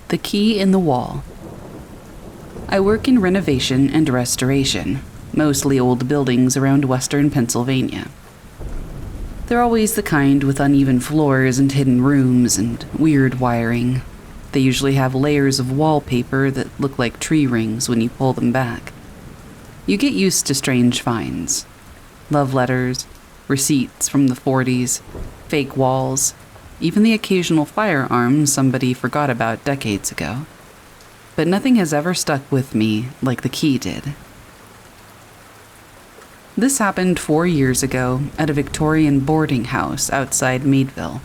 The key in the wall. I work in renovation and restoration, mostly old buildings around western Pennsylvania. They're always the kind with uneven floors and hidden rooms and weird wiring. They usually have layers of wallpaper that look like tree rings when you pull them back. You get used to strange finds. Love letters, receipts from the 40s, fake walls, even the occasional firearm somebody forgot about decades ago. But nothing has ever stuck with me like the key did. This happened 4 years ago at a Victorian boarding house outside Meadville.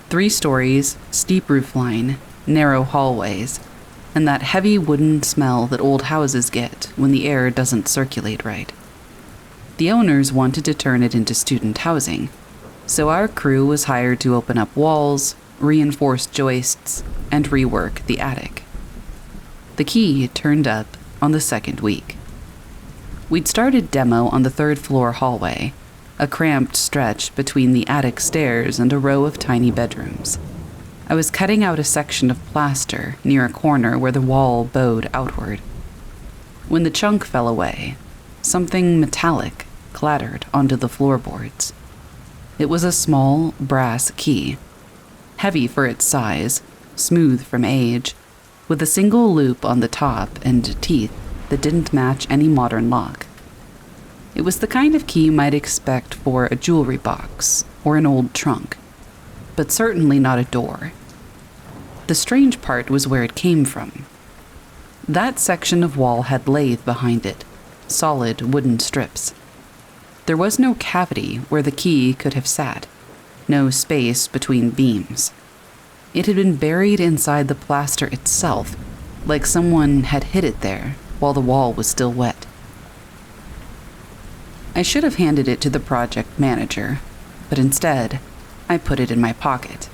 3 stories, steep roofline, narrow hallways, and that heavy wooden smell that old houses get when the air doesn't circulate right. The owners wanted to turn it into student housing, so our crew was hired to open up walls, reinforce joists, and rework the attic. The key turned up on the 2nd week. We'd started demo on the 3rd floor hallway, a cramped stretch between the attic stairs and a row of tiny bedrooms. I was cutting out a section of plaster near a corner where the wall bowed outward. When the chunk fell away, something metallic clattered onto the floorboards. It was a small brass key, heavy for its size, smooth from age, with a single loop on the top and teeth that didn't match any modern lock. It was the kind of key you might expect for a jewelry box or an old trunk, but certainly not a door. The strange part was where it came from. That section of wall had lathe behind it, solid wooden strips. There was no cavity where the key could have sat, no space between beams. It had been buried inside the plaster itself, like someone had hid it there while the wall was still wet. I should have handed it to the project manager, but instead, I put it in my pocket.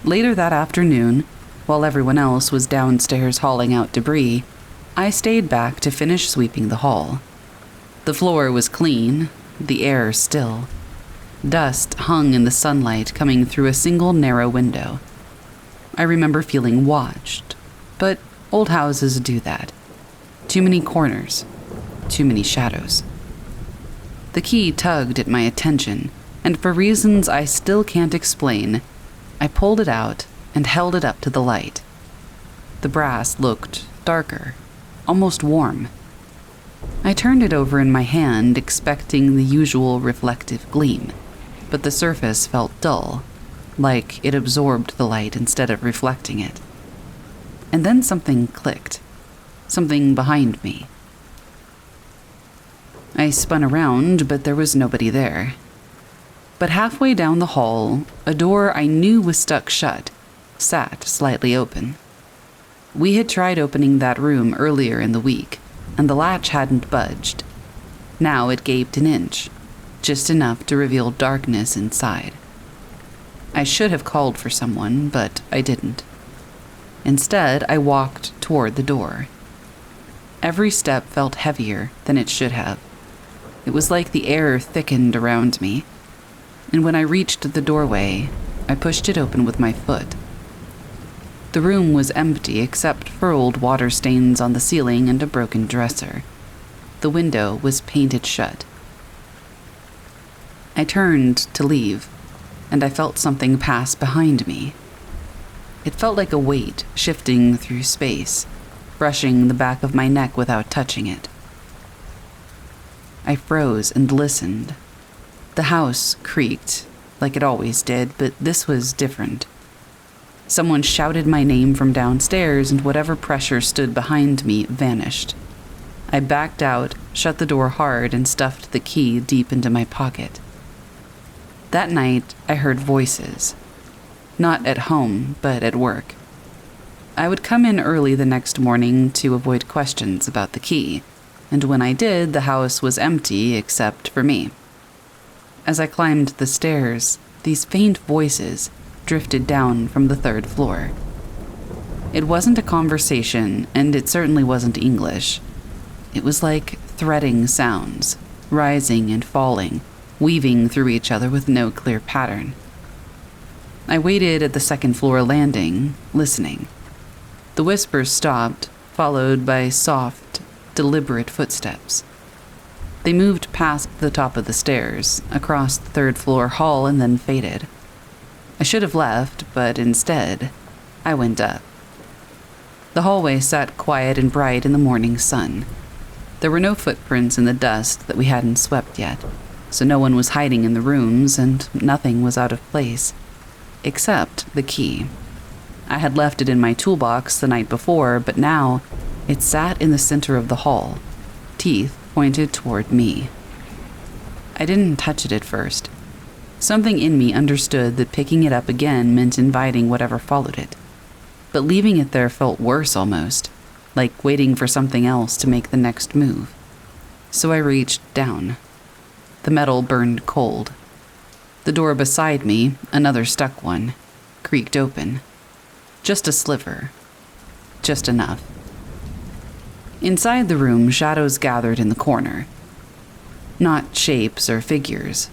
Later that afternoon, while everyone else was downstairs hauling out debris, I stayed back to finish sweeping the hall. The floor was clean, the air still. Dust hung in the sunlight coming through a single narrow window. I remember feeling watched, but old houses do that. Too many corners, too many shadows. The key tugged at my attention, and for reasons I still can't explain, I pulled it out and held it up to the light. The brass looked darker, almost warm. I turned it over in my hand, expecting the usual reflective gleam, but the surface felt dull, like it absorbed the light instead of reflecting it. And then something clicked, something behind me. I spun around, but there was nobody there. But halfway down the hall, a door I knew was stuck shut sat slightly open. We had tried opening that room earlier in the week, and the latch hadn't budged. Now it gaped an inch, just enough to reveal darkness inside. I should have called for someone, but I didn't. Instead, I walked toward the door. Every step felt heavier than it should have. It was like the air thickened around me, and when I reached the doorway, I pushed it open with my foot. The room was empty except for old water stains on the ceiling and a broken dresser. The window was painted shut. I turned to leave, and I felt something pass behind me. It felt like a weight shifting through space, brushing the back of my neck without touching it. I froze and listened. The house creaked, like it always did, but this was different. Someone shouted my name from downstairs, and whatever pressure stood behind me vanished. I backed out, shut the door hard, and stuffed the key deep into my pocket. That night, I heard voices. Not at home, but at work. I would come in early the next morning to avoid questions about the key, and when I did, the house was empty except for me. As I climbed the stairs, these faint voices drifted down from the 3rd floor. It wasn't a conversation, and it certainly wasn't English. It was like threading sounds, rising and falling, weaving through each other with no clear pattern. I waited at the second-floor landing, listening. The whispers stopped, followed by soft, deliberate footsteps. They moved past the top of the stairs, across the third-floor hall, and then faded. I should have left, but instead, I went up. The hallway sat quiet and bright in the morning sun. There were no footprints in the dust that we hadn't swept yet, so no one was hiding in the rooms, and nothing was out of place. Except the key. I had left it in my toolbox the night before, but now it sat in the center of the hall, teeth pointed toward me. I didn't touch it at first. Something in me understood that picking it up again meant inviting whatever followed it. But leaving it there felt worse almost, like waiting for something else to make the next move. So I reached down. The metal burned cold. The door beside me, another stuck one, creaked open. Just a sliver. Just enough. Inside the room, shadows gathered in the corner. Not shapes or figures.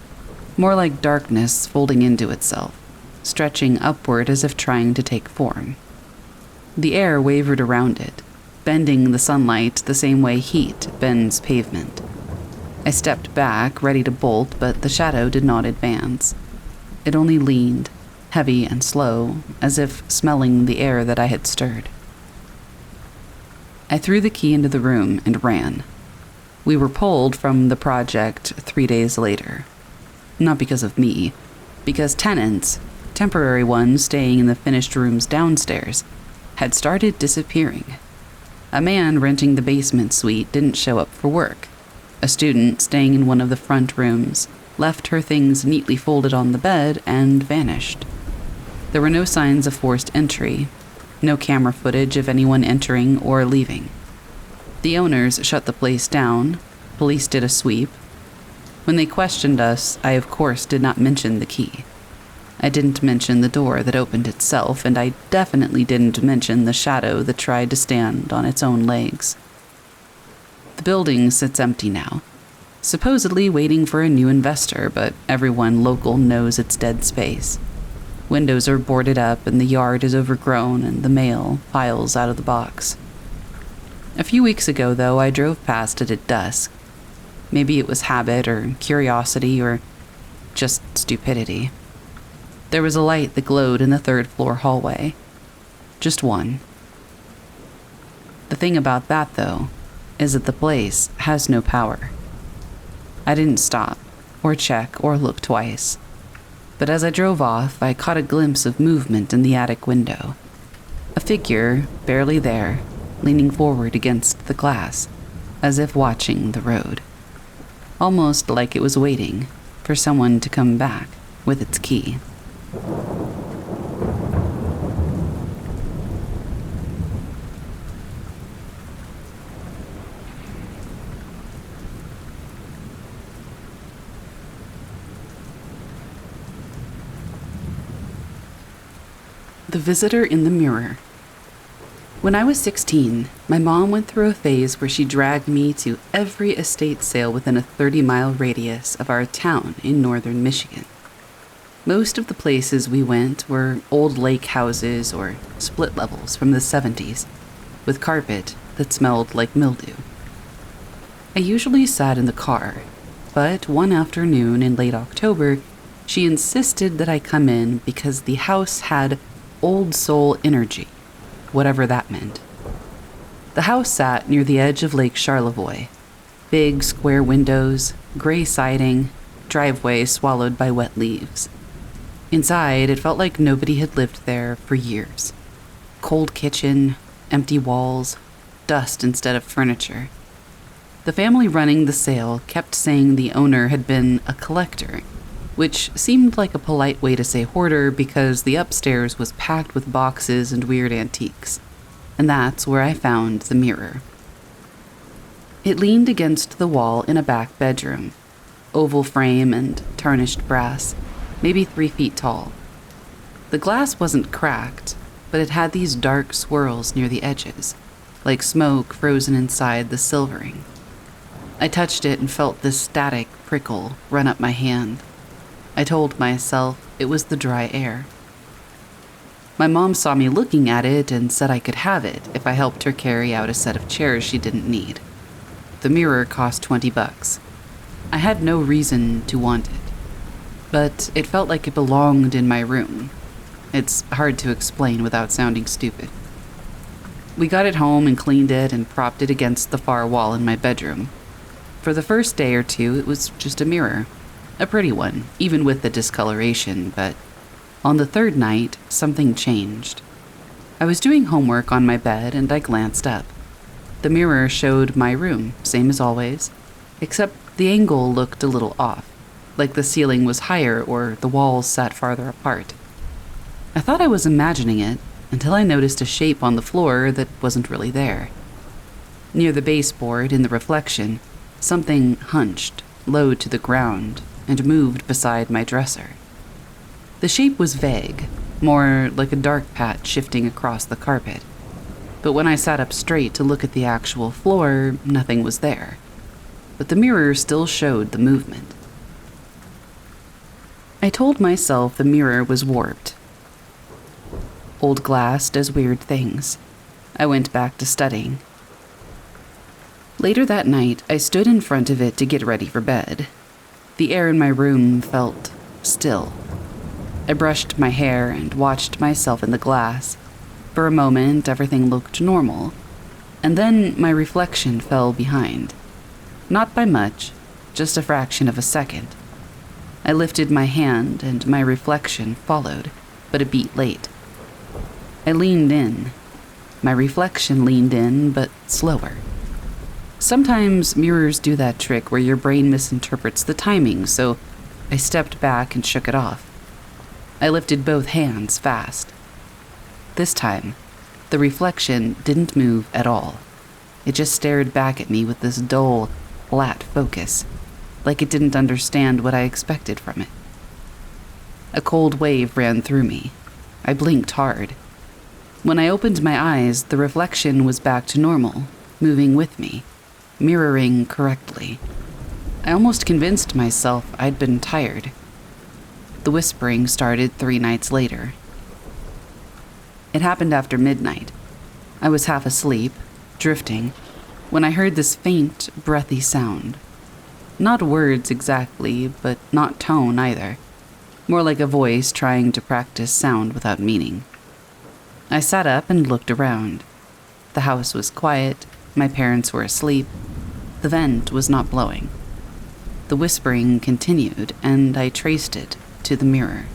More like darkness folding into itself, stretching upward as if trying to take form. The air wavered around it, bending the sunlight the same way heat bends pavement. I stepped back, ready to bolt, but the shadow did not advance. It only leaned, heavy and slow, as if smelling the air that I had stirred. I threw the key into the room and ran. We were pulled from the project 3 days later. Not because of me, because tenants, temporary ones staying in the finished rooms downstairs, had started disappearing. A man renting the basement suite didn't show up for work. A student staying in one of the front rooms left her things neatly folded on the bed and vanished. There were no signs of forced entry, no camera footage of anyone entering or leaving. The owners shut the place down, police did a sweep. When they questioned us, I of course did not mention the key. I didn't mention the door that opened itself, and I definitely didn't mention the shadow that tried to stand on its own legs. The building sits empty now, supposedly waiting for a new investor, but everyone local knows it's dead space. Windows are boarded up and the yard is overgrown and the mail piles out of the box. A few weeks ago, though, I drove past it at dusk. Maybe it was habit or curiosity or just stupidity. There was a light that glowed in the third-floor hallway. Just one. The thing about that, though, is that the place has no power. I didn't stop, or check, or look twice. But as I drove off, I caught a glimpse of movement in the attic window. A figure, barely there, leaning forward against the glass, as if watching the road. Almost like it was waiting for someone to come back with its key. The Visitor in the Mirror. When I was 16, my mom went through a phase where she dragged me to every estate sale within a 30-mile radius of our town in northern Michigan. Most of the places we went were old lake houses or split levels from the 70s, with carpet that smelled like mildew. I usually sat in the car, but one afternoon in late October, she insisted that I come in because the house had old soul energy, whatever that meant. The house sat near the edge of Lake Charlevoix. Big square windows, gray siding, driveway swallowed by wet leaves. Inside, it felt like nobody had lived there for years. Cold kitchen, empty walls, dust instead of furniture. The family running the sale kept saying the owner had been a collector, which seemed like a polite way to say hoarder because the upstairs was packed with boxes and weird antiques. And that's where I found the mirror. It leaned against the wall in a back bedroom, oval frame and tarnished brass, maybe 3 feet tall. The glass wasn't cracked, but it had these dark swirls near the edges, like smoke frozen inside the silvering. I touched it and felt this static prickle run up my hand. I told myself it was the dry air. My mom saw me looking at it and said I could have it if I helped her carry out a set of chairs she didn't need. The mirror cost $20. I had no reason to want it, but it felt like it belonged in my room. It's hard to explain without sounding stupid. We got it home and cleaned it and propped it against the far wall in my bedroom. For the first day or two, it was just a mirror. A pretty one, even with the discoloration, but on the third night, something changed. I was doing homework on my bed and I glanced up. The mirror showed my room, same as always, except the angle looked a little off, like the ceiling was higher or the walls sat farther apart. I thought I was imagining it until I noticed a shape on the floor that wasn't really there. Near the baseboard, in the reflection, something hunched low to the ground and moved beside my dresser. The shape was vague, more like a dark patch shifting across the carpet. But when I sat up straight to look at the actual floor, nothing was there. But the mirror still showed the movement. I told myself the mirror was warped. Old glass does weird things. I went back to studying. Later that night, I stood in front of it to get ready for bed. The air in my room felt still. I brushed my hair and watched myself in the glass. For a moment, everything looked normal. And then my reflection fell behind. Not by much, just a fraction of a second. I lifted my hand and my reflection followed, but a beat late. I leaned in. My reflection leaned in, but slower. Sometimes mirrors do that trick where your brain misinterprets the timing, so I stepped back and shook it off. I lifted both hands fast. This time, the reflection didn't move at all. It just stared back at me with this dull, flat focus, like it didn't understand what I expected from it. A cold wave ran through me. I blinked hard. When I opened my eyes, the reflection was back to normal, moving with me, mirroring correctly. I almost convinced myself I'd been tired. The whispering started 3 nights later. It happened after midnight. I was half asleep, drifting, when I heard this faint, breathy sound. Not words exactly, but not tone either. More like a voice trying to practice sound without meaning. I sat up and looked around. The house was quiet, my parents were asleep, the vent was not blowing. The whispering continued, and I traced it to the mirror.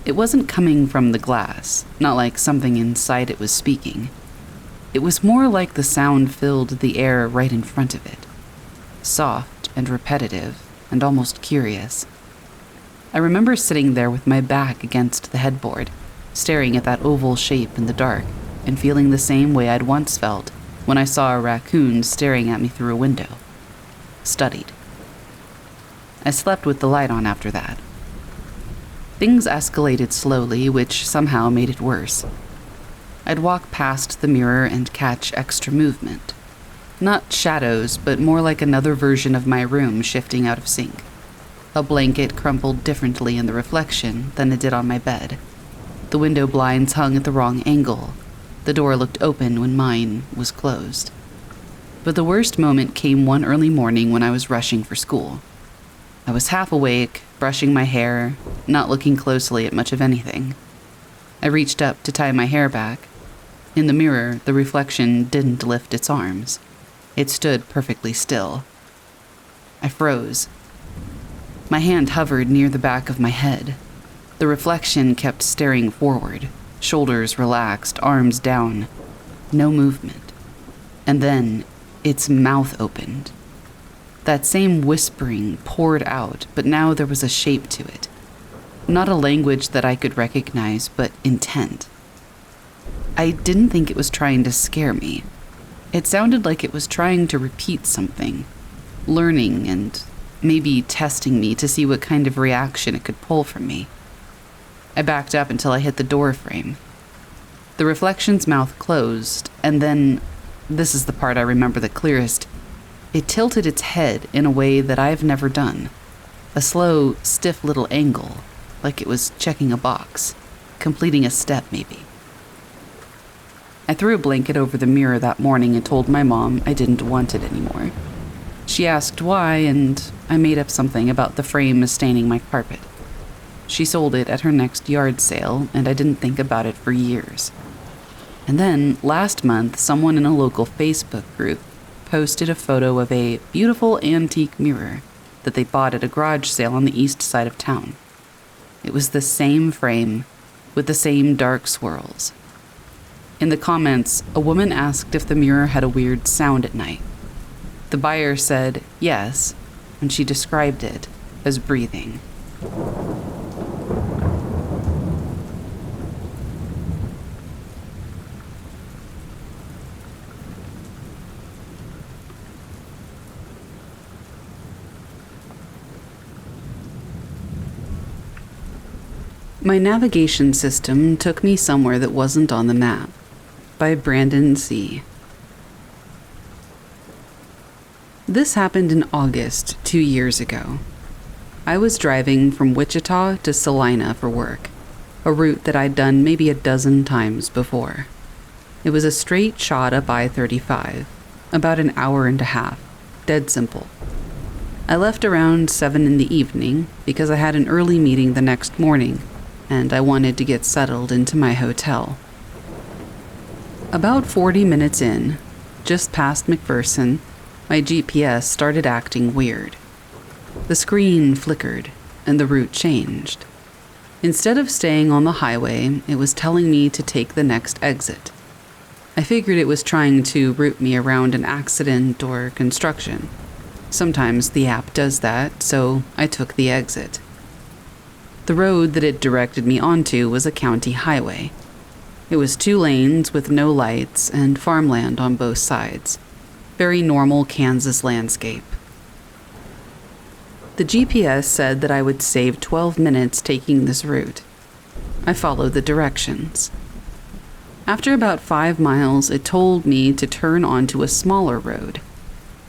It wasn't coming from the glass, not like something inside it was speaking. It was more like the sound filled the air right in front of it. Soft and repetitive and almost curious. I remember sitting there with my back against the headboard, staring at that oval shape in the dark and feeling the same way I'd once felt when I saw a raccoon staring at me through a window. Studied. I slept with the light on after that. Things escalated slowly, which somehow made it worse. I'd walk past the mirror and catch extra movement. Not shadows, but more like another version of my room shifting out of sync. A blanket crumpled differently in the reflection than it did on my bed. The window blinds hung at the wrong angle. The door looked open when mine was closed. But the worst moment came one early morning when I was rushing for school. I was half awake, brushing my hair, not looking closely at much of anything. I reached up to tie my hair back. In the mirror, the reflection didn't lift its arms. It stood perfectly still. I froze. My hand hovered near the back of my head. The reflection kept staring forward, shoulders relaxed, arms down. No movement. And then, its mouth opened. That same whispering poured out, but now there was a shape to it. Not a language that I could recognize, but intent. I didn't think it was trying to scare me. It sounded like it was trying to repeat something, learning and maybe testing me to see what kind of reaction it could pull from me. I backed up until I hit the door frame. The reflection's mouth closed, and then, this is the part I remember the clearest, it tilted its head in a way that I've never done. A slow, stiff little angle, like it was checking a box, completing a step maybe. I threw a blanket over the mirror that morning and told my mom I didn't want it anymore. She asked why, and I made up something about the frame staining my carpet. She sold it at her next yard sale, and I didn't think about it for years. And then, last month, someone in a local Facebook group posted a photo of a beautiful antique mirror that they bought at a garage sale on the east side of town. It was the same frame, with the same dark swirls. In the comments, a woman asked if the mirror had a weird sound at night. The buyer said yes, and she described it as breathing. My navigation system took me somewhere that wasn't on the map. By Brandon C. This happened in August 2 years ago. I was driving from Wichita to Salina for work, a route that I'd done maybe a dozen times before. It was a straight shot up I-35, about an hour and a half, dead simple. I left around 7 in the evening because I had an early meeting the next morning, and I wanted to get settled into my hotel. About 40 minutes in, just past McPherson, my GPS started acting weird. The screen flickered, and the route changed. Instead of staying on the highway, it was telling me to take the next exit. I figured it was trying to route me around an accident or construction. Sometimes the app does that, so I took the exit. The road that it directed me onto was a county highway. It was 2 lanes with no lights and farmland on both sides. Very normal Kansas landscape. The GPS said that I would save 12 minutes taking this route. I followed the directions. After about 5 miles, it told me to turn onto a smaller road.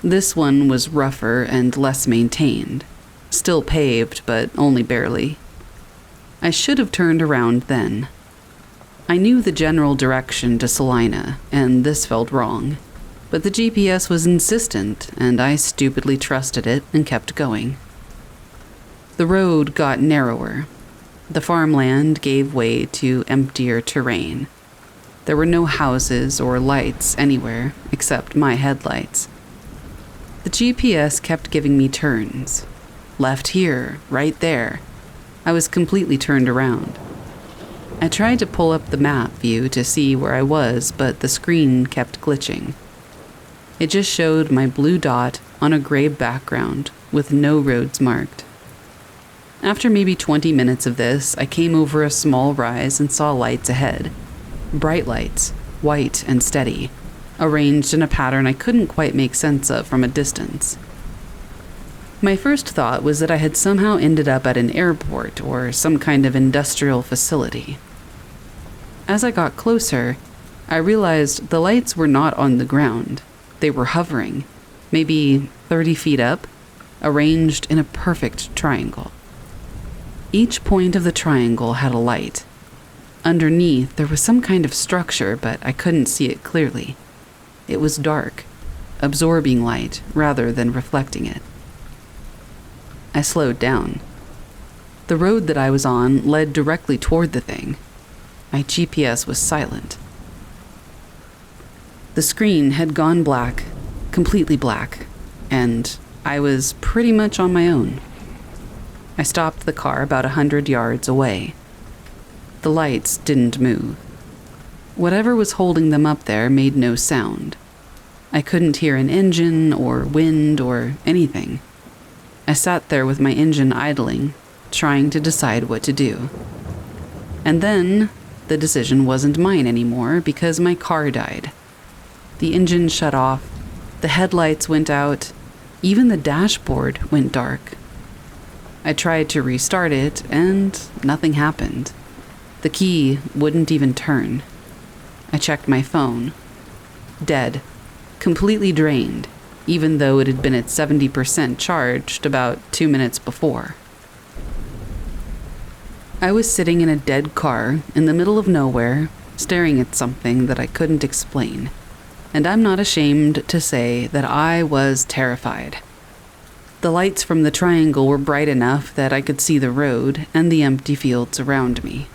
This one was rougher and less maintained. Still paved, but only barely. I should have turned around then. I knew the general direction to Salina, and this felt wrong. But the GPS was insistent, and I stupidly trusted it and kept going. The road got narrower. The farmland gave way to emptier terrain. There were no houses or lights anywhere except my headlights. The GPS kept giving me turns. Left here, right there. I was completely turned around. I tried to pull up the map view to see where I was, but the screen kept glitching. It just showed my blue dot on a gray background with no roads marked. After maybe 20 minutes of this, I came over a small rise and saw lights ahead. Bright lights, white and steady, arranged in a pattern I couldn't quite make sense of from a distance. My first thought was that I had somehow ended up at an airport or some kind of industrial facility. As I got closer, I realized the lights were not on the ground. They were hovering, maybe 30 feet up, arranged in a perfect triangle. Each point of the triangle had a light. Underneath, there was some kind of structure, but I couldn't see it clearly. It was dark, absorbing light rather than reflecting it. I slowed down. The road that I was on led directly toward the thing. My GPS was silent. The screen had gone black, completely black, and I was pretty much on my own. I stopped the car about 100 yards away. The lights didn't move. Whatever was holding them up there made no sound. I couldn't hear an engine or wind or anything. I sat there with my engine idling, trying to decide what to do. And then, the decision wasn't mine anymore because my car died. The engine shut off, the headlights went out, even the dashboard went dark. I tried to restart it, and nothing happened. The key wouldn't even turn. I checked my phone. Dead. Completely drained, even though it had been at 70% charged about 2 minutes before. I was sitting in a dead car in the middle of nowhere, staring at something that I couldn't explain, and I'm not ashamed to say that I was terrified. The lights from the triangle were bright enough that I could see the road and the empty fields around me.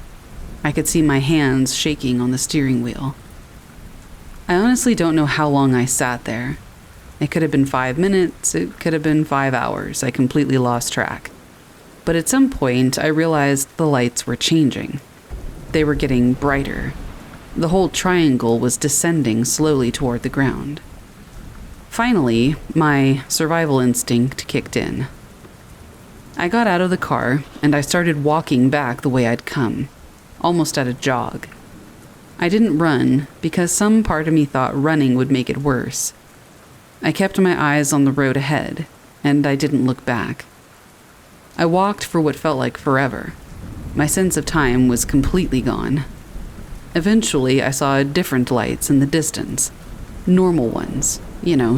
I could see my hands shaking on the steering wheel. I honestly don't know how long I sat there. It could have been 5 minutes, it could have been 5 hours. I completely lost track. But at some point, I realized the lights were changing. They were getting brighter. The whole triangle was descending slowly toward the ground. Finally, my survival instinct kicked in. I got out of the car, and I started walking back the way I'd come, almost at a jog. I didn't run because some part of me thought running would make it worse. I kept my eyes on the road ahead, and I didn't look back. I walked for what felt like forever. My sense of time was completely gone. Eventually, I saw different lights in the distance. Normal ones,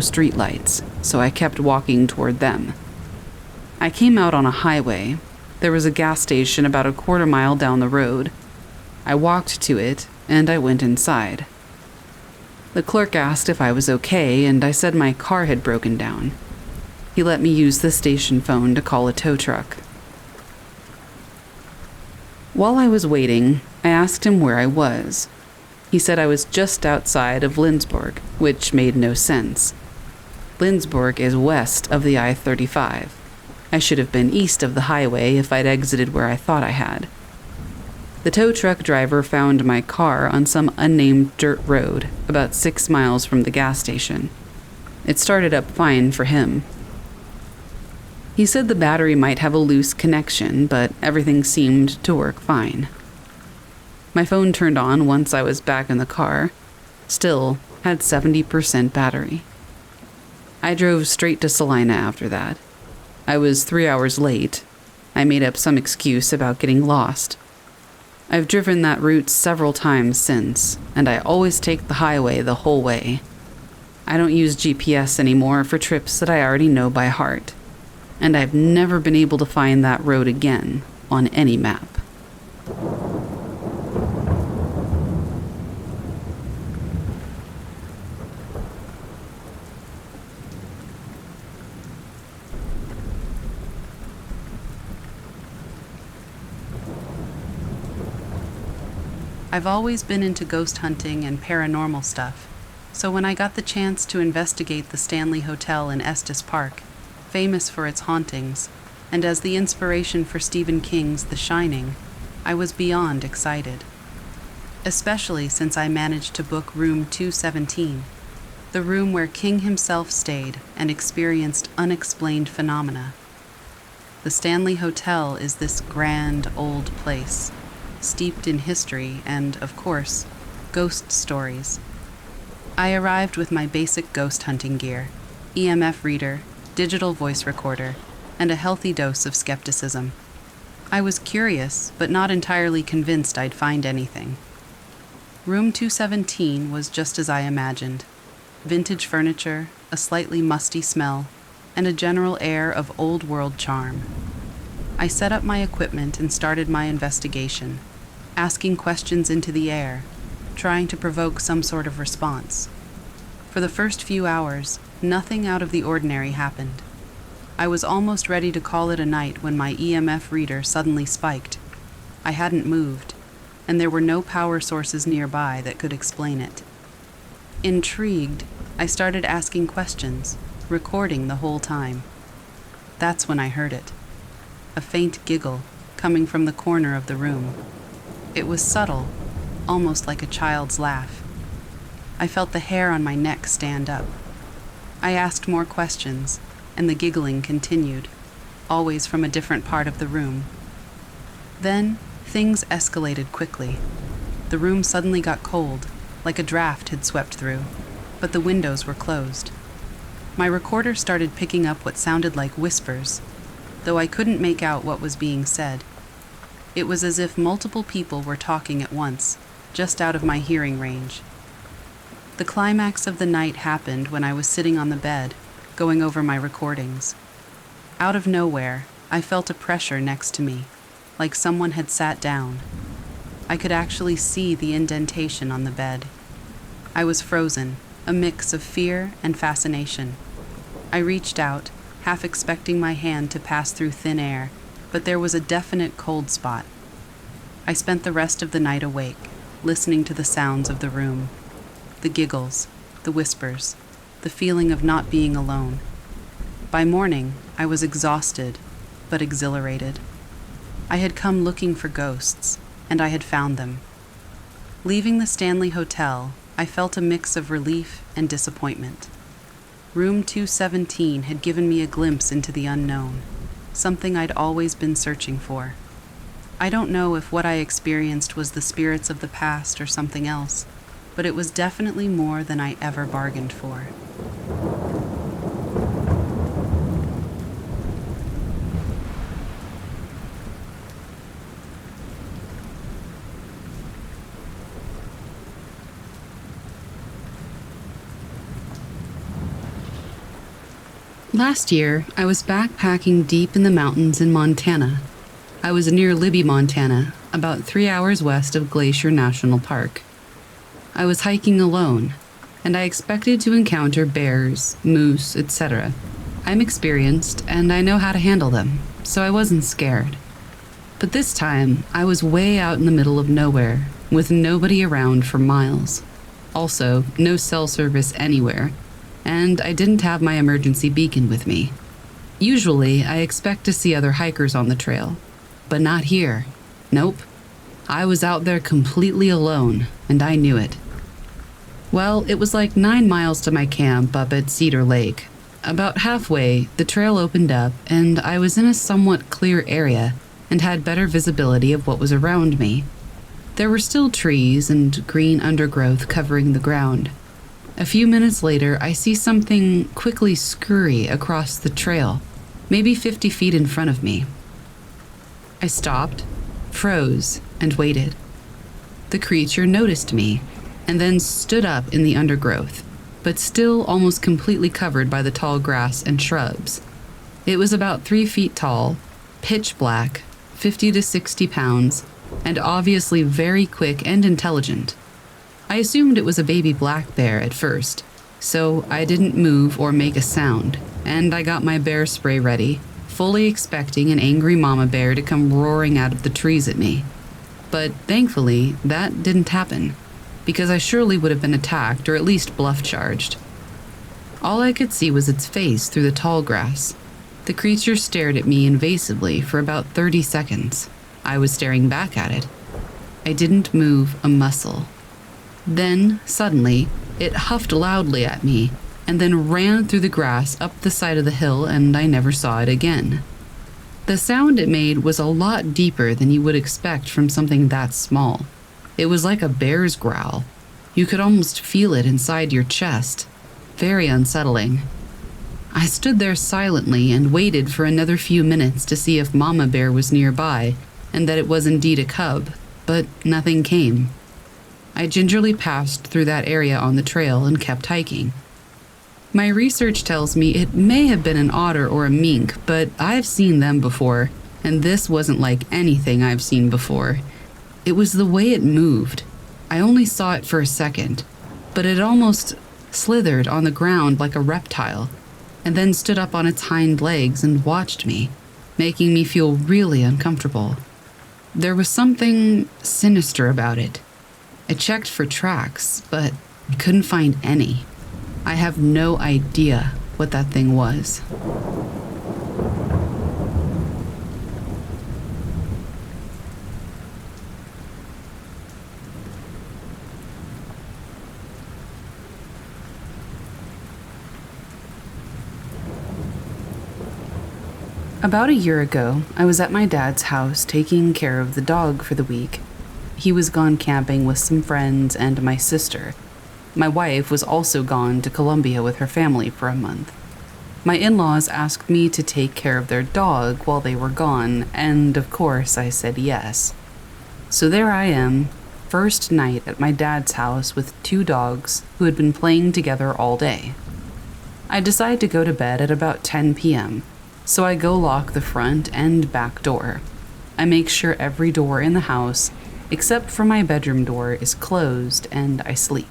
street lights, so I kept walking toward them. I came out on a highway. There was a gas station about a quarter mile down the road. I walked to it, and I went inside. The clerk asked if I was okay, and I said my car had broken down. He let me use the station phone to call a tow truck. While I was waiting, I asked him where I was. He said I was just outside of Lindsborg, which made no sense. Lindsborg is west of the I-35. I should have been east of the highway if I'd exited where I thought I had. The tow truck driver found my car on some unnamed dirt road about 6 miles from the gas station. It started up fine for him. He said the battery might have a loose connection, but everything seemed to work fine. My phone turned on once I was back in the car. Still had 70% battery. I drove straight to Salina after that. I was 3 hours late. I made up some excuse about getting lost. I've driven that route several times since, and I always take the highway the whole way. I don't use GPS anymore for trips that I already know by heart, and I've never been able to find that road again on any map. I've always been into ghost hunting and paranormal stuff, so when I got the chance to investigate the Stanley Hotel in Estes Park, famous for its hauntings, and as the inspiration for Stephen King's The Shining, I was beyond excited. Especially since I managed to book room 217, the room where King himself stayed and experienced unexplained phenomena. The Stanley Hotel is this grand old place, steeped in history and, of course, ghost stories. I arrived with my basic ghost hunting gear, EMF reader, digital voice recorder, and a healthy dose of skepticism. I was curious, but not entirely convinced I'd find anything. Room 217 was just as I imagined. Vintage furniture, a slightly musty smell, and a general air of old-world charm. I set up my equipment and started my investigation, asking questions into the air, trying to provoke some sort of response. For the first few hours, nothing out of the ordinary happened. I was almost ready to call it a night when my EMF reader suddenly spiked. I hadn't moved, and there were no power sources nearby that could explain it. Intrigued, I started asking questions, recording the whole time. That's when I heard it. A faint giggle coming from the corner of the room. It was subtle, almost like a child's laugh. I felt the hair on my neck stand up. I asked more questions, and the giggling continued, always from a different part of the room. Then, things escalated quickly. The room suddenly got cold, like a draft had swept through, but the windows were closed. My recorder started picking up what sounded like whispers, though I couldn't make out what was being said. It was as if multiple people were talking at once, just out of my hearing range. The climax of the night happened when I was sitting on the bed, going over my recordings. Out of nowhere, I felt a pressure next to me, like someone had sat down. I could actually see the indentation on the bed. I was frozen, a mix of fear and fascination. I reached out, half expecting my hand to pass through thin air, but there was a definite cold spot. I spent the rest of the night awake, listening to the sounds of the room. The giggles, the whispers, the feeling of not being alone. By morning, I was exhausted, but exhilarated. I had come looking for ghosts, and I had found them. Leaving the Stanley Hotel, I felt a mix of relief and disappointment. Room 217 had given me a glimpse into the unknown, something I'd always been searching for. I don't know if what I experienced was the spirits of the past or something else, but it was definitely more than I ever bargained for. Last year, I was backpacking deep in the mountains in Montana. I was near Libby, Montana, about 3 hours west of Glacier National Park. I was hiking alone, and I expected to encounter bears, moose, etc. I'm experienced, and I know how to handle them, so I wasn't scared. But this time, I was way out in the middle of nowhere, with nobody around for miles. Also, no cell service anywhere, and I didn't have my emergency beacon with me. Usually, I expect to see other hikers on the trail, but not here. Nope. I was out there completely alone, and I knew it. Well, it was like 9 miles to my camp up at Cedar Lake. About halfway, the trail opened up, and I was in a somewhat clear area and had better visibility of what was around me. There were still trees and green undergrowth covering the ground. A few minutes later, I see something quickly scurry across the trail, maybe 50 feet in front of me. I stopped, froze, and waited. The creature noticed me, and then stood up in the undergrowth, but still almost completely covered by the tall grass and shrubs. It was about 3 feet tall, pitch black, 50 to 60 pounds, and obviously very quick and intelligent. I assumed it was a baby black bear at first, so I didn't move or make a sound, and I got my bear spray ready, fully expecting an angry mama bear to come roaring out of the trees at me. But thankfully, that didn't happen, because I surely would have been attacked or at least bluff charged. All I could see was its face through the tall grass. The creature stared at me invasively for about 30 seconds. I was staring back at it. I didn't move a muscle. Then, suddenly, it huffed loudly at me and then ran through the grass up the side of the hill, and I never saw it again. The sound it made was a lot deeper than you would expect from something that small. It was like a bear's growl. You could almost feel it inside your chest. Very unsettling. I stood there silently and waited for another few minutes to see if Mama Bear was nearby and that it was indeed a cub, but nothing came. I gingerly passed through that area on the trail and kept hiking. My research tells me it may have been an otter or a mink, but I've seen them before, and this wasn't like anything I've seen before. It was the way it moved. I only saw it for a second, but it almost slithered on the ground like a reptile, and then stood up on its hind legs and watched me, making me feel really uncomfortable. There was something sinister about it. I checked for tracks, but couldn't find any. I have no idea what that thing was. About a year ago, I was at my dad's house taking care of the dog for the week. He was gone camping with some friends and my sister. My wife was also gone to Colombia with her family for a month. My in-laws asked me to take care of their dog while they were gone, and of course I said yes. So there I am, first night at my dad's house with 2 dogs who had been playing together all day. I decide to go to bed at about 10 p.m., so I go lock the front and back door. I make sure every door in the house, except for my bedroom door, is closed, and I sleep.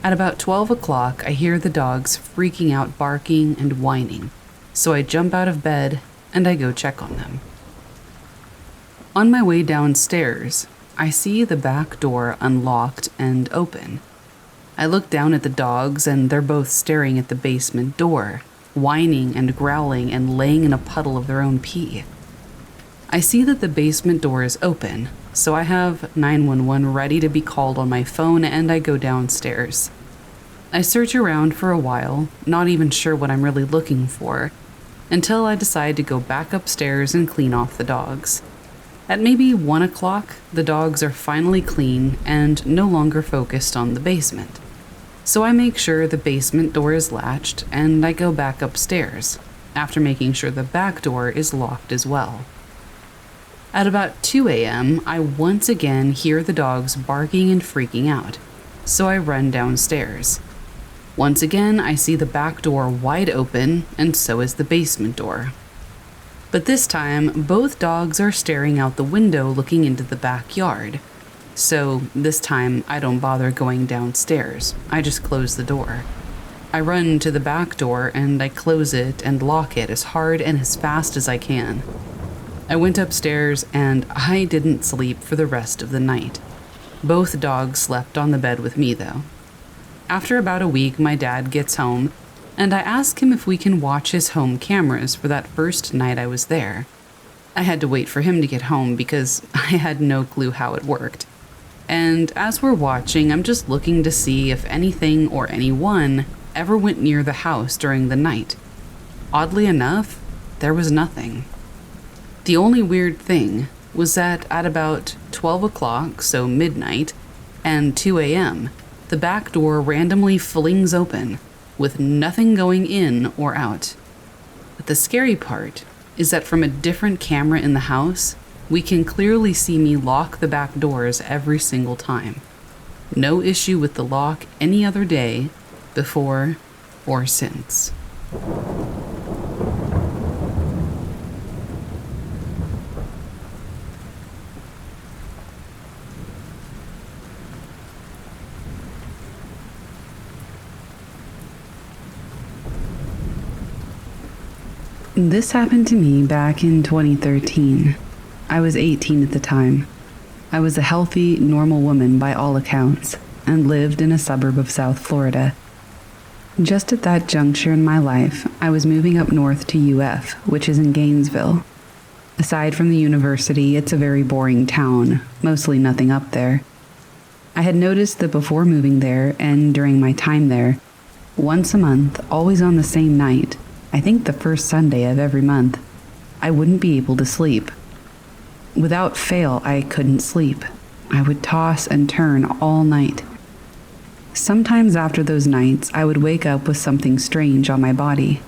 At about 12 o'clock, I hear the dogs freaking out, barking and whining, so I jump out of bed and I go check on them. On my way downstairs, I see the back door unlocked and open. I look down at the dogs and they're both staring at the basement door, whining and growling and laying in a puddle of their own pee. I see that the basement door is open, so I have 911 ready to be called on my phone and I go downstairs. I search around for a while, not even sure what I'm really looking for, until I decide to go back upstairs and clean off the dogs. At maybe 1 o'clock, the dogs are finally clean and no longer focused on the basement. So I make sure the basement door is latched and I go back upstairs, after making sure the back door is locked as well. At about 2 a.m., I once again hear the dogs barking and freaking out, so I run downstairs. Once again, I see the back door wide open, and so is the basement door. But this time, both dogs are staring out the window looking into the backyard. So this time, I don't bother going downstairs. I just close the door. I run to the back door and I close it and lock it as hard and as fast as I can. I went upstairs and I didn't sleep for the rest of the night. Both dogs slept on the bed with me though. After about a week, my dad gets home and I ask him if we can watch his home cameras for that first night I was there. I had to wait for him to get home because I had no clue how it worked. And as we're watching, I'm just looking to see if anything or anyone ever went near the house during the night. Oddly enough, there was nothing. The only weird thing was that at about 12 o'clock, so midnight, and 2 a.m., the back door randomly flings open, with nothing going in or out. But the scary part is that from a different camera in the house, we can clearly see me lock the back doors every single time. No issue with the lock any other day, before or since. This happened to me back in 2013. I was 18 at the time. I was a healthy, normal woman by all accounts, and lived in a suburb of South Florida. Just at that juncture in my life, I was moving up north to UF, which is in Gainesville. Aside from the university, it's a very boring town, mostly nothing up there. I had noticed that before moving there, and during my time there, once a month, always on the same night, I think the first Sunday of every month, I wouldn't be able to sleep. Without fail, I couldn't sleep. I would toss and turn all night. Sometimes after those nights, I would wake up with something strange on my body.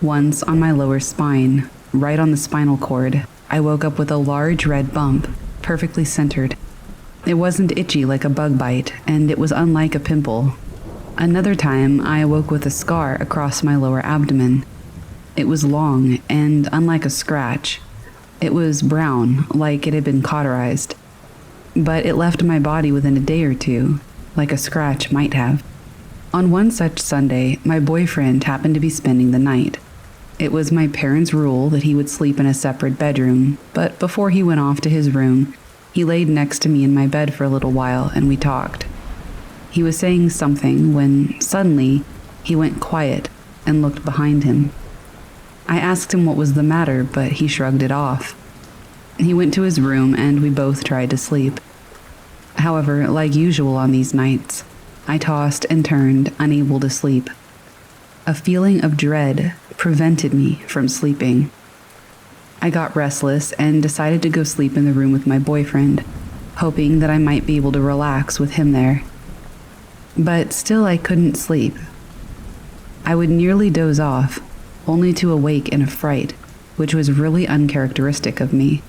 Once on my lower spine, right on the spinal cord, I woke up with a large red bump, perfectly centered. It wasn't itchy like a bug bite, and it was unlike a pimple. Another time, I awoke with a scar across my lower abdomen. It was long, and unlike a scratch, it was brown, like it had been cauterized. But it left my body within a day or two, like a scratch might have. On one such Sunday, my boyfriend happened to be spending the night. It was my parents' rule that he would sleep in a separate bedroom, but before he went off to his room, he laid next to me in my bed for a little while and we talked. He was saying something when, suddenly, he went quiet and looked behind him. I asked him what was the matter, but he shrugged it off. He went to his room and we both tried to sleep. However, like usual on these nights, I tossed and turned, unable to sleep. A feeling of dread prevented me from sleeping. I got restless and decided to go sleep in the room with my boyfriend, hoping that I might be able to relax with him there. But still I couldn't sleep. I would nearly doze off, only to awake in a fright, which was really uncharacteristic of me.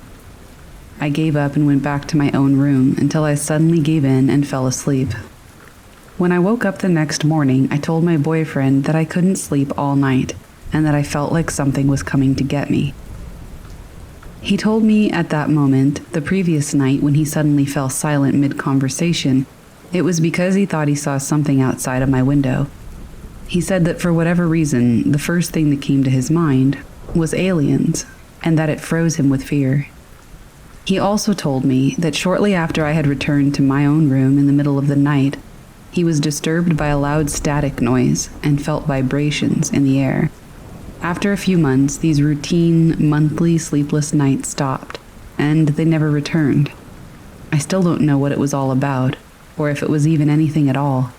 I gave up and went back to my own room until I suddenly gave in and fell asleep. When I woke up the next morning, I told my boyfriend that I couldn't sleep all night and that I felt like something was coming to get me. He told me at that moment, the previous night when he suddenly fell silent mid-conversation, it was because he thought he saw something outside of my window. He said that for whatever reason, the first thing that came to his mind was aliens, and that it froze him with fear. He also told me that shortly after I had returned to my own room in the middle of the night, he was disturbed by a loud static noise and felt vibrations in the air. After a few months, these routine, monthly sleepless nights stopped, and they never returned. I still don't know what it was all about, or if it was even anything at all.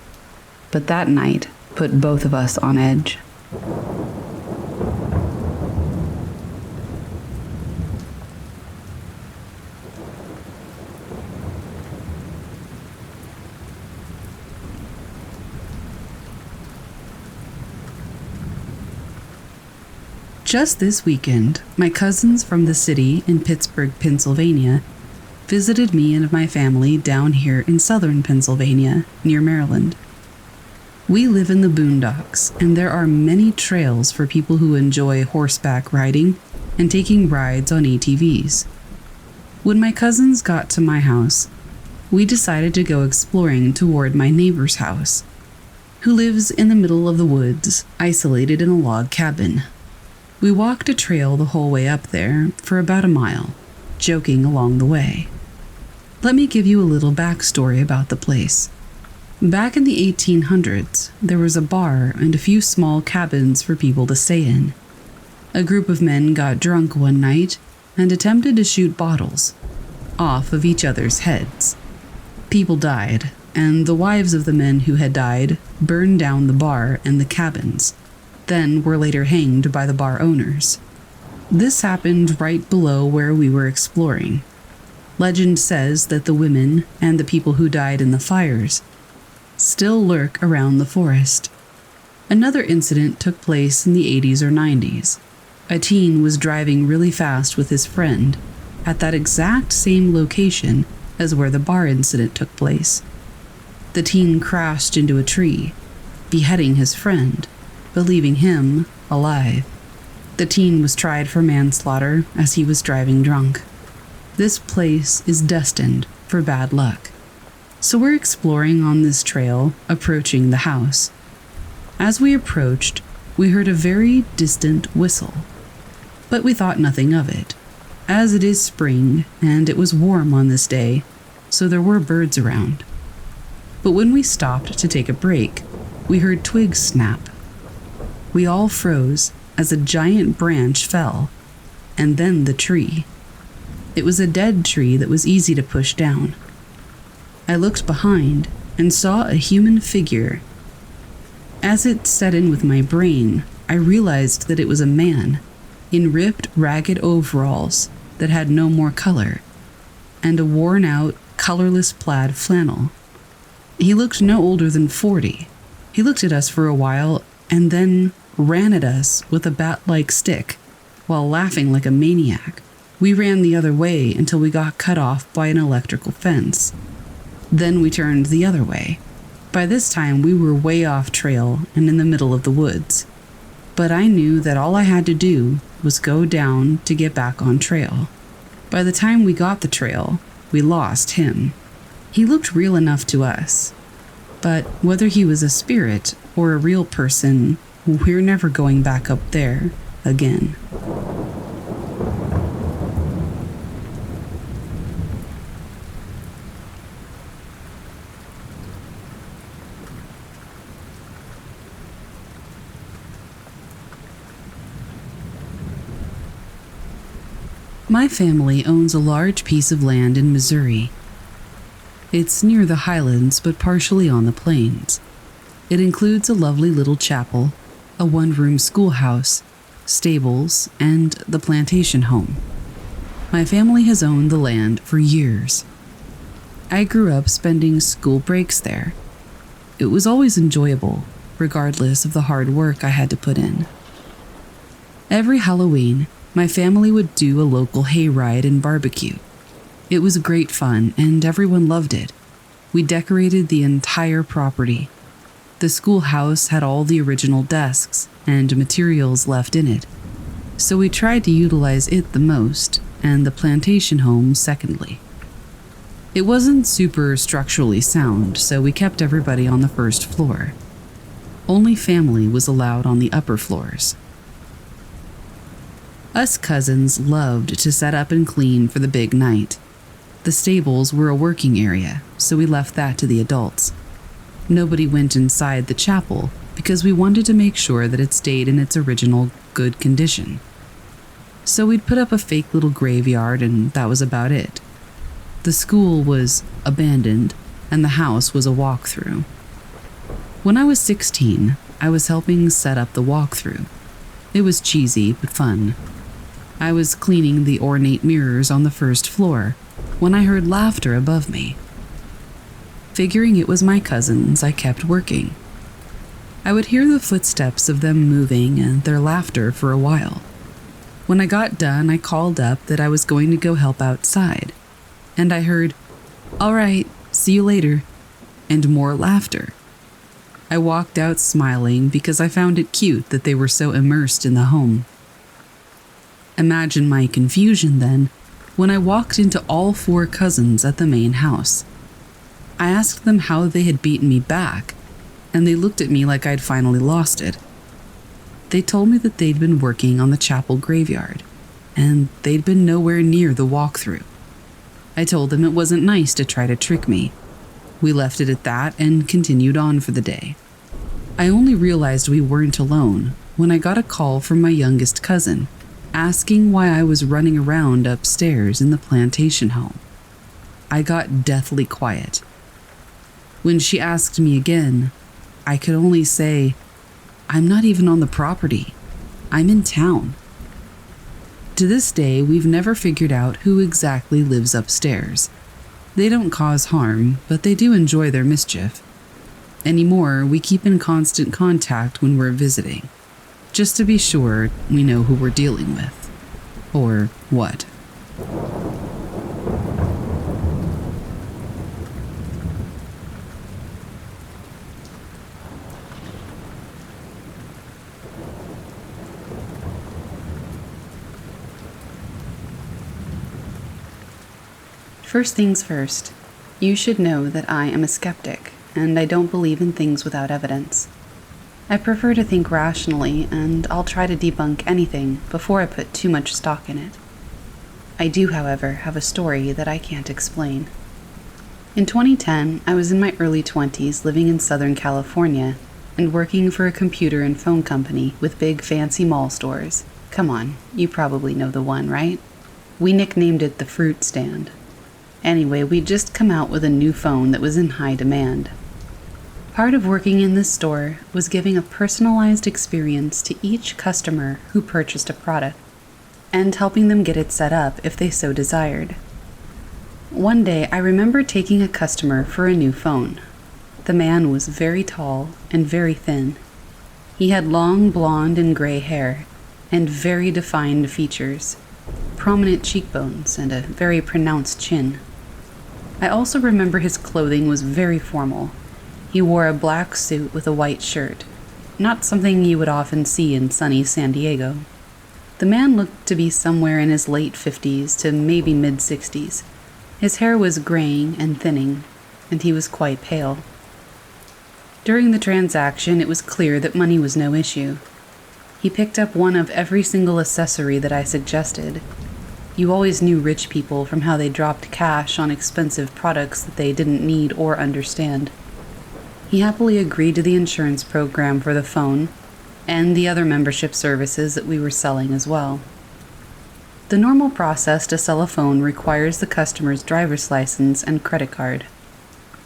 But that night put both of us on edge. Just this weekend, my cousins from the city in Pittsburgh, Pennsylvania, visited me and my family down here in southern Pennsylvania, near Maryland. We live in the boondocks, and there are many trails for people who enjoy horseback riding and taking rides on ATVs. When my cousins got to my house, we decided to go exploring toward my neighbor's house, who lives in the middle of the woods, isolated in a log cabin. We walked a trail the whole way up there for about a mile, joking along the way. Let me give you a little backstory about the place. Back in the 1800s, there was a bar and a few small cabins for people to stay in. A group of men got drunk one night and attempted to shoot bottles off of each other's heads. People died, and the wives of the men who had died burned down the bar and the cabins, then were later hanged by the bar owners. This happened right below where we were exploring. Legend says that the women and the people who died in the fires still lurk around the forest. Another incident took place in the 80s or 90s. A teen was driving really fast with his friend at that exact same location as where the bar incident took place. The teen crashed into a tree, beheading his friend, but leaving him alive. The teen was tried for manslaughter as he was driving drunk. This place is destined for bad luck. So we're exploring on this trail, approaching the house. As we approached, we heard a very distant whistle, but we thought nothing of it, as it is spring and it was warm on this day, so there were birds around. But when we stopped to take a break, we heard twigs snap. We all froze as a giant branch fell, and then the tree. It was a dead tree that was easy to push down. I looked behind and saw a human figure. As it set in with my brain, I realized that it was a man in ripped, ragged overalls that had no more color, and a worn-out, colorless plaid flannel. He looked no older than 40. He looked at us for a while and then ran at us with a bat-like stick while laughing like a maniac. We ran the other way until we got cut off by an electrical fence. Then we turned the other way. By this time, we were way off trail and in the middle of the woods. But I knew that all I had to do was go down to get back on trail. By the time we got the trail, we lost him. He looked real enough to us. But whether he was a spirit or a real person, we're never going back up there again. My family owns a large piece of land in Missouri. It's near the highlands, but partially on the plains. It includes a lovely little chapel, a one-room schoolhouse, stables, and the plantation home. My family has owned the land for years. I grew up spending school breaks there. It was always enjoyable, regardless of the hard work I had to put in. Every Halloween, my family would do a local hayride and barbecue. It was great fun, and everyone loved it. We decorated the entire property. The schoolhouse had all the original desks and materials left in it, so we tried to utilize it the most, and the plantation home secondly. It wasn't super structurally sound, so we kept everybody on the first floor. Only family was allowed on the upper floors. Us cousins loved to set up and clean for the big night. The stables were a working area, so we left that to the adults. Nobody went inside the chapel because we wanted to make sure that it stayed in its original good condition. So we'd put up a fake little graveyard, and that was about it. The school was abandoned, and the house was a walkthrough. When I was 16, I was helping set up the walkthrough. It was cheesy but fun. I was cleaning the ornate mirrors on the first floor when I heard laughter above me. Figuring it was my cousins, I kept working. I would hear the footsteps of them moving and their laughter for a while. When I got done, I called up that I was going to go help outside, and I heard, "All right, see you later," and more laughter. I walked out smiling because I found it cute that they were so immersed in the home. Imagine my confusion then when I walked into all 4 cousins at the main house. I asked them how they had beaten me back, and they looked at me like I'd finally lost it. They told me that they'd been working on the chapel graveyard, and they'd been nowhere near the walkthrough. I told them it wasn't nice to try to trick me. We left it at that and continued on for the day. I only realized we weren't alone when I got a call from my youngest cousin, asking why I was running around upstairs in the plantation home. I got deathly quiet. When she asked me again, I could only say, "I'm not even on the property. I'm in town." To this day, we've never figured out who exactly lives upstairs. They don't cause harm, but they do enjoy their mischief. Anymore, we keep in constant contact when we're visiting, just to be sure we know who we're dealing with. Or what. First things first, you should know that I am a skeptic, and I don't believe in things without evidence. I prefer to think rationally, and I'll try to debunk anything before I put too much stock in it. I do, however, have a story that I can't explain. In 2010, I was in my early 20s living in Southern California and working for a computer and phone company with big fancy mall stores. Come on, you probably know the one, right? We nicknamed it the fruit stand. Anyway, we'd just come out with a new phone that was in high demand. Part of working in this store was giving a personalized experience to each customer who purchased a product, and helping them get it set up if they so desired. One day, I remember taking a customer for a new phone. The man was very tall and very thin. He had long blonde and gray hair, and very defined features, prominent cheekbones, and a very pronounced chin. I also remember his clothing was very formal. He wore a black suit with a white shirt, not something you would often see in sunny San Diego. The man looked to be somewhere in his late 50s to maybe mid-60s. His hair was graying and thinning, and he was quite pale. During the transaction, it was clear that money was no issue. He picked up one of every single accessory that I suggested. You always knew rich people from how they dropped cash on expensive products that they didn't need or understand. He happily agreed to the insurance program for the phone and the other membership services that we were selling as well. The normal process to sell a phone requires the customer's driver's license and credit card.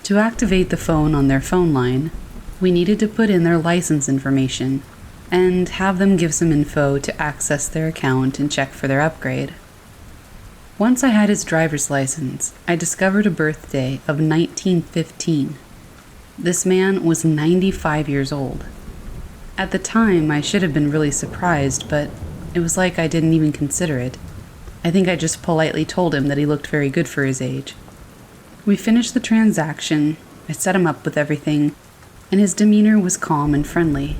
To activate the phone on their phone line, we needed to put in their license information and have them give some info to access their account and check for their upgrade. Once I had his driver's license, I discovered a birthday of 1915. This man was 95 years old. At the time, I should have been really surprised, but it was like I didn't even consider it. I think I just politely told him that he looked very good for his age. We finished the transaction, I set him up with everything, and his demeanor was calm and friendly.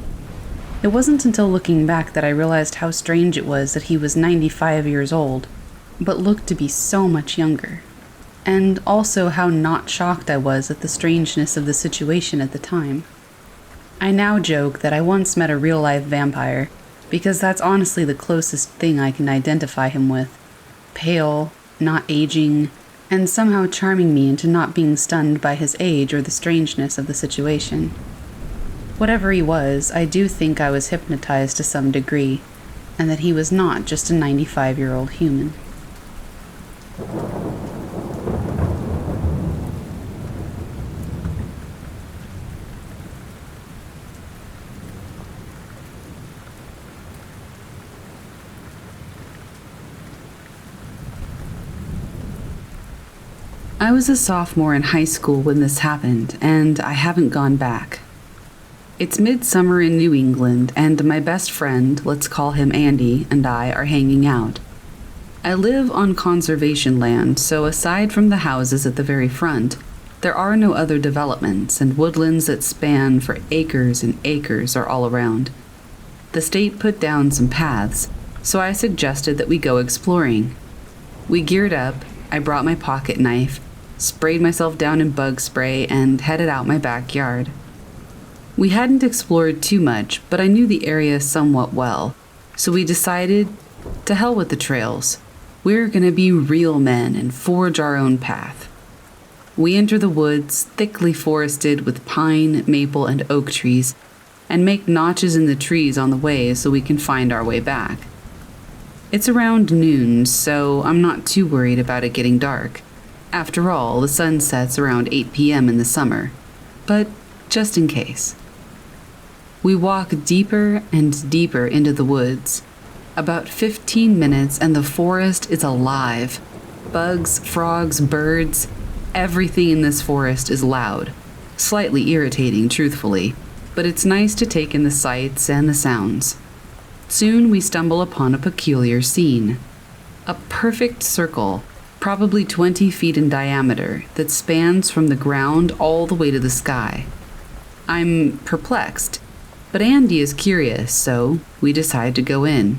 It wasn't until looking back that I realized how strange it was that he was 95 years old, but looked to be so much younger, and also how not shocked I was at the strangeness of the situation at the time. I now joke that I once met a real-life vampire, because that's honestly the closest thing I can identify him with. Pale, not aging, and somehow charming me into not being stunned by his age or the strangeness of the situation. Whatever he was, I do think I was hypnotized to some degree, and that he was not just a 95-year-old human. I was a sophomore in high school when this happened, and I haven't gone back. It's midsummer in New England, and my best friend, let's call him Andy, and I are hanging out. I live on conservation land, so aside from the houses at the very front, there are no other developments, and woodlands that span for acres and acres are all around. The state put down some paths, so I suggested that we go exploring. We geared up, I brought my pocket knife, sprayed myself down in bug spray, and headed out my backyard. We hadn't explored too much, but I knew the area somewhat well, so we decided, to hell with the trails. We're gonna be real men and forge our own path. We enter the woods, thickly forested with pine, maple, and oak trees, and make notches in the trees on the way so we can find our way back. It's around noon, so I'm not too worried about it getting dark. After all, the sun sets around 8 p.m. in the summer. But just in case. We walk deeper and deeper into the woods. About 15 minutes and the forest is alive. Bugs, frogs, birds, everything in this forest is loud. Slightly irritating, truthfully, but it's nice to take in the sights and the sounds. Soon we stumble upon a peculiar scene. A perfect circle, probably 20 feet in diameter, that spans from the ground all the way to the sky. I'm perplexed, but Andy is curious, so we decide to go in.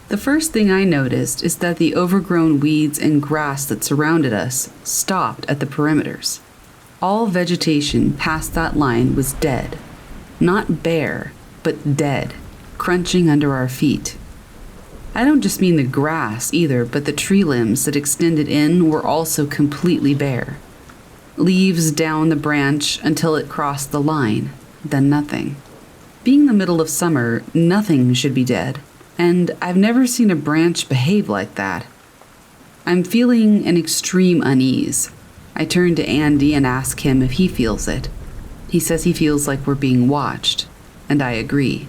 The first thing I noticed is that the overgrown weeds and grass that surrounded us stopped at the perimeters. All vegetation past that line was dead. Not bare, but dead, crunching under our feet. I don't just mean the grass either, but the tree limbs that extended in were also completely bare. Leaves down the branch until it crossed the line, then nothing. Being the middle of summer, nothing should be dead, and I've never seen a branch behave like that. I'm feeling an extreme unease. I turn to Andy and ask him if he feels it. He says he feels like we're being watched, and I agree.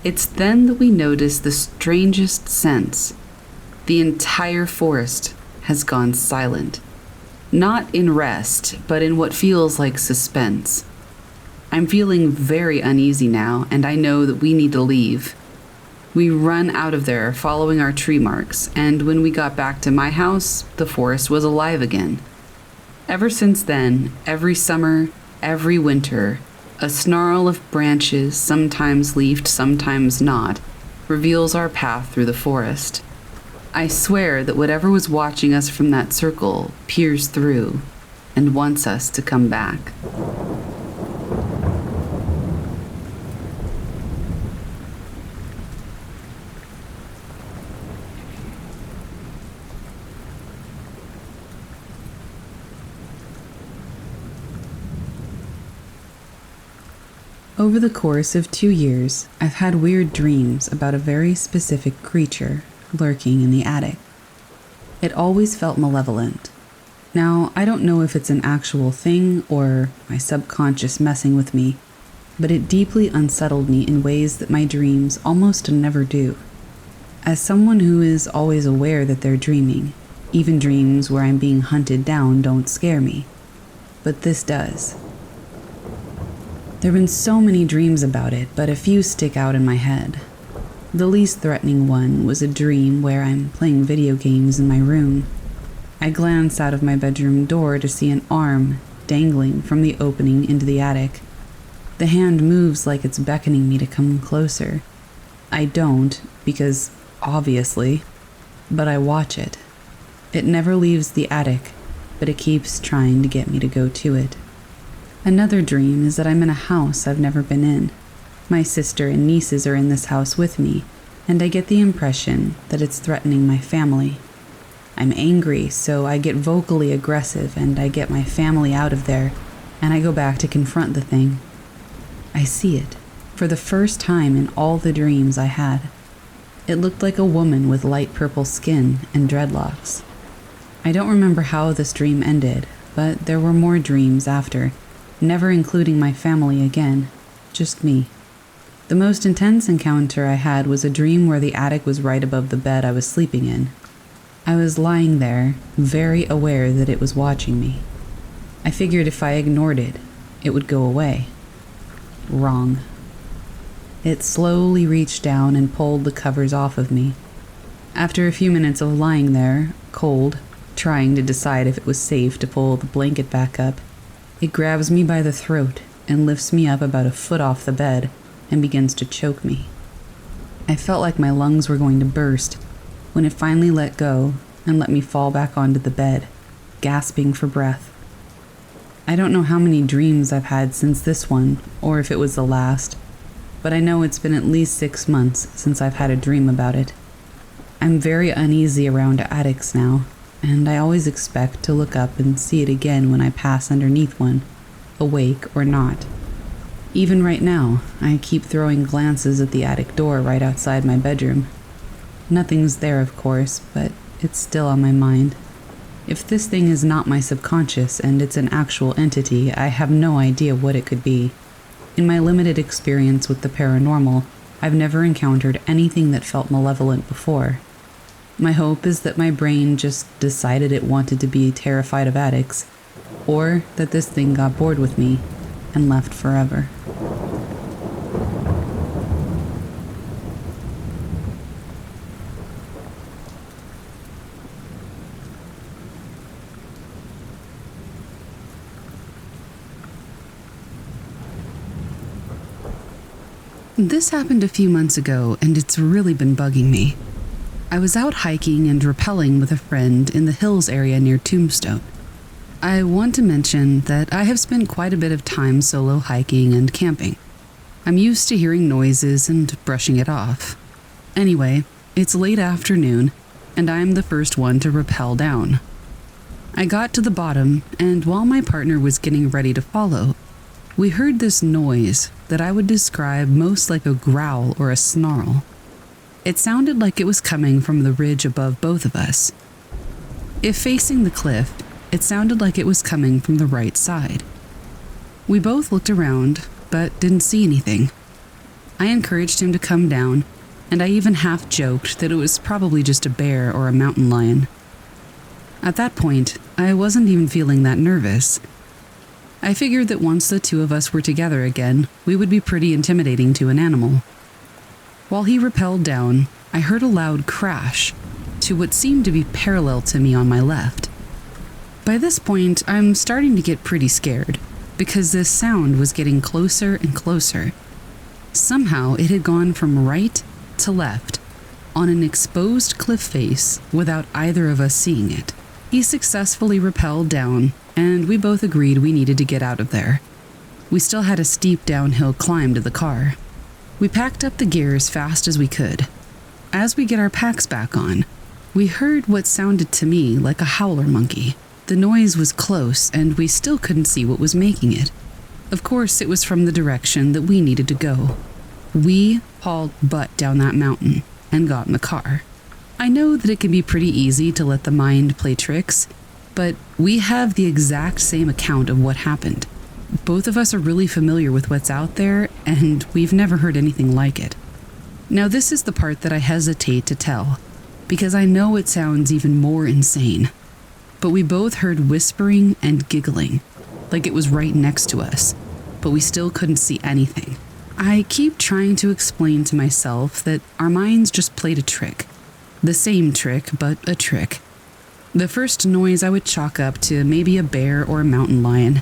It's then that we notice the strangest sense. The entire forest has gone silent. Not in rest, but in what feels like suspense. I'm feeling very uneasy now, and I know that we need to leave. We run out of there following our tree marks, and when we got back to my house, the forest was alive again. Ever since then, every summer, every winter, a snarl of branches, sometimes leafed, sometimes not, reveals our path through the forest. I swear that whatever was watching us from that circle peers through and wants us to come back. Over the course of 2 years, I've had weird dreams about a very specific creature lurking in the attic. It always felt malevolent. Now, I don't know if it's an actual thing or my subconscious messing with me, but it deeply unsettled me in ways that my dreams almost never do. As someone who is always aware that they're dreaming, even dreams where I'm being hunted down don't scare me. But this does. There have been so many dreams about it, but a few stick out in my head. The least threatening one was a dream where I'm playing video games in my room. I glance out of my bedroom door to see an arm dangling from the opening into the attic. The hand moves like it's beckoning me to come closer. I don't, because obviously, but I watch it. It never leaves the attic, but it keeps trying to get me to go to it. Another dream is that I'm in a house I've never been in. My sister and nieces are in this house with me, and I get the impression that it's threatening my family. I'm angry, so I get vocally aggressive and I get my family out of there, and I go back to confront the thing. I see it, for the first time in all the dreams I had. It looked like a woman with light purple skin and dreadlocks. I don't remember how this dream ended, but there were more dreams after, never including my family again, just me. The most intense encounter I had was a dream where the attic was right above the bed I was sleeping in. I was lying there, very aware that it was watching me. I figured if I ignored it, it would go away. Wrong. It slowly reached down and pulled the covers off of me. After a few minutes of lying there, cold, trying to decide if it was safe to pull the blanket back up, it grabs me by the throat and lifts me up about a foot off the bed and begins to choke me. I felt like my lungs were going to burst when it finally let go and let me fall back onto the bed, gasping for breath. I don't know how many dreams I've had since this one, or if it was the last, but I know it's been at least 6 months since I've had a dream about it. I'm very uneasy around attics now, and I always expect to look up and see it again when I pass underneath one, awake or not. Even right now, I keep throwing glances at the attic door right outside my bedroom. Nothing's there, of course, but it's still on my mind. If this thing is not my subconscious and it's an actual entity, I have no idea what it could be. In my limited experience with the paranormal, I've never encountered anything that felt malevolent before. My hope is that my brain just decided it wanted to be terrified of attics, or that this thing got bored with me and left forever. This happened a few months ago, and it's really been bugging me. I was out hiking and rappelling with a friend in the hills area near Tombstone. I want to mention that I have spent quite a bit of time solo hiking and camping. I'm used to hearing noises and brushing it off. Anyway, it's late afternoon, and I'm the first one to rappel down. I got to the bottom, and while my partner was getting ready to follow, we heard this noise that I would describe most like a growl or a snarl. It sounded like it was coming from the ridge above both of us. If facing the cliff, it sounded like it was coming from the right side. We both looked around, but didn't see anything. I encouraged him to come down, and I even half joked that it was probably just a bear or a mountain lion. At that point, I wasn't even feeling that nervous. I figured that once the two of us were together again, we would be pretty intimidating to an animal. While he rappelled down, I heard a loud crash to what seemed to be parallel to me on my left. By this point, I'm starting to get pretty scared, because this sound was getting closer and closer. Somehow, it had gone from right to left, on an exposed cliff face without either of us seeing it. He successfully rappelled down, and we both agreed we needed to get out of there. We still had a steep downhill climb to the car. We packed up the gear as fast as we could. As we get our packs back on, we heard what sounded to me like a howler monkey. The noise was close, and we still couldn't see what was making it. Of course, it was from the direction that we needed to go. We hauled butt down that mountain and got in the car. I know that it can be pretty easy to let the mind play tricks, but we have the exact same account of what happened. Both of us are really familiar with what's out there, and we've never heard anything like it. Now, this is the part that I hesitate to tell, because I know it sounds even more insane. But we both heard whispering and giggling, like it was right next to us, but we still couldn't see anything. I keep trying to explain to myself that our minds just played a trick. The same trick, but a trick. The first noise I would chalk up to maybe a bear or a mountain lion.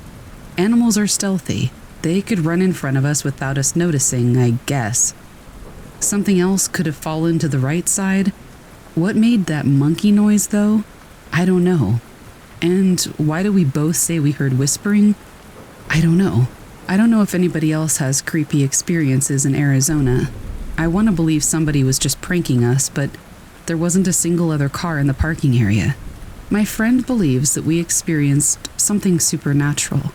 Animals are stealthy. They could run in front of us without us noticing, I guess. Something else could have fallen to the right side. What made that monkey noise, though? I don't know. And why do we both say we heard whispering? I don't know. I don't know if anybody else has creepy experiences in Arizona. I want to believe somebody was just pranking us, but there wasn't a single other car in the parking area. My friend believes that we experienced something supernatural.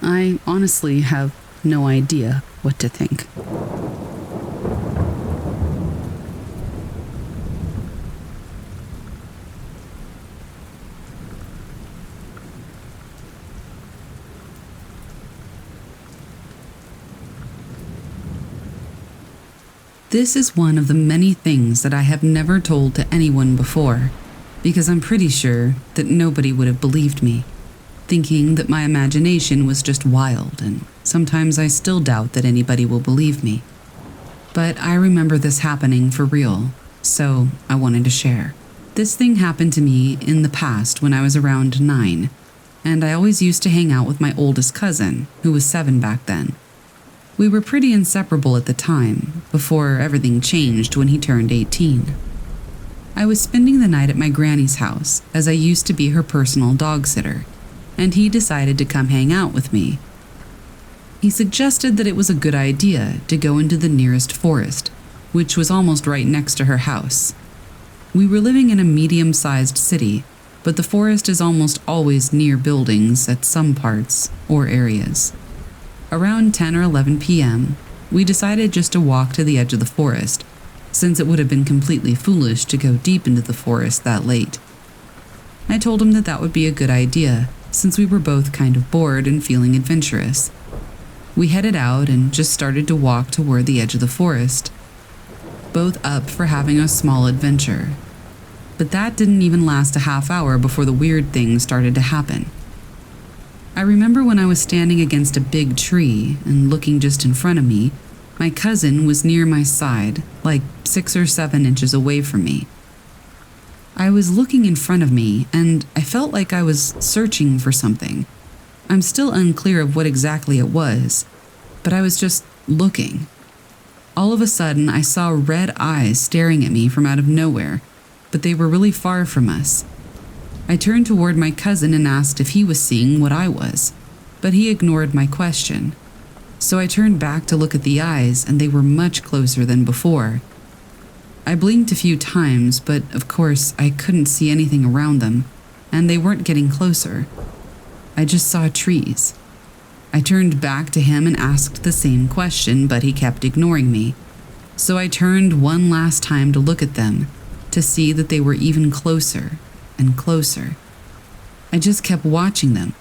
I honestly have no idea what to think. This is one of the many things that I have never told to anyone before, because I'm pretty sure that nobody would have believed me, thinking that my imagination was just wild, and sometimes I still doubt that anybody will believe me. But I remember this happening for real, so I wanted to share. This thing happened to me in the past when I was around 9, and I always used to hang out with my oldest cousin, who was 7 back then. We were pretty inseparable at the time, before everything changed when he turned 18. I was spending the night at my granny's house, as I used to be her personal dog sitter, and he decided to come hang out with me. He suggested that it was a good idea to go into the nearest forest, which was almost right next to her house. We were living in a medium-sized city, but the forest is almost always near buildings at some parts or areas. Around 10 or 11 p.m., we decided just to walk to the edge of the forest, since it would have been completely foolish to go deep into the forest that late. I told him that that would be a good idea, since we were both kind of bored and feeling adventurous. We headed out and just started to walk toward the edge of the forest, both up for having a small adventure. But that didn't even last a half hour before the weird thing started to happen. I remember when I was standing against a big tree and looking just in front of me, my cousin was near my side, like 6 or 7 inches away from me. I was looking in front of me, and I felt like I was searching for something. I'm still unclear of what exactly it was, but I was just looking. All of a sudden, I saw red eyes staring at me from out of nowhere, but they were really far from us. I turned toward my cousin and asked if he was seeing what I was, but he ignored my question. So I turned back to look at the eyes, and they were much closer than before. I blinked a few times, but of course I couldn't see anything around them, and they weren't getting closer. I just saw trees. I turned back to him and asked the same question, but he kept ignoring me. So I turned one last time to look at them, to see that they were even closer and closer. I just kept watching them,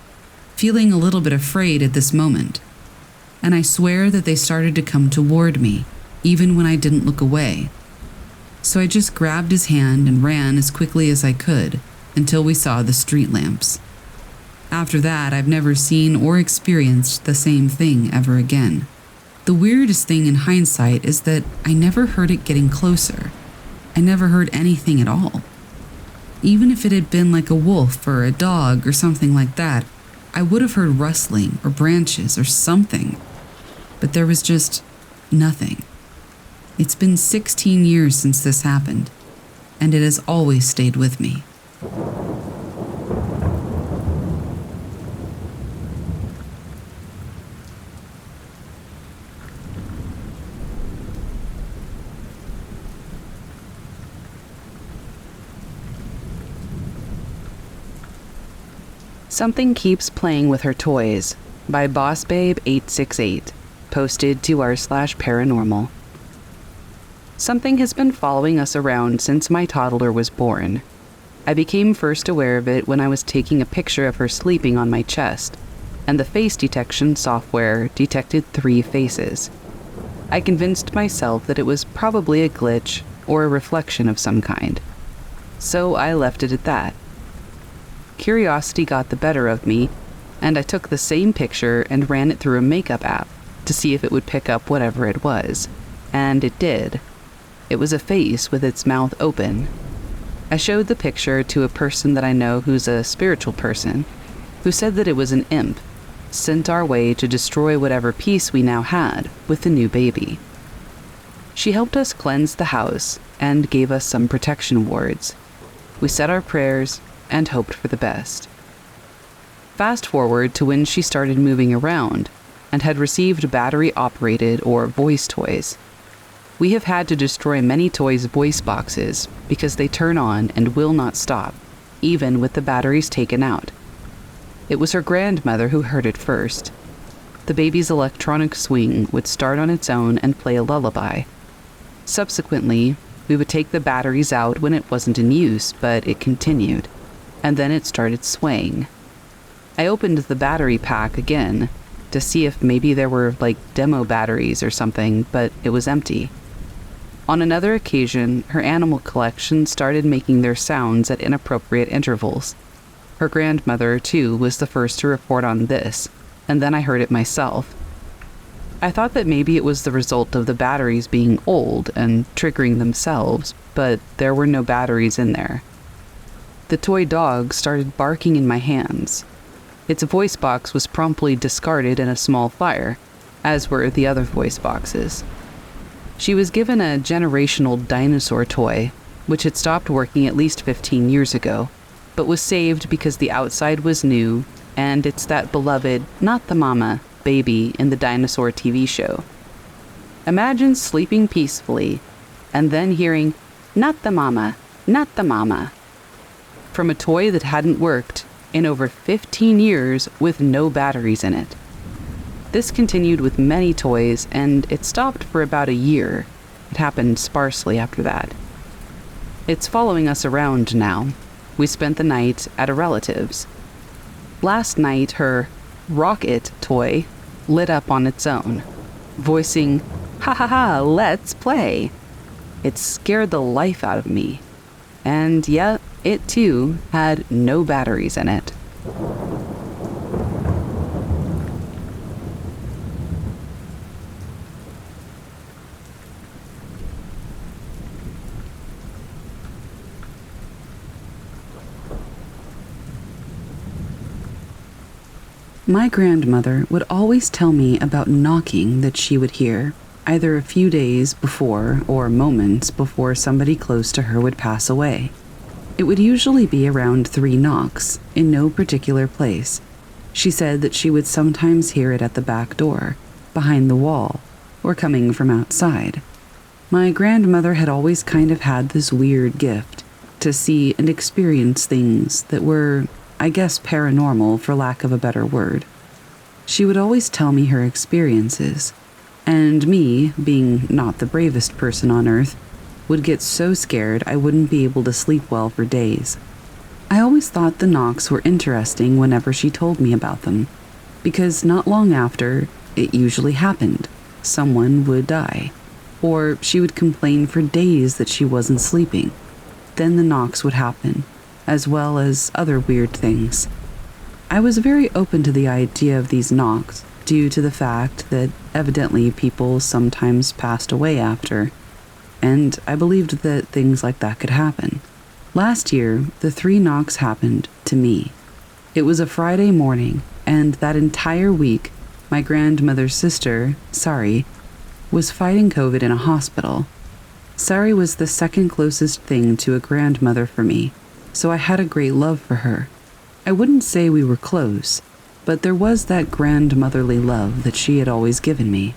feeling a little bit afraid at this moment. And I swear that they started to come toward me, even when I didn't look away. So I just grabbed his hand and ran as quickly as I could until we saw the street lamps. After that, I've never seen or experienced the same thing ever again. The weirdest thing in hindsight is that I never heard it getting closer. I never heard anything at all. Even if it had been like a wolf or a dog or something like that, I would have heard rustling or branches or something. But there was just nothing. It's been 16 years since this happened, and it has always stayed with me. Something Keeps Playing with Her Toys by BossBabe868, posted to r/paranormal. Something has been following us around since my toddler was born. I became first aware of it when I was taking a picture of her sleeping on my chest, and the face detection software detected 3 faces. I convinced myself that it was probably a glitch or a reflection of some kind. So I left it at that. Curiosity got the better of me, and I took the same picture and ran it through a makeup app, to see if it would pick up whatever it was, and it did. It was a face with its mouth open. I showed the picture to a person that I know who's a spiritual person, who said that it was an imp, sent our way to destroy whatever peace we now had with the new baby. She helped us cleanse the house and gave us some protection wards. We said our prayers and hoped for the best. Fast forward to when she started moving around and had received battery-operated or voice toys. We have had to destroy many toys' voice boxes because they turn on and will not stop, even with the batteries taken out. It was her grandmother who heard it first. The baby's electronic swing would start on its own and play a lullaby. Subsequently, we would take the batteries out when it wasn't in use, but it continued, and then it started swaying. I opened the battery pack again to see if maybe there were demo batteries or something, but it was empty. On another occasion, her animal collection started making their sounds at inappropriate intervals. Her grandmother, too, was the first to report on this, and then I heard it myself. I thought that maybe it was the result of the batteries being old and triggering themselves, but there were no batteries in there. The toy dog started barking in my hands. Its voice box was promptly discarded in a small fire, as were the other voice boxes. She was given a generational dinosaur toy, which had stopped working at least 15 years ago, but was saved because the outside was new, and it's that beloved, not the mama, baby in the dinosaur TV show. Imagine sleeping peacefully, and then hearing, "Not the mama, not the mama," from a toy that hadn't worked in over 15 years with no batteries in it. This continued with many toys, and it stopped for about a year. It happened sparsely after that. It's following us around now. We spent the night at a relative's. Last night, her rocket toy lit up on its own, voicing, "Ha ha ha, let's play." It scared the life out of me. And yeah, it too had no batteries in it. My grandmother would always tell me about knocking that she would hear, either a few days before or moments before somebody close to her would pass away. It would usually be around 3 knocks, in no particular place. She said that she would sometimes hear it at the back door, behind the wall, or coming from outside. My grandmother had always kind of had this weird gift to see and experience things that were, I guess, paranormal, for lack of a better word. She would always tell me her experiences, and me, being not the bravest person on earth, would get so scared I wouldn't be able to sleep well for days. I always thought the knocks were interesting whenever she told me about them, because not long after, it usually happened. Someone would die, or she would complain for days that she wasn't sleeping. Then the knocks would happen, as well as other weird things. I was very open to the idea of these knocks due to the fact that evidently people sometimes passed away after, and I believed that things like that could happen. Last year, the 3 knocks happened to me. It was a Friday morning, and that entire week, my grandmother's sister, Sari, was fighting COVID in a hospital. Sari was the second closest thing to a grandmother for me, so I had a great love for her. I wouldn't say we were close, but there was that grandmotherly love that she had always given me.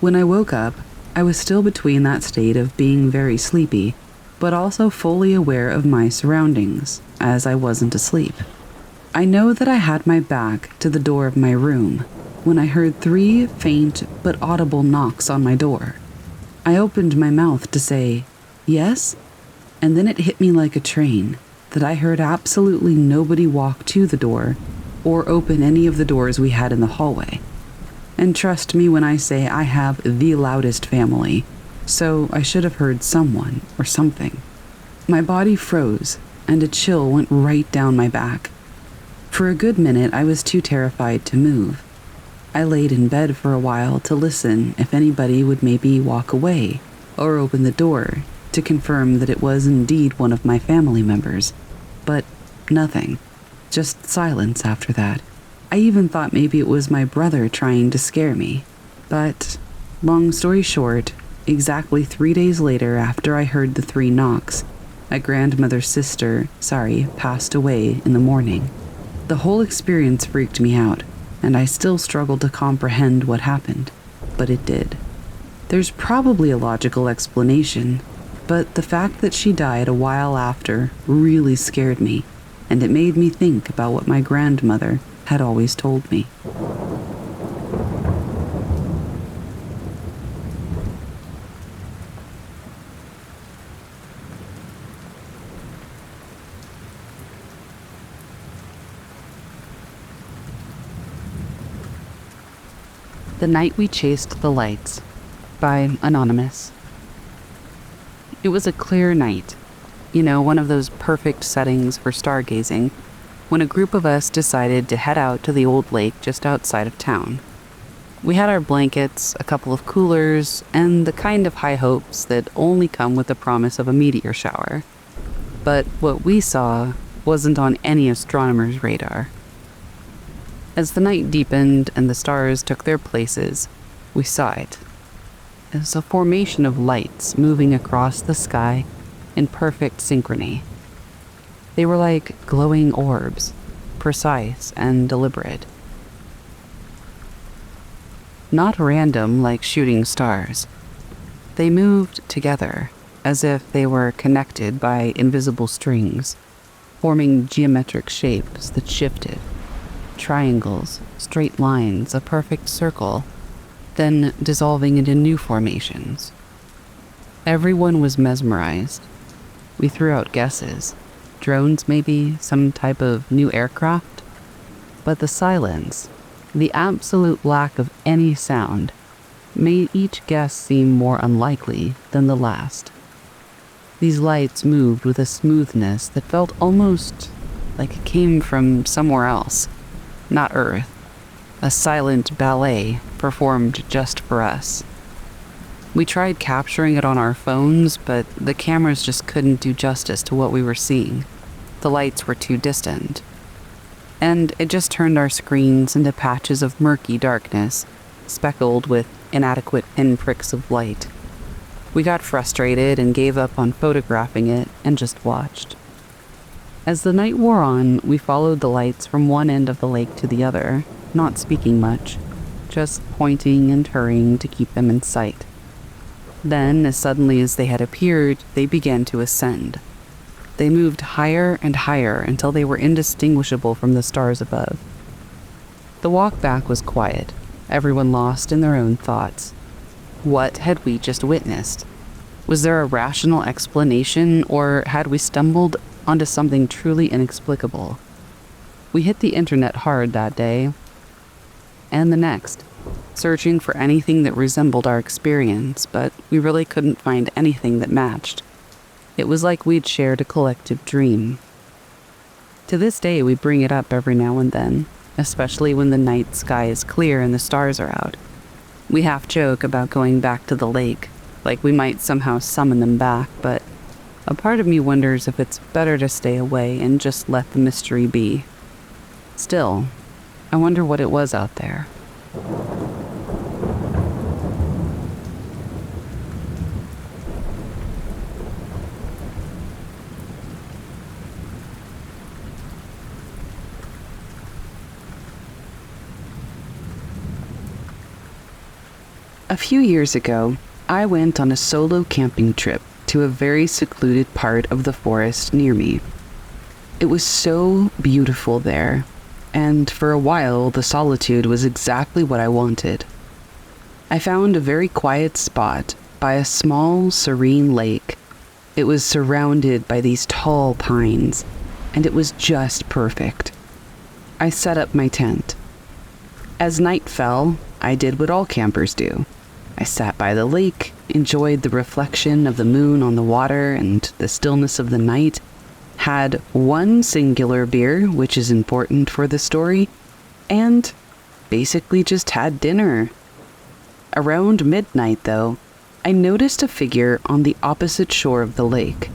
When I woke up, I was still between that state of being very sleepy, but also fully aware of my surroundings, as I wasn't asleep. I know that I had my back to the door of my room when I heard 3 faint but audible knocks on my door. I opened my mouth to say, "Yes?" and then it hit me like a train that I heard absolutely nobody walk to the door or open any of the doors we had in the hallway. And trust me when I say I have the loudest family, so I should have heard someone or something. My body froze, and a chill went right down my back. For a good minute, I was too terrified to move. I laid in bed for a while to listen if anybody would maybe walk away or open the door to confirm that it was indeed one of my family members. But nothing. Just silence after that. I even thought maybe it was my brother trying to scare me. But, long story short, exactly 3 days later after I heard the 3 knocks, my grandmother's sister, passed away in the morning. The whole experience freaked me out, and I still struggle to comprehend what happened, but it did. There's probably a logical explanation, but the fact that she died a while after really scared me, and it made me think about what my grandmother had always told me. The Night We Chased the Lights by Anonymous. It was a clear night, one of those perfect settings for stargazing, when a group of us decided to head out to the old lake just outside of town. We had our blankets, a couple of coolers, and the kind of high hopes that only come with the promise of a meteor shower. But what we saw wasn't on any astronomer's radar. As the night deepened and the stars took their places, we saw it. It was a formation of lights moving across the sky in perfect synchrony. They were like glowing orbs, precise and deliberate. Not random like shooting stars. They moved together, as if they were connected by invisible strings, forming geometric shapes that shifted. Triangles, straight lines, a perfect circle, then dissolving into new formations. Everyone was mesmerized. We threw out guesses. Drones maybe, some type of new aircraft. But the silence, the absolute lack of any sound, made each guess seem more unlikely than the last. These lights moved with a smoothness that felt almost like it came from somewhere else, not Earth. A silent ballet performed just for us. We tried capturing it on our phones, but the cameras just couldn't do justice to what we were seeing. The lights were too distant. And it just turned our screens into patches of murky darkness, speckled with inadequate pinpricks of light. We got frustrated and gave up on photographing it and just watched. As the night wore on, we followed the lights from one end of the lake to the other, not speaking much, just pointing and hurrying to keep them in sight. Then, as suddenly as they had appeared, they began to ascend. They moved higher and higher until they were indistinguishable from the stars above. The walk back was quiet, everyone lost in their own thoughts. What had we just witnessed? Was there a rational explanation, or had we stumbled onto something truly inexplicable? We hit the internet hard that day, and the next, searching for anything that resembled our experience, but we really couldn't find anything that matched. It was like we'd shared a collective dream. To this day, we bring it up every now and then, especially when the night sky is clear and the stars are out. We half joke about going back to the lake, like we might somehow summon them back, but a part of me wonders if it's better to stay away and just let the mystery be. Still, I wonder what it was out there. A few years ago, I went on a solo camping trip to a very secluded part of the forest near me. It was so beautiful there, and for a while the solitude was exactly what I wanted. I found a very quiet spot by a small, serene lake. It was surrounded by these tall pines, and it was just perfect. I set up my tent. As night fell, I did what all campers do. I sat by the lake, enjoyed the reflection of the moon on the water and the stillness of the night, had one singular beer, which is important for the story, and basically just had dinner. Around midnight, though, I noticed a figure on the opposite shore of the lake.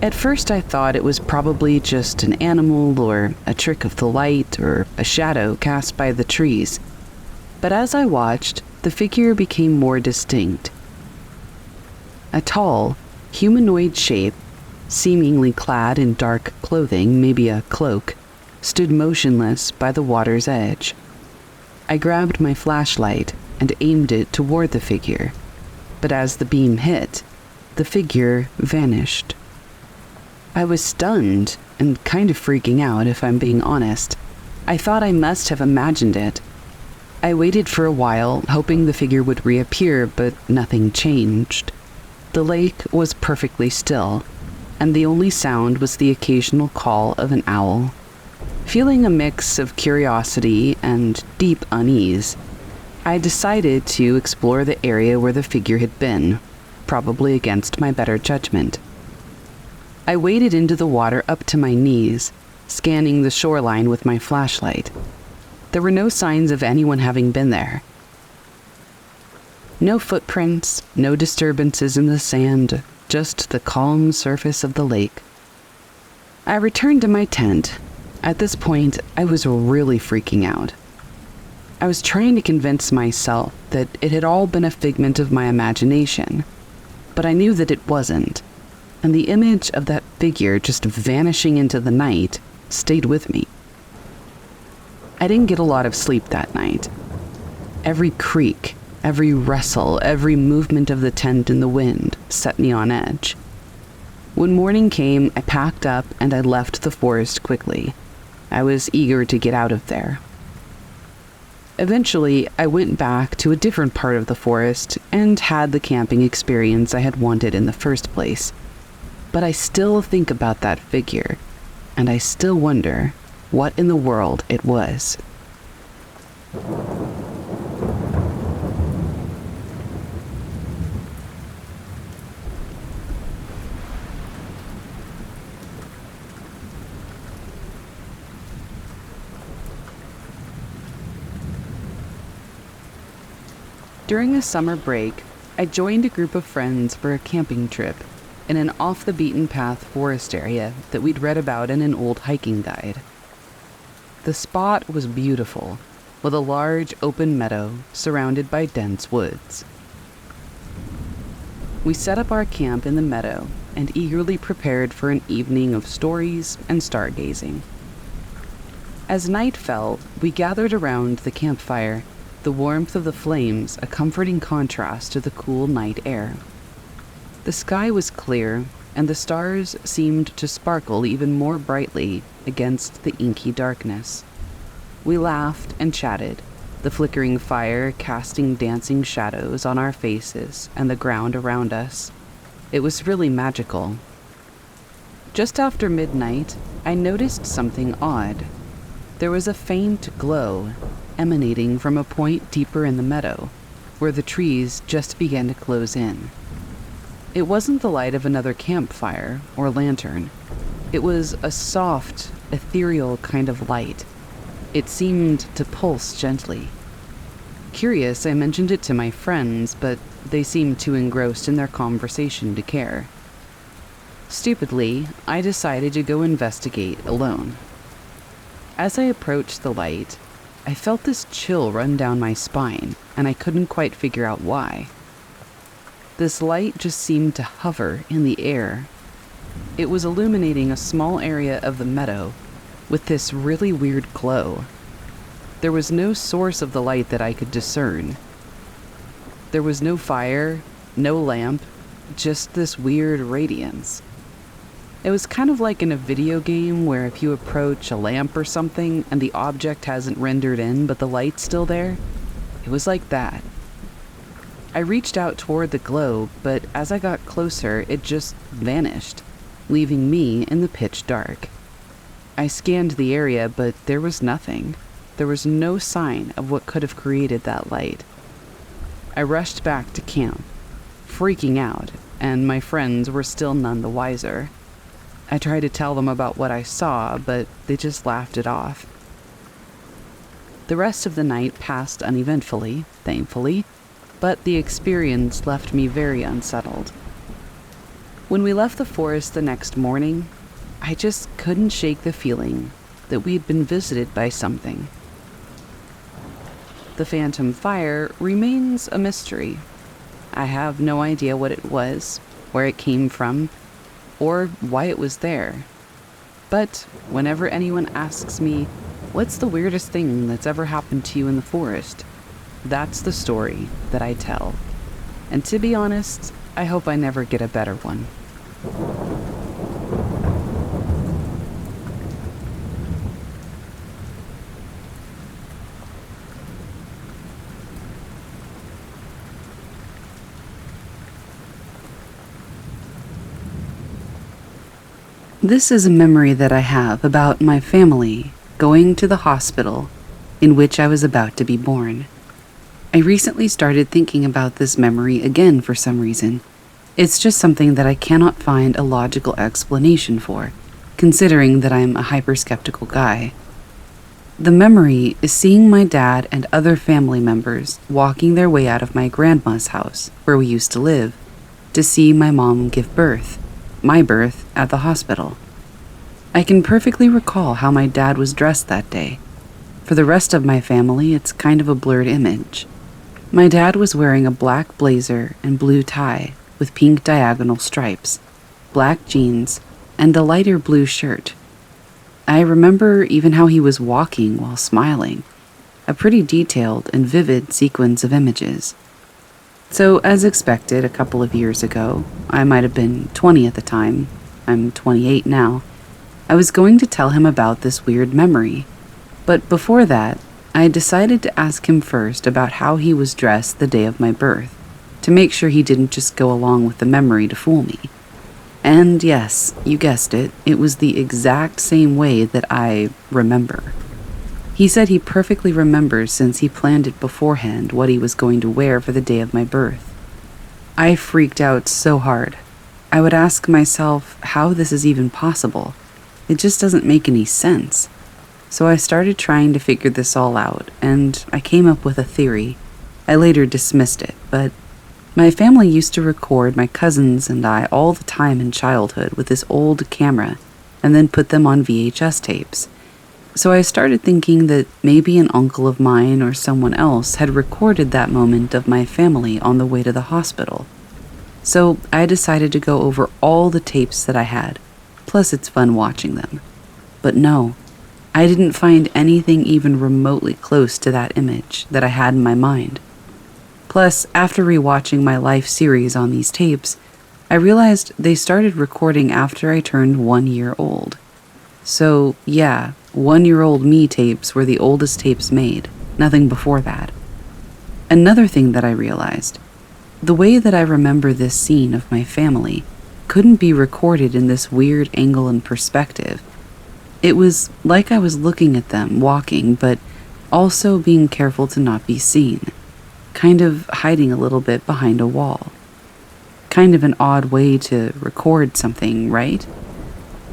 At first I thought it was probably just an animal or a trick of the light or a shadow cast by the trees. But as I watched, the figure became more distinct. A tall, humanoid shape, seemingly clad in dark clothing, maybe a cloak, stood motionless by the water's edge. I grabbed my flashlight and aimed it toward the figure, but as the beam hit, the figure vanished. I was stunned and kind of freaking out, if I'm being honest. I thought I must have imagined it. I waited for a while, hoping the figure would reappear, but nothing changed. The lake was perfectly still, and the only sound was the occasional call of an owl. Feeling a mix of curiosity and deep unease, I decided to explore the area where the figure had been, probably against my better judgment. I waded into the water up to my knees, scanning the shoreline with my flashlight. There were no signs of anyone having been there. No footprints, no disturbances in the sand, just the calm surface of the lake. I returned to my tent. At this point, I was really freaking out. I was trying to convince myself that it had all been a figment of my imagination, but I knew that it wasn't, and the image of that figure just vanishing into the night stayed with me. I didn't get a lot of sleep that night. Every creak, every rustle, every movement of the tent in the wind set me on edge. When morning came, I packed up and I left the forest quickly. I was eager to get out of there. Eventually, I went back to a different part of the forest and had the camping experience I had wanted in the first place. But I still think about that figure, and I still wonder what in the world it was. During a summer break, I joined a group of friends for a camping trip in an off-the-beaten-path forest area that we'd read about in an old hiking guide. The spot was beautiful, with a large open meadow surrounded by dense woods. We set up our camp in the meadow and eagerly prepared for an evening of stories and stargazing. As night fell, we gathered around the campfire, the warmth of the flames a comforting contrast to the cool night air. The sky was clear, and the stars seemed to sparkle even more brightly against the inky darkness. We laughed and chatted, the flickering fire casting dancing shadows on our faces and the ground around us. It was really magical. Just after midnight, I noticed something odd. There was a faint glow emanating from a point deeper in the meadow, where the trees just began to close in. It wasn't the light of another campfire or lantern. It was a soft, ethereal kind of light. It seemed to pulse gently. Curious, I mentioned it to my friends, but they seemed too engrossed in their conversation to care. Stupidly, I decided to go investigate alone. As I approached the light, I felt this chill run down my spine, and I couldn't quite figure out why. This light just seemed to hover in the air. It was illuminating a small area of the meadow with this really weird glow. There was no source of the light that I could discern. There was no fire, no lamp, just this weird radiance. It was kind of like in a video game where if you approach a lamp or something and the object hasn't rendered in but the light's still there, it was like that. I reached out toward the glow, but as I got closer, it just vanished, leaving me in the pitch dark. I scanned the area, but there was nothing. There was no sign of what could have created that light. I rushed back to camp, freaking out, and my friends were still none the wiser. I tried to tell them about what I saw, but they just laughed it off. The rest of the night passed uneventfully, thankfully, but the experience left me very unsettled. When we left the forest the next morning, I just couldn't shake the feeling that we'd been visited by something. The phantom fire remains a mystery. I have no idea what it was, where it came from, or why it was there. But whenever anyone asks me, what's the weirdest thing that's ever happened to you in the forest? That's the story that I tell. And to be honest, I hope I never get a better one. This is a memory that I have about my family going to the hospital in which I was about to be born. I recently started thinking about this memory again for some reason. It's just something that I cannot find a logical explanation for, considering that I'm a hyper-skeptical guy. The memory is seeing my dad and other family members walking their way out of my grandma's house, where we used to live, to see my mom give birth, my birth, at the hospital. I can perfectly recall how my dad was dressed that day. For the rest of my family, it's kind of a blurred image. My dad was wearing a black blazer and blue tie with pink diagonal stripes, black jeans, and a lighter blue shirt. I remember even how he was walking while smiling, a pretty detailed and vivid sequence of images. So, as expected a couple of years ago, I might have been 20 at the time, I'm 28 now, I was going to tell him about this weird memory. But before that, I decided to ask him first about how he was dressed the day of my birth, to make sure he didn't just go along with the memory to fool me. And yes, you guessed it, it was the exact same way that I remember. He said he perfectly remembers since he planned it beforehand what he was going to wear for the day of my birth. I freaked out so hard. I would ask myself how this is even possible. It just doesn't make any sense. So I started trying to figure this all out, and I came up with a theory. I later dismissed it, but my family used to record my cousins and I all the time in childhood with this old camera, and then put them on VHS tapes. So I started thinking that maybe an uncle of mine or someone else had recorded that moment of my family on the way to the hospital. So I decided to go over all the tapes that I had, plus it's fun watching them. But no, I didn't find anything even remotely close to that image that I had in my mind. Plus, after rewatching my life series on these tapes, I realized they started recording after I turned 1 year old. So, yeah, 1-year-old me tapes were the oldest tapes made, nothing before that. Another thing that I realized, the way that I remember this scene of my family couldn't be recorded in this weird angle and perspective. It was like I was looking at them walking, but also being careful to not be seen, kind of hiding a little bit behind a wall. Kind of an odd way to record something, right?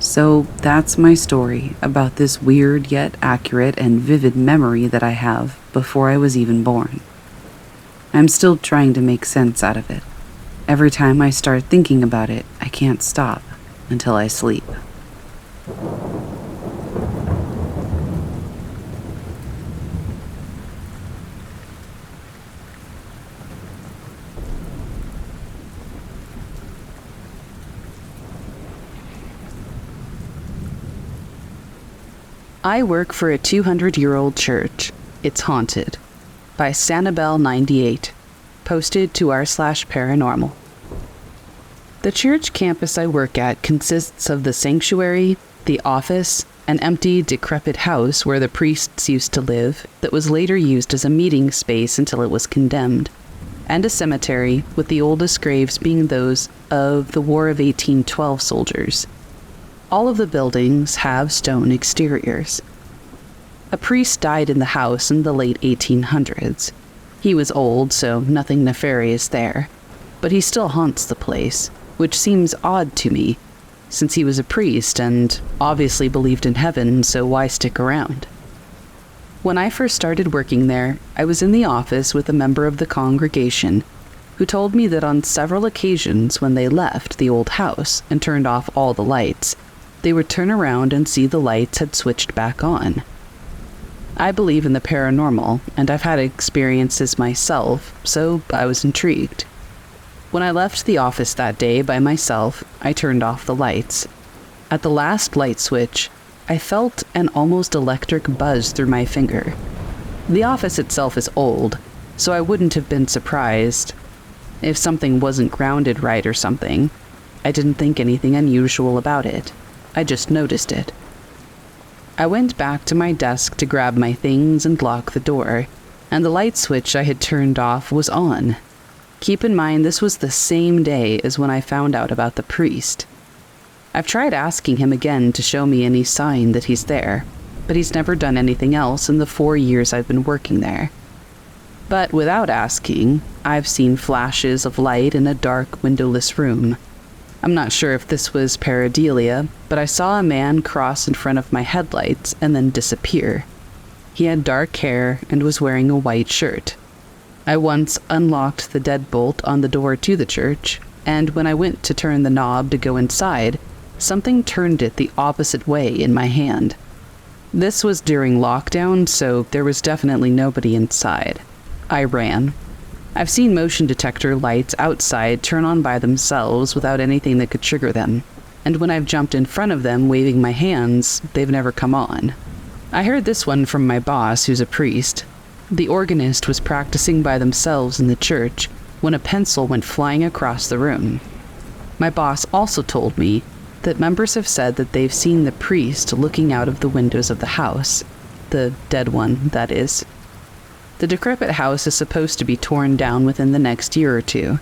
So that's my story about this weird yet accurate and vivid memory that I have before I was even born. I'm still trying to make sense out of it. Every time I start thinking about it, I can't stop until I sleep. I work for a 200-year-old church. It's haunted. By Sanibel98. Posted to r/paranormal. The church campus I work at consists of the sanctuary, the office, an empty, decrepit house where the priests used to live that was later used as a meeting space until it was condemned, and a cemetery with the oldest graves being those of the War of 1812 soldiers. All of the buildings have stone exteriors. A priest died in the house in the late 1800s. He was old, so nothing nefarious there, but he still haunts the place, which seems odd to me, since he was a priest and obviously believed in heaven, so why stick around? When I first started working there, I was in the office with a member of the congregation who told me that on several occasions when they left the old house and turned off all the lights, they would turn around and see the lights had switched back on. I believe in the paranormal, and I've had experiences myself, so I was intrigued. When I left the office that day by myself, I turned off the lights. At the last light switch, I felt an almost electric buzz through my finger. The office itself is old, so I wouldn't have been surprised if something wasn't grounded right or something. I didn't think anything unusual about it. I just noticed it. I went back to my desk to grab my things and lock the door, and the light switch I had turned off was on. Keep in mind, this was the same day as when I found out about the priest. I've tried asking him again to show me any sign that he's there, but he's never done anything else in the 4 years I've been working there. But without asking, I've seen flashes of light in a dark, windowless room. I'm not sure if this was pareidolia, but I saw a man cross in front of my headlights and then disappear. He had dark hair and was wearing a white shirt. I once unlocked the deadbolt on the door to the church, and when I went to turn the knob to go inside, something turned it the opposite way in my hand. This was during lockdown, so there was definitely nobody inside. I ran. I've seen motion detector lights outside turn on by themselves without anything that could trigger them, and when I've jumped in front of them waving my hands, they've never come on. I heard this one from my boss, who's a priest. The organist was practicing by themselves in the church when a pencil went flying across the room. My boss also told me that members have said that they've seen the priest looking out of the windows of the house. The dead one, that is. The decrepit house is supposed to be torn down within the next year or two.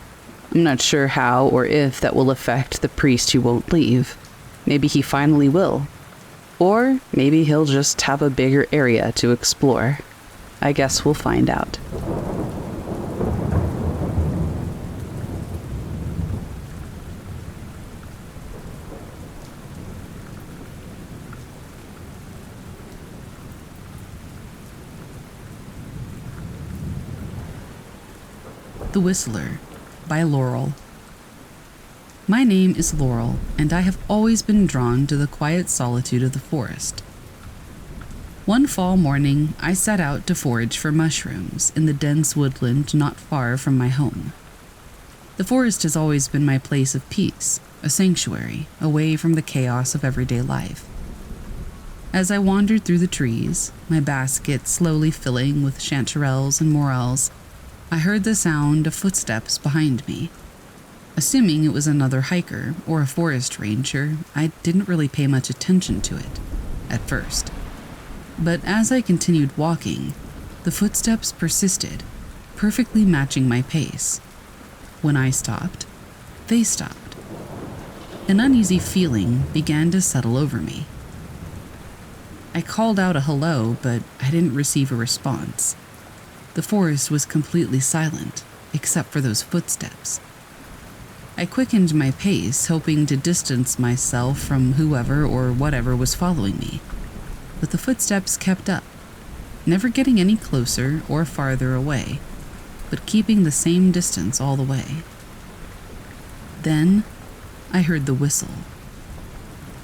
I'm not sure how or if that will affect the priest who won't leave. Maybe he finally will. Or maybe he'll just have a bigger area to explore. I guess we'll find out. The Whistler by Laurel. My name is Laurel, and I have always been drawn to the quiet solitude of the forest. One fall morning, I set out to forage for mushrooms in the dense woodland not far from my home. The forest has always been my place of peace, a sanctuary, away from the chaos of everyday life. As I wandered through the trees, my basket slowly filling with chanterelles and morels, I heard the sound of footsteps behind me. Assuming it was another hiker or a forest ranger, I didn't really pay much attention to it at first. But as I continued walking, the footsteps persisted, perfectly matching my pace. When I stopped, they stopped. An uneasy feeling began to settle over me. I called out a hello, but I didn't receive a response. The forest was completely silent, except for those footsteps. I quickened my pace, hoping to distance myself from whoever or whatever was following me. But the footsteps kept up, never getting any closer or farther away, but keeping the same distance all the way. Then, I heard the whistle.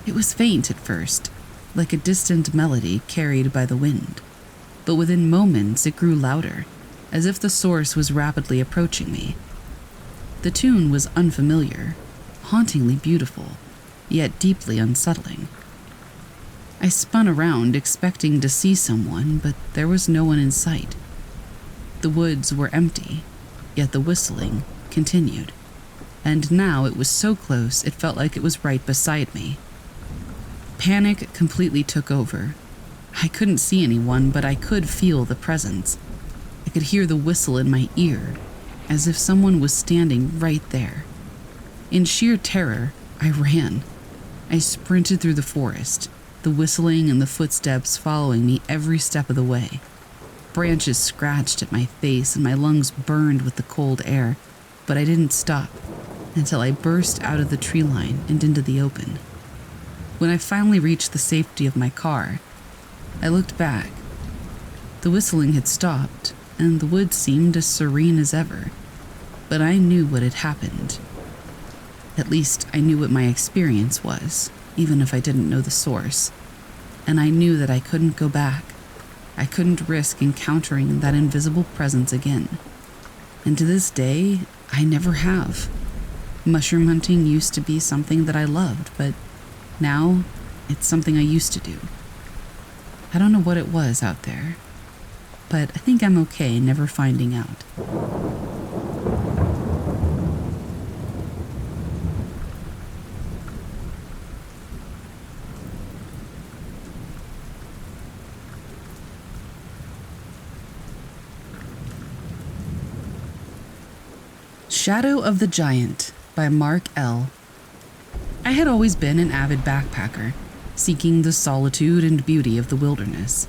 It was faint at first, like a distant melody carried by the wind. But within moments it grew louder, as if the source was rapidly approaching me. The tune was unfamiliar, hauntingly beautiful, yet deeply unsettling. I spun around, expecting to see someone, but there was no one in sight. The woods were empty, yet the whistling continued, and now it was so close it felt like it was right beside me. Panic completely took over. I couldn't see anyone, but I could feel the presence. I could hear the whistle in my ear, as if someone was standing right there. In sheer terror, I ran. I sprinted through the forest, the whistling and the footsteps following me every step of the way. Branches scratched at my face and my lungs burned with the cold air, but I didn't stop until I burst out of the tree line and into the open. When I finally reached the safety of my car, I looked back. The whistling had stopped, and the woods seemed as serene as ever, but I knew what had happened. At least I knew what my experience was, even if I didn't know the source, and I knew that I couldn't go back. I couldn't risk encountering that invisible presence again, and to this day, I never have. Mushroom hunting used to be something that I loved, but now it's something I used to do. I don't know what it was out there, but I think I'm okay never finding out. Shadow of the Giant by Mark L. I had always been an avid backpacker, seeking the solitude and beauty of the wilderness.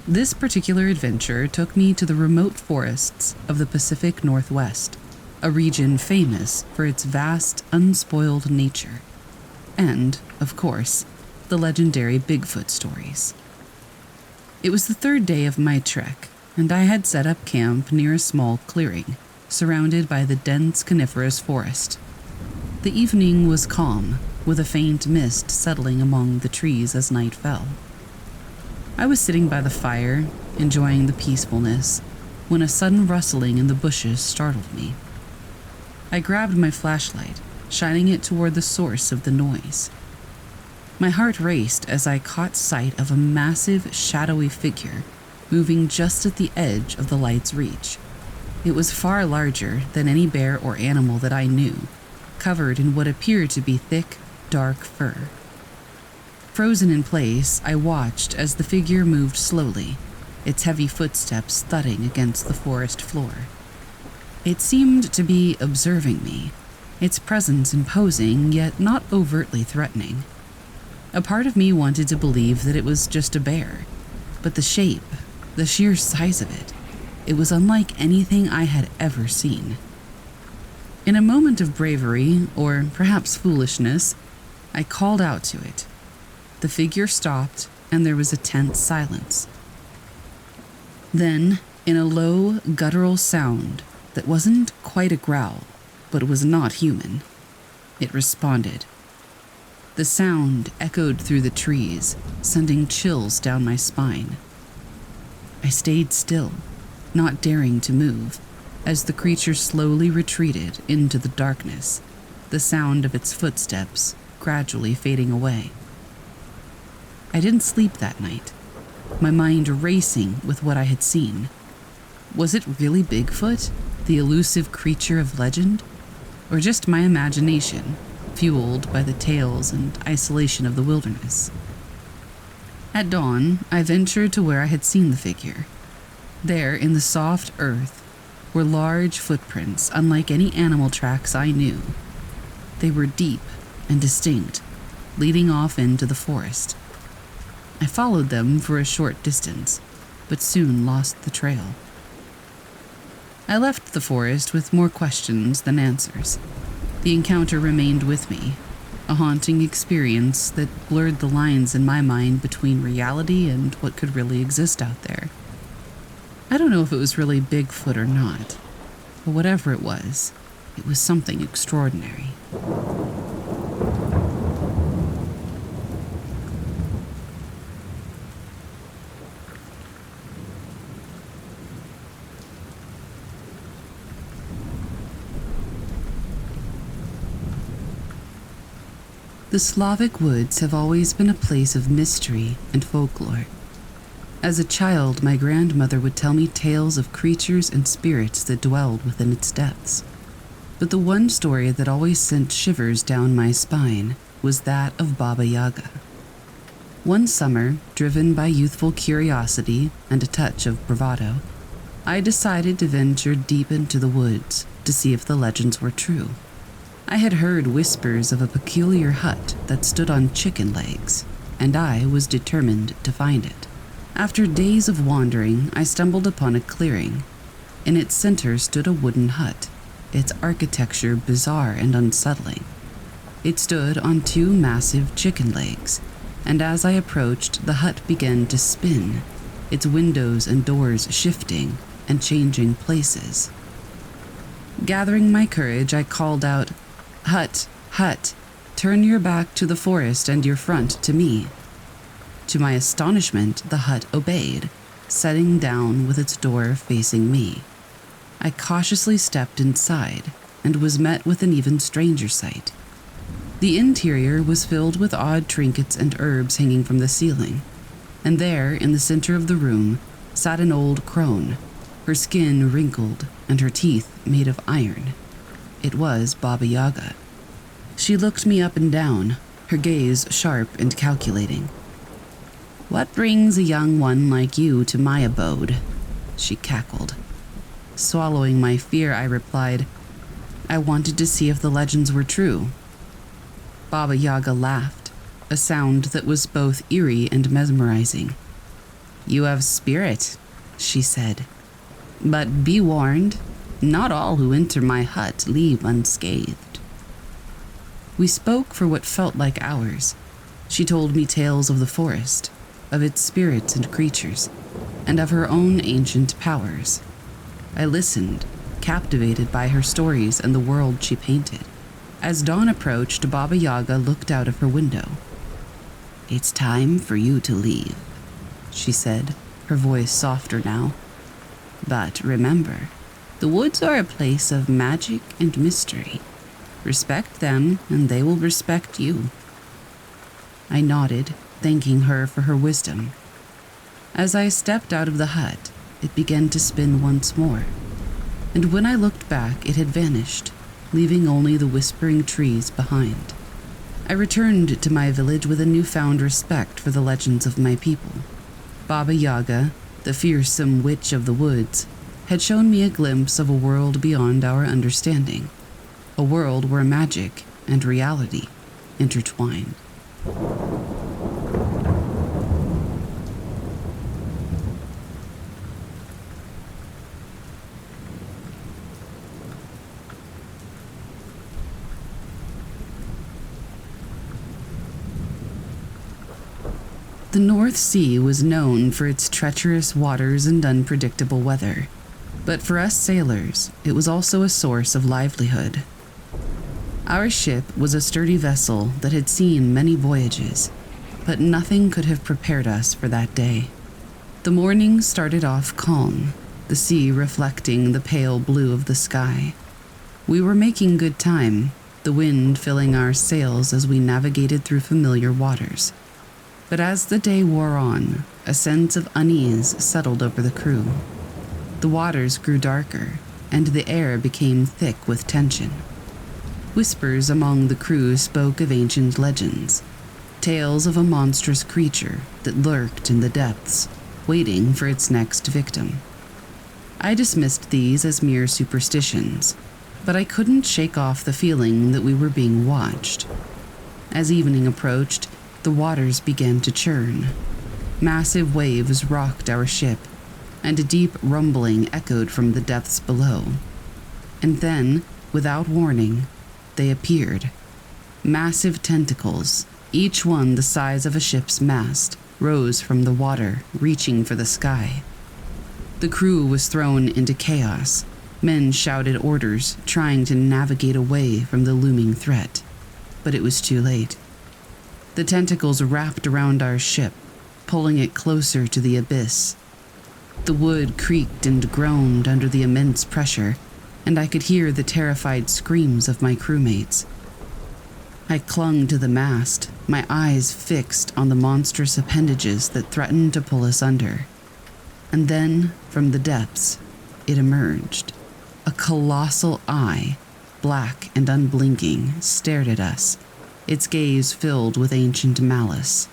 This particular adventure took me to the remote forests of the Pacific Northwest, a region famous for its vast, unspoiled nature, and, of course, the legendary Bigfoot stories. It was the third day of my trek, and I had set up camp near a small clearing, surrounded by the dense coniferous forest. The evening was calm, with a faint mist settling among the trees as night fell. I was sitting by the fire, enjoying the peacefulness, when a sudden rustling in the bushes startled me. I grabbed my flashlight, shining it toward the source of the noise. My heart raced as I caught sight of a massive, shadowy figure moving just at the edge of the light's reach. It was far larger than any bear or animal that I knew, covered in what appeared to be thick, dark fur. Frozen in place, I watched as the figure moved slowly, its heavy footsteps thudding against the forest floor. It seemed to be observing me, its presence imposing yet not overtly threatening. A part of me wanted to believe that it was just a bear, but the shape, the sheer size of it was unlike anything I had ever seen. In a moment of bravery, or perhaps foolishness, I called out to it. The figure stopped, and there was a tense silence. Then, in a low, guttural sound that wasn't quite a growl, but was not human, it responded. The sound echoed through the trees, sending chills down my spine. I stayed still, not daring to move, as the creature slowly retreated into the darkness, the sound of its footsteps gradually fading away. I didn't sleep that night, my mind racing with what I had seen. Was it really Bigfoot, the elusive creature of legend, or just my imagination, fueled by the tales and isolation of the wilderness? At dawn, I ventured to where I had seen the figure. There, in the soft earth, were large footprints unlike any animal tracks I knew. They were deep and distinct, leading off into the forest. I followed them for a short distance, but soon lost the trail. I left the forest with more questions than answers. The encounter remained with me, a haunting experience that blurred the lines in my mind between reality and what could really exist out there. I don't know if it was really Bigfoot or not, but whatever it was something extraordinary. The Slavic woods have always been a place of mystery and folklore. As a child, my grandmother would tell me tales of creatures and spirits that dwelled within its depths. But the one story that always sent shivers down my spine was that of Baba Yaga. One summer, driven by youthful curiosity and a touch of bravado, I decided to venture deep into the woods to see if the legends were true. I had heard whispers of a peculiar hut that stood on chicken legs, and I was determined to find it. After days of wandering, I stumbled upon a clearing. In its center stood a wooden hut, its architecture bizarre and unsettling. It stood on two massive chicken legs, and as I approached, the hut began to spin, its windows and doors shifting and changing places. Gathering my courage, I called out, "Hut, hut, turn your back to the forest and your front to me." To my astonishment, the hut obeyed, setting down with its door facing me. I cautiously stepped inside and was met with an even stranger sight. The interior was filled with odd trinkets and herbs hanging from the ceiling, and there, in the center of the room, sat an old crone, her skin wrinkled and her teeth made of iron. It was Baba Yaga. She looked me up and down, her gaze sharp and calculating. "What brings a young one like you to my abode?" she cackled. Swallowing my fear, I replied, "I wanted to see if the legends were true." Baba Yaga laughed, a sound that was both eerie and mesmerizing. "You have spirit," she said. "But be warned, not all who enter my hut leave unscathed." We spoke for what felt like hours. She told me tales of the forest, of its spirits and creatures, and of her own ancient powers. I listened, captivated by her stories and the world she painted. As dawn approached, Baba Yaga looked out of her window. "It's time for you to leave," she said, her voice softer now. "But remember, the woods are a place of magic and mystery. Respect them, and they will respect you." I nodded, thanking her for her wisdom. As I stepped out of the hut, it began to spin once more, and when I looked back, it had vanished, leaving only the whispering trees behind. I returned to my village with a newfound respect for the legends of my people. Baba Yaga, the fearsome witch of the woods, had shown me a glimpse of a world beyond our understanding, a world where magic and reality intertwined. The North Sea was known for its treacherous waters and unpredictable weather, but for us sailors, it was also a source of livelihood. Our ship was a sturdy vessel that had seen many voyages, but nothing could have prepared us for that day. The morning started off calm, the sea reflecting the pale blue of the sky. We were making good time, the wind filling our sails as we navigated through familiar waters. But as the day wore on, a sense of unease settled over the crew. The waters grew darker, and the air became thick with tension. Whispers among the crew spoke of ancient legends, tales of a monstrous creature that lurked in the depths, waiting for its next victim. I dismissed these as mere superstitions, but I couldn't shake off the feeling that we were being watched. As evening approached, the waters began to churn. Massive waves rocked our ship, and a deep rumbling echoed from the depths below. And then, without warning, they appeared. Massive tentacles, each one the size of a ship's mast, rose from the water, reaching for the sky. The crew was thrown into chaos. Men shouted orders, trying to navigate away from the looming threat. But it was too late. The tentacles wrapped around our ship, pulling it closer to the abyss. The wood creaked and groaned under the immense pressure, and I could hear the terrified screams of my crewmates. I clung to the mast, my eyes fixed on the monstrous appendages that threatened to pull us under. And then, from the depths, it emerged. A colossal eye, black and unblinking, stared at us, its gaze filled with ancient malice.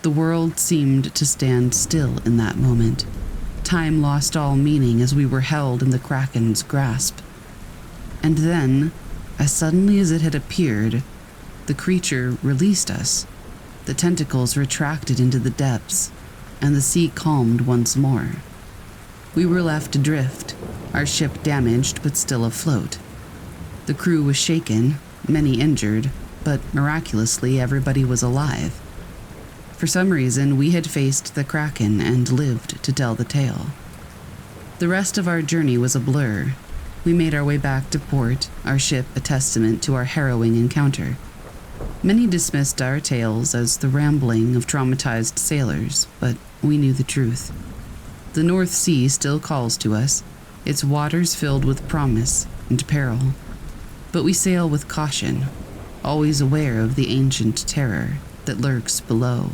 The world seemed to stand still in that moment. Time lost all meaning as we were held in the Kraken's grasp. And then, as suddenly as it had appeared, the creature released us. The tentacles retracted into the depths, and the sea calmed once more. We were left adrift, our ship damaged but still afloat. The crew was shaken, many injured, but miraculously everybody was alive. For some reason, we had faced the Kraken and lived to tell the tale. The rest of our journey was a blur. We made our way back to port, our ship a testament to our harrowing encounter. Many dismissed our tales as the rambling of traumatized sailors, but we knew the truth. The North Sea still calls to us, its waters filled with promise and peril. But we sail with caution, always aware of the ancient terror that lurks below,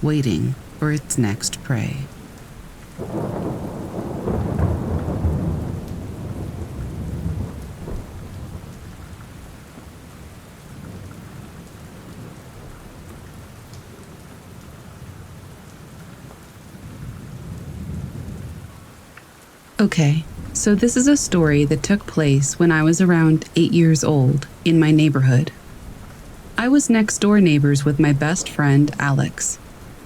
waiting for its next prey. Okay, so this is a story that took place when I was around 8 years old in my neighborhood. I was next door neighbors with my best friend, Alex.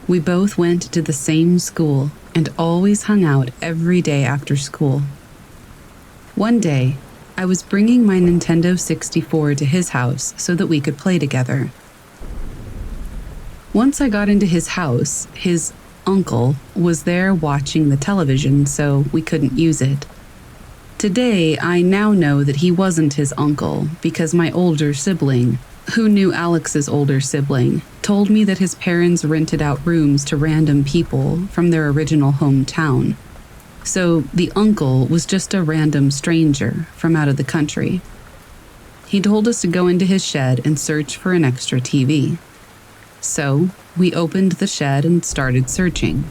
We both went to the same school and always hung out every day after school. One day, I was bringing my Nintendo 64 to his house so that we could play together. Once I got into his house, his uncle was there watching the television, so we couldn't use it. Today, I now know that he wasn't his uncle because my older sibling, who knew Alex's older sibling, told me that his parents rented out rooms to random people from their original hometown. So the uncle was just a random stranger from out of the country. He told us to go into his shed and search for an extra TV. So we opened the shed and started searching.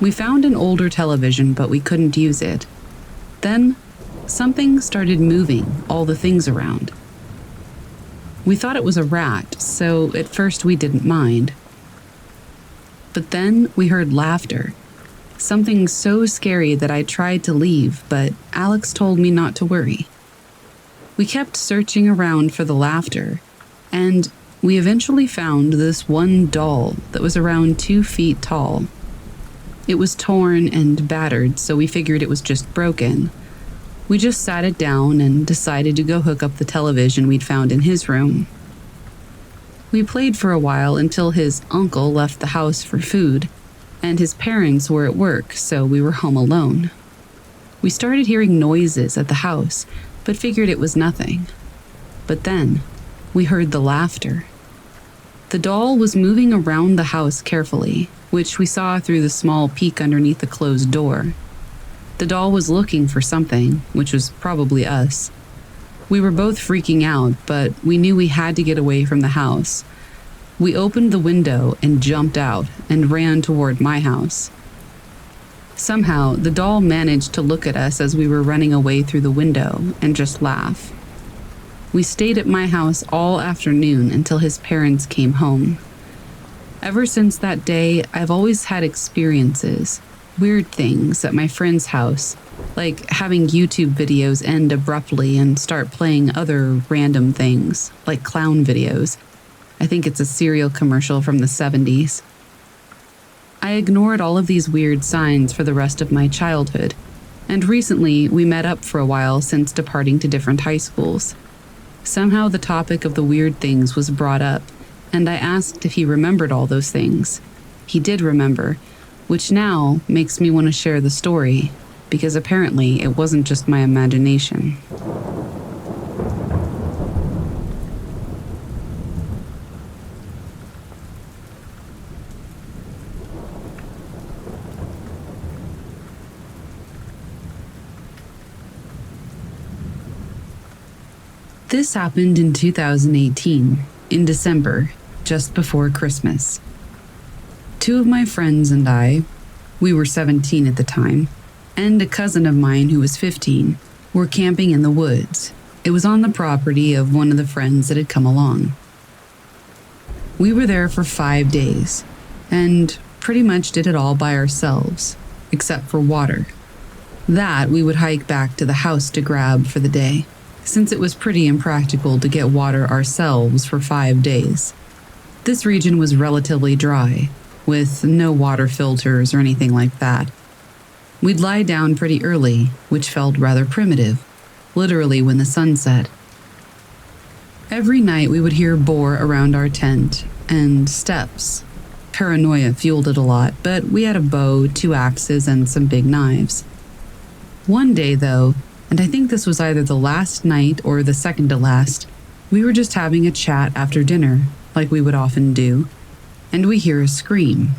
We found an older television, but we couldn't use it. Then something started moving all the things around. We thought it was a rat, so at first we didn't mind. But then we heard laughter. Something so scary that I tried to leave, but Alex told me not to worry. We kept searching around for the laughter, and we eventually found this one doll that was around 2 feet tall. It was torn and battered, so we figured it was just broken. We just sat it down and decided to go hook up the television we'd found in his room. We played for a while until his uncle left the house for food, and his parents were at work, so we were home alone. We started hearing noises at the house, but figured it was nothing. But then, we heard the laughter. The doll was moving around the house carefully, which we saw through the small peek underneath the closed door. The doll was looking for something, which was probably us. We were both freaking out, but we knew we had to get away from the house. We opened the window and jumped out and ran toward my house. Somehow, the doll managed to look at us as we were running away through the window and just laugh. We stayed at my house all afternoon until his parents came home. Ever since that day, I've always had experiences, weird things at my friend's house, like having YouTube videos end abruptly and start playing other random things, like clown videos. I think it's a cereal commercial from the 70s. I ignored all of these weird signs for the rest of my childhood, and recently we met up for a while since departing to different high schools. Somehow the topic of the weird things was brought up, and I asked if he remembered all those things. He did remember, which now makes me want to share the story, because apparently it wasn't just my imagination. This happened in 2018, in December, just before Christmas. 2 of my friends and I, we were 17 at the time, and a cousin of mine who was 15, were camping in the woods. It was on the property of one of the friends that had come along. We were there for 5 days, and pretty much did it all by ourselves, except for water. That we would hike back to the house to grab for the day, since it was pretty impractical to get water ourselves for 5 days. This region was relatively dry, with no water filters or anything like that. We'd lie down pretty early, which felt rather primitive, literally when the sun set. Every night we would hear boar around our tent, and steps, paranoia fueled it a lot, but we had a bow, 2 axes, and some big knives. One day, though, and I think this was either the last night or the second to last, we were just having a chat after dinner, like we would often do, and we hear a scream.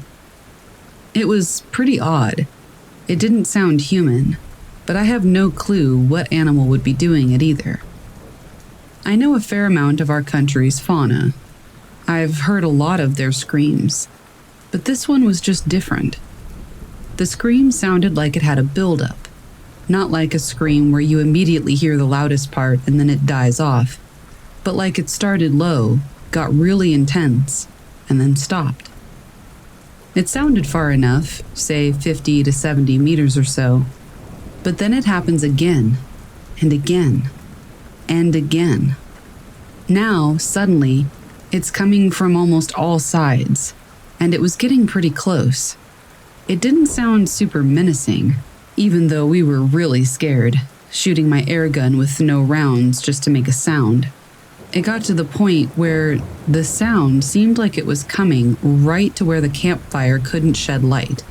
It was pretty odd. It didn't sound human, but I have no clue what animal would be doing it either. I know a fair amount of our country's fauna. I've heard a lot of their screams, but this one was just different. The scream sounded like it had a build-up, not like a scream where you immediately hear the loudest part and then it dies off, but like it started low, got really intense, and then stopped. It sounded far enough, say 50 to 70 meters or so, but then it happens again, and again, and again. Now, suddenly, it's coming from almost all sides, and it was getting pretty close. It didn't sound super menacing, even though we were really scared, shooting my air gun with no rounds just to make a sound. It got to the point where the sound seemed like it was coming right to where the campfire couldn't shed light,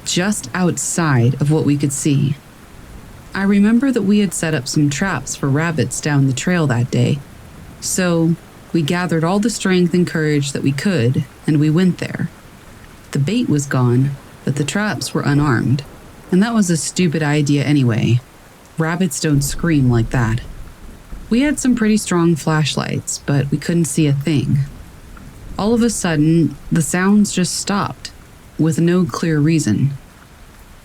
just outside of what we could see. I remember that we had set up some traps for rabbits down the trail that day, so we gathered all the strength and courage that we could, and we went there. The bait was gone, but the traps were unarmed, and that was a stupid idea anyway. Rabbits don't scream like that. We had some pretty strong flashlights, but we couldn't see a thing. All of a sudden, the sounds just stopped, with no clear reason.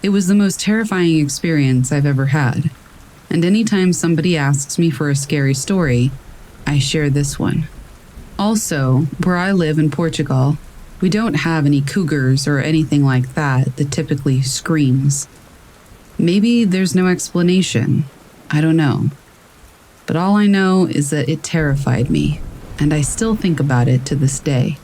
It was the most terrifying experience I've ever had, and anytime somebody asks me for a scary story, I share this one. Also, where I live in Portugal, we don't have any cougars or anything like that typically screams. Maybe there's no explanation. I don't know. But all I know is that it terrified me, and I still think about it to this day.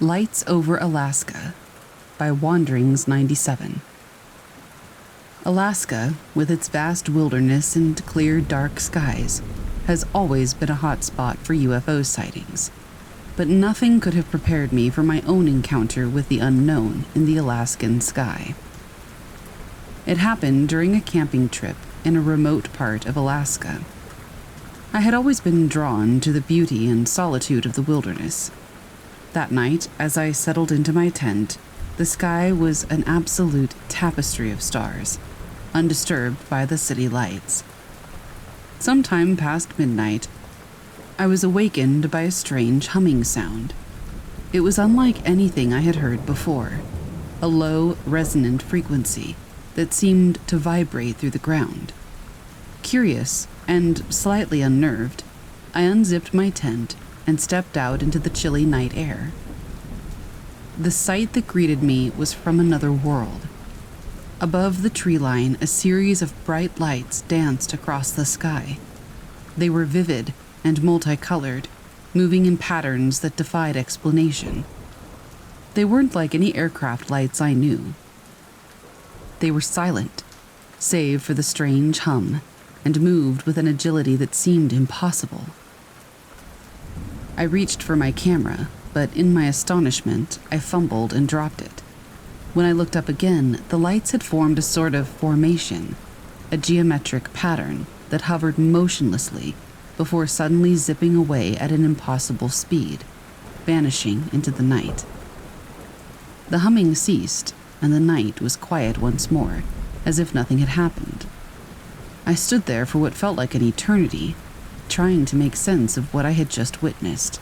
Lights Over Alaska by Wanderings 97. Alaska, with its vast wilderness and clear, dark skies, has always been a hot spot for UFO sightings, but nothing could have prepared me for my own encounter with the unknown in the Alaskan sky. It happened during a camping trip in a remote part of Alaska. I had always been drawn to the beauty and solitude of the wilderness. That night, as I settled into my tent, the sky was an absolute tapestry of stars, undisturbed by the city lights. Sometime past midnight, I was awakened by a strange humming sound. It was unlike anything I had heard before, a low, resonant frequency that seemed to vibrate through the ground. Curious and slightly unnerved, I unzipped my tent and stepped out into the chilly night air. The sight that greeted me was from another world. Above the tree line, a series of bright lights danced across the sky. They were vivid and multicolored, moving in patterns that defied explanation. They weren't like any aircraft lights I knew. They were silent, save for the strange hum, and moved with an agility that seemed impossible. I reached for my camera, but in my astonishment, I fumbled and dropped it. When I looked up again, the lights had formed a sort of formation, a geometric pattern that hovered motionlessly before suddenly zipping away at an impossible speed, vanishing into the night. The humming ceased, and the night was quiet once more, as if nothing had happened. I stood there for what felt like an eternity, trying to make sense of what I had just witnessed.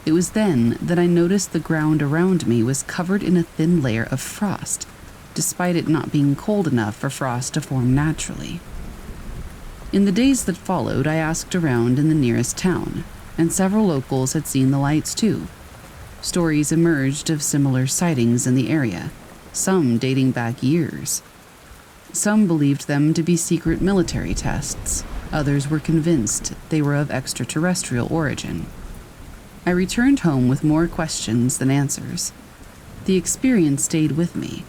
It was then that I noticed the ground around me was covered in a thin layer of frost, despite it not being cold enough for frost to form naturally. In the days that followed, I asked around in the nearest town, and several locals had seen the lights too. Stories emerged of similar sightings in the area, some dating back years. Some believed them to be secret military tests. Others were convinced they were of extraterrestrial origin. I returned home with more questions than answers. The experience stayed with me,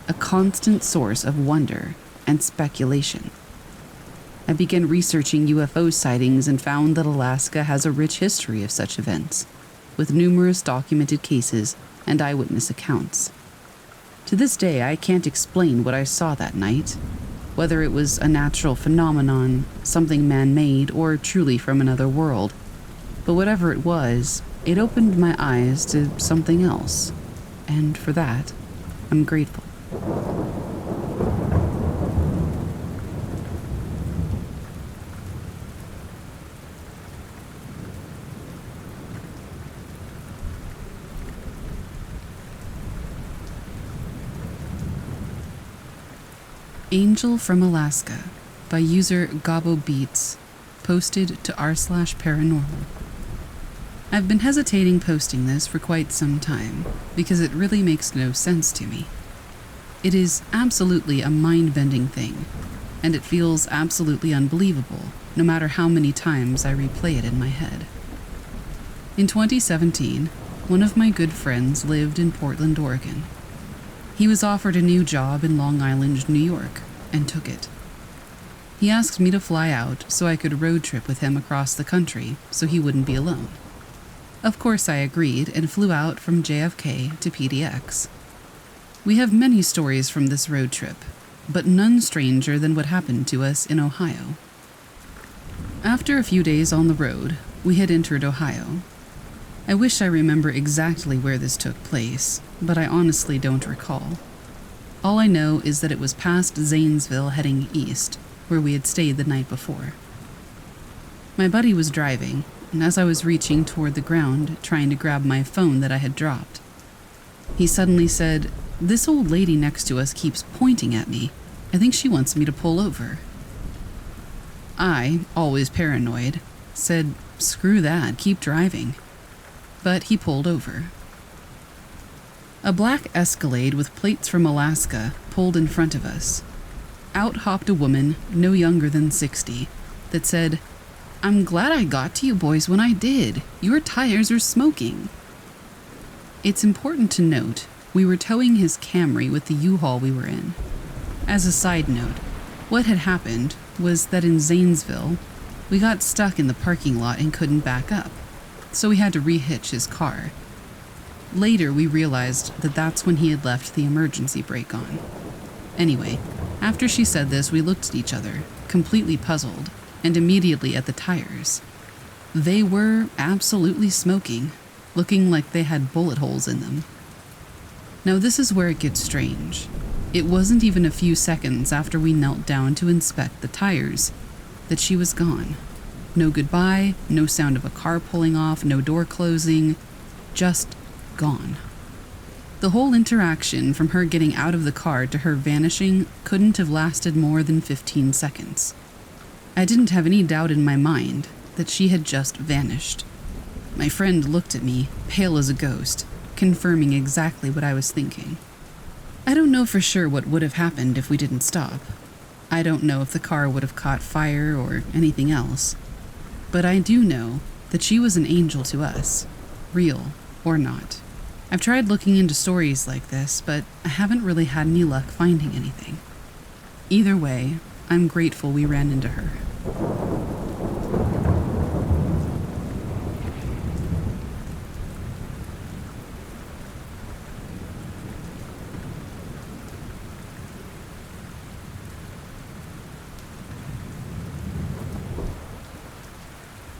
a constant source of wonder and speculation. I began researching UFO sightings and found that Alaska has a rich history of such events, with numerous documented cases and eyewitness accounts. To this day, I can't explain what I saw that night, whether it was a natural phenomenon, something man-made, or truly from another world. But whatever it was, it opened my eyes to something else, and for that, I'm grateful. Angel from Alaska by user Gabo Beats, posted to r/paranormal. I've been hesitating posting this for quite some time because it really makes no sense to me. It is absolutely a mind-bending thing, and it feels absolutely unbelievable no matter how many times I replay it in my head. In 2017, one of my good friends lived in Portland, Oregon. He was offered a new job in Long Island, New York, and took it. He asked me to fly out so I could road trip with him across the country so he wouldn't be alone. Of course I agreed and flew out from JFK to PDX. We have many stories from this road trip, but none stranger than what happened to us in Ohio. After a few days on the road, we had entered Ohio. I wish I remember exactly where this took place, but I honestly don't recall. All I know is that it was past Zanesville heading east, where we had stayed the night before. My buddy was driving, and as I was reaching toward the ground, trying to grab my phone that I had dropped, he suddenly said, "This old lady next to us keeps pointing at me. I think she wants me to pull over." I, always paranoid, said, "Screw that, keep driving." But he pulled over. A black Escalade with plates from Alaska pulled in front of us. Out hopped a woman, no younger than 60, that said, "I'm glad I got to you boys when I did. Your tires are smoking." It's important to note, we were towing his Camry with the U-Haul we were in. As a side note, what had happened was that in Zanesville, we got stuck in the parking lot and couldn't back up, so we had to rehitch his car. Later, we realized that that's when he had left the emergency brake on. Anyway, after she said this, we looked at each other, completely puzzled, and immediately at the tires. They were absolutely smoking, looking like they had bullet holes in them. Now this is where it gets strange. It wasn't even a few seconds after we knelt down to inspect the tires that she was gone. No goodbye, no sound of a car pulling off, no door closing, just gone. The whole interaction from her getting out of the car to her vanishing couldn't have lasted more than 15 seconds. I didn't have any doubt in my mind that she had just vanished. My friend looked at me, pale as a ghost, confirming exactly what I was thinking. I don't know for sure what would have happened if we didn't stop. I don't know if the car would have caught fire or anything else. But I do know that she was an angel to us, real or not. I've tried looking into stories like this, but I haven't really had any luck finding anything. Either way, I'm grateful we ran into her.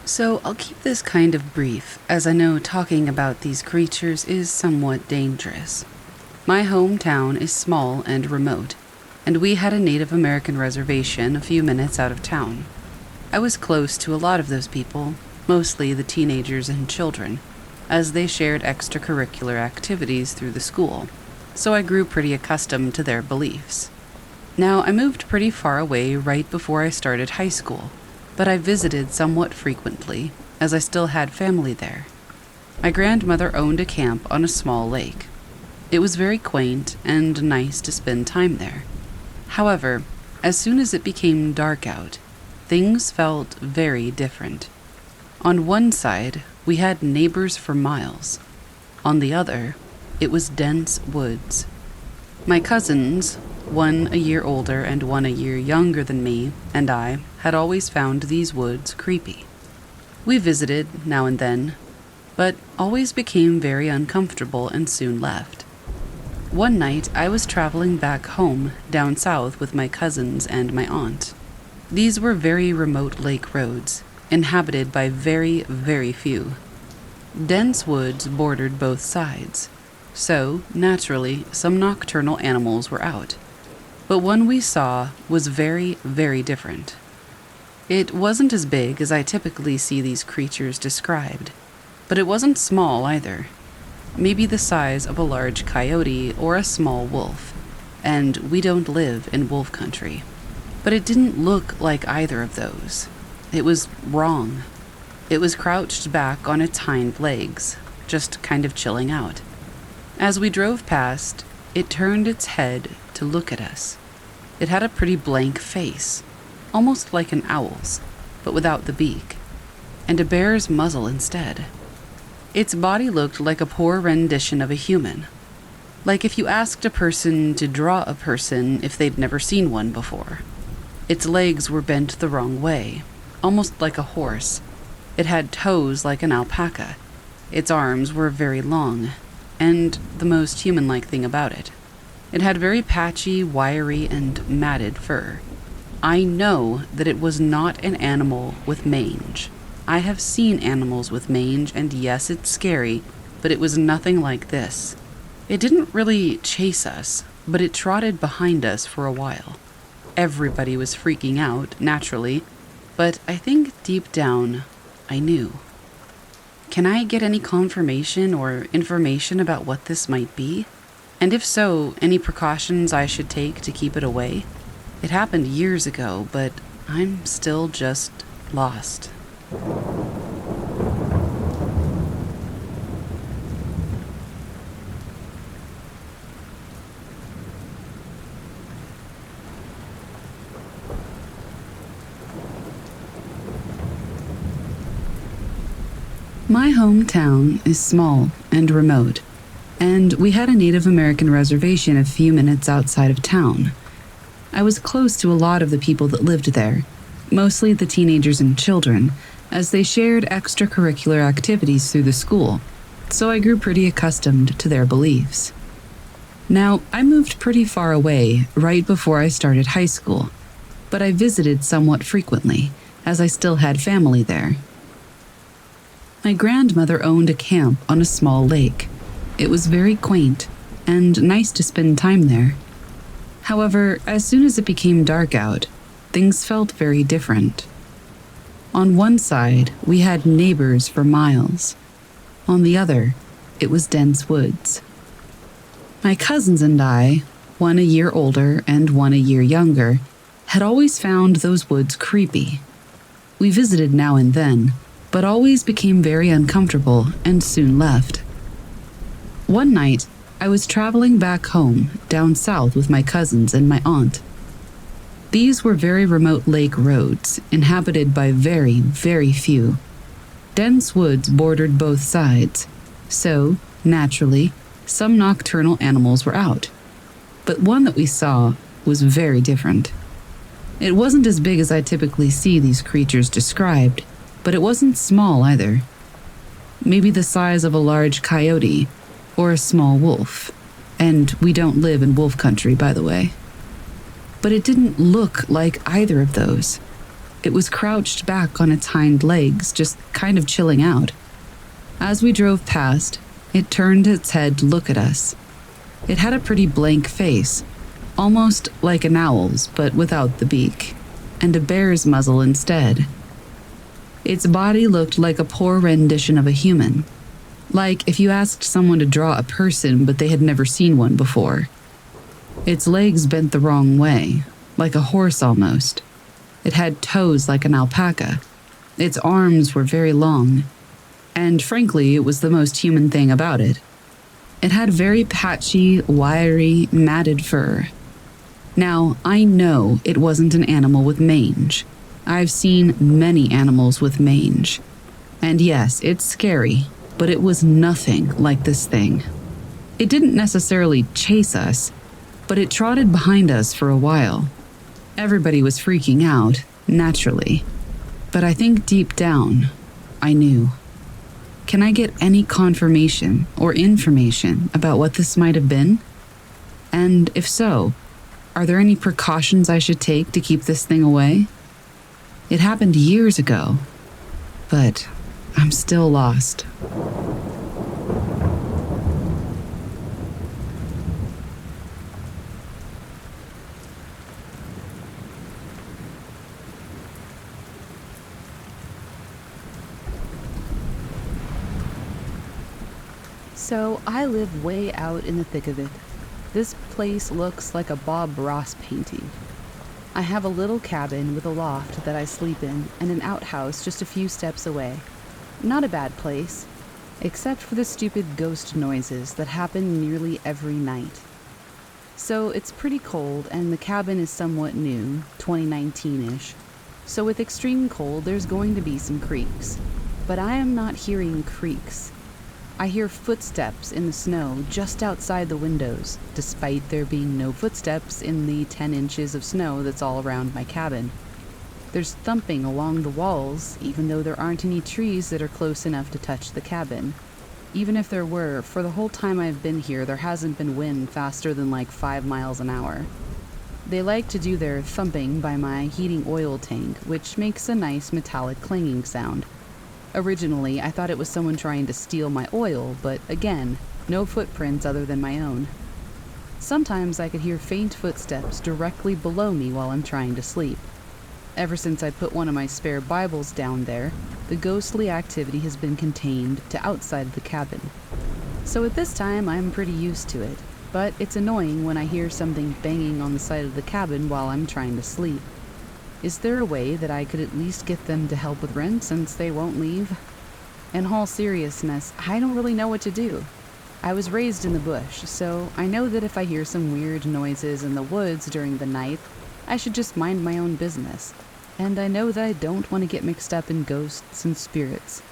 So I'll keep this kind of brief, as I know talking about these creatures is somewhat dangerous. My hometown is small and remote, and we had a Native American reservation a few minutes out of town. I was close to a lot of those people, mostly the teenagers and children, as they shared extracurricular activities through the school, so I grew pretty accustomed to their beliefs. Now, I moved pretty far away right before I started high school, but I visited somewhat frequently, as I still had family there. My grandmother owned a camp on a small lake. It was very quaint and nice to spend time there. However, as soon as it became dark out, things felt very different. On one side, we had neighbors for miles. On the other, it was dense woods. My cousins, one a year older and one a year younger than me, and I had always found these woods creepy. We visited now and then, but always became very uncomfortable and soon left. One night, I was traveling back home down south with my cousins and my aunt. These were very remote lake roads, inhabited by very, very few. Dense woods bordered both sides, so, naturally, some nocturnal animals were out. But one we saw was very, very different. It wasn't as big as I typically see these creatures described, but it wasn't small either. Maybe the size of a large coyote or a small wolf, and we don't live in wolf country. But it didn't look like either of those. It was wrong. It was crouched back on its hind legs, just kind of chilling out. As we drove past, it turned its head to look at us. It had a pretty blank face, almost like an owl's, but without the beak, and a bear's muzzle instead. Its body looked like a poor rendition of a human, like if you asked a person to draw a person if they'd never seen one before. Its legs were bent the wrong way, almost like a horse. It had toes like an alpaca. Its arms were very long, and the most human-like thing about it, it had very patchy, wiry, and matted fur. I know that it was not an animal with mange. I have seen animals with mange, and yes, it's scary, but it was nothing like this. It didn't really chase us, but it trotted behind us for a while. Everybody was freaking out, naturally, but I think deep down, I knew. Can I get any confirmation or information about what this might be? And if so, any precautions I should take to keep it away? It happened years ago, but I'm still just lost. My hometown is small and remote, and we had a Native American reservation a few minutes outside of town. I was close to a lot of the people that lived there, mostly the teenagers and children, as they shared extracurricular activities through the school, so I grew pretty accustomed to their beliefs. Now, I moved pretty far away right before I started high school, but I visited somewhat frequently, as I still had family there. My grandmother owned a camp on a small lake. It was very quaint and nice to spend time there. However, as soon as it became dark out, things felt very different. On one side, we had neighbors for miles. On the other, it was dense woods. My cousins and I, one a year older and one a year younger, had always found those woods creepy. We visited now and then, but always became very uncomfortable and soon left. One night, I was traveling back home down south with my cousins and my aunt. These were very remote lake roads, inhabited by very, very few. Dense woods bordered both sides, so, naturally, some nocturnal animals were out. But one that we saw was very different. It wasn't as big as I typically see these creatures described, but it wasn't small either. Maybe the size of a large coyote or a small wolf. And we don't live in wolf country, by the way. But it didn't look like either of those. It was crouched back on its hind legs, just kind of chilling out. As we drove past, it turned its head to look at us. It had a pretty blank face, almost like an owl's, but without the beak, and a bear's muzzle instead. Its body looked like a poor rendition of a human, like if you asked someone to draw a person but they had never seen one before. Its legs bent the wrong way, like a horse almost. It had toes like an alpaca. Its arms were very long, and frankly, it was the most human thing about it. It had very patchy, wiry, matted fur. Now, I know it wasn't an animal with mange. I've seen many animals with mange, And yes, it's scary, but it was nothing like this thing. It didn't necessarily chase us, but it trotted behind us for a while. Everybody was freaking out, naturally. But I think deep down, I knew. Can I get any confirmation or information about what this might have been? And if so, are there any precautions I should take to keep this thing away? It happened years ago, but I'm still lost. So I live way out in the thick of it. This place looks like a Bob Ross painting. I have a little cabin with a loft that I sleep in and an outhouse just a few steps away. Not a bad place, except for the stupid ghost noises that happen nearly every night. So it's pretty cold and the cabin is somewhat new, 2019-ish. So with extreme cold, there's going to be some creaks. But I am not hearing creaks. I hear footsteps in the snow just outside the windows, despite there being no footsteps in the 10 inches of snow that's all around my cabin. There's thumping along the walls, even though there aren't any trees that are close enough to touch the cabin. Even if there were, for the whole time I've been here, there hasn't been wind faster than like 5 miles an hour. They like to do their thumping by my heating oil tank, which makes a nice metallic clanging sound. Originally, I thought it was someone trying to steal my oil, but again, no footprints other than my own. Sometimes I could hear faint footsteps directly below me while I'm trying to sleep. Ever since I put one of my spare Bibles down there, the ghostly activity has been contained to outside the cabin. So at this time, I'm pretty used to it, but it's annoying when I hear something banging on the side of the cabin while I'm trying to sleep. Is there a way that I could at least get them to help with rent since they won't leave? In all seriousness, I don't really know what to do. I was raised in the bush, so I know that if I hear some weird noises in the woods during the night, I should just mind my own business. And I know that I don't want to get mixed up in ghosts and spirits.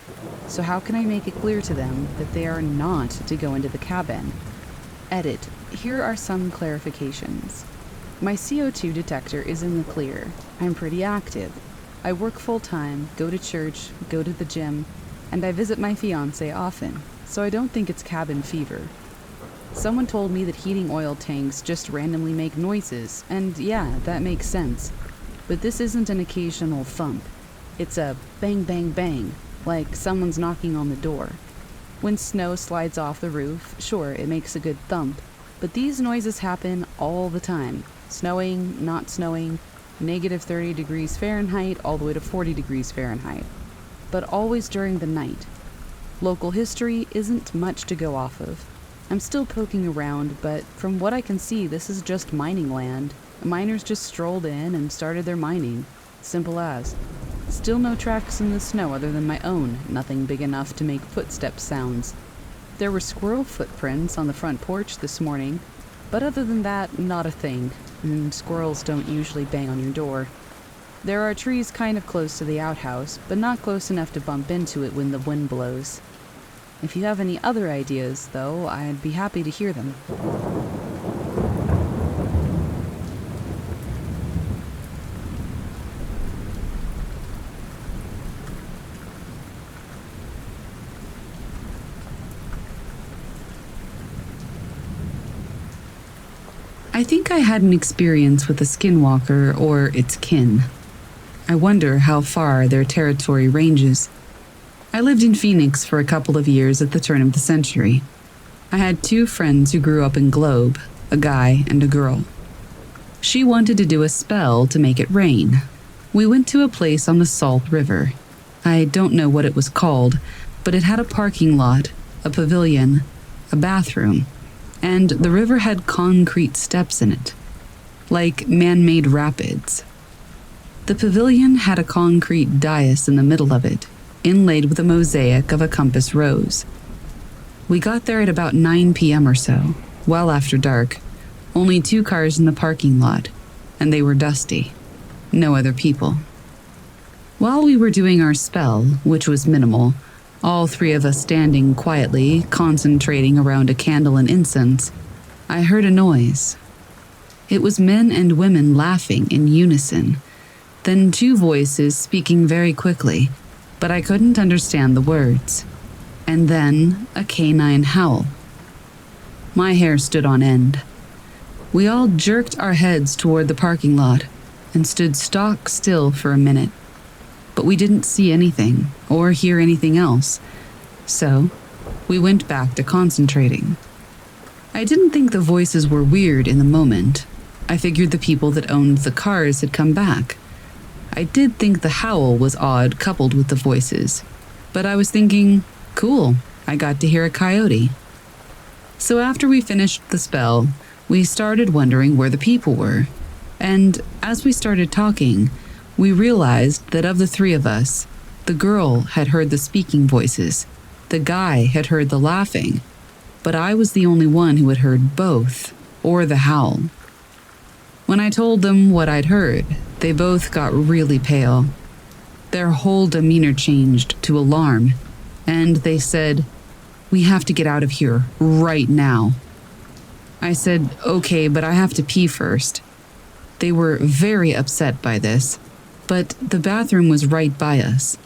So how can I make it clear to them that they are not to go into the cabin? Edit. Here are some clarifications. My CO2 detector is in the clear. I'm pretty active. I work full-time, go to church, go to the gym, and I visit my fiancé often, so I don't think it's cabin fever. Someone told me that heating oil tanks just randomly make noises, and yeah, that makes sense. But this isn't an occasional thump. It's a bang bang bang, like someone's knocking on the door. When snow slides off the roof, sure, it makes a good thump, but these noises happen all the time. Snowing, not snowing, -30 degrees Fahrenheit all the way to 40 degrees Fahrenheit. But always during the night. Local history isn't much to go off of. I'm still poking around, but from what I can see, this is just mining land. Miners just strolled in and started their mining. Simple as. Still no tracks in the snow other than my own, nothing big enough to make footstep sounds. There were squirrel footprints on the front porch this morning, but other than that, not a thing. And squirrels don't usually bang on your door. There are trees kind of close to the outhouse, but not close enough to bump into it when the wind blows. If you have any other ideas, though, I'd be happy to hear them. I think I had an experience with a skinwalker or its kin. I wonder how far their territory ranges. I lived in Phoenix for a couple of years at the turn of the century. I had 2 friends who grew up in Globe, a guy and a girl. She wanted to do a spell to make it rain. We went to a place on the Salt River. I don't know what it was called, but it had a parking lot, a pavilion, a bathroom, and the river had concrete steps in it, like man-made rapids. The pavilion had a concrete dais in the middle of it, inlaid with a mosaic of a compass rose. We got there at about 9 p.m. or so, well after dark. Only 2 cars in the parking lot, and they were dusty. No other people. While we were doing our spell, which was minimal, all three of us standing quietly, concentrating around a candle and incense, I heard a noise. It was men and women laughing in unison, then two voices speaking very quickly, but I couldn't understand the words. And then a canine howl. My hair stood on end. We all jerked our heads toward the parking lot and stood stock still for a minute. But we didn't see anything or hear anything else, so we went back to concentrating. I didn't think the voices were weird in the moment. I figured the people that owned the cars had come back. I did think the howl was odd coupled with the voices, but I was thinking, cool, I got to hear a coyote. So after we finished the spell, we started wondering where the people were. And as we started talking, we realized that of the three of us, the girl had heard the speaking voices, the guy had heard the laughing, but I was the only one who had heard both, or the howl. When I told them what I'd heard, they both got really pale. Their whole demeanor changed to alarm, and they said, "We have to get out of here, right now." I said, "Okay, but I have to pee first." They were very upset by this, but the bathroom was right by us.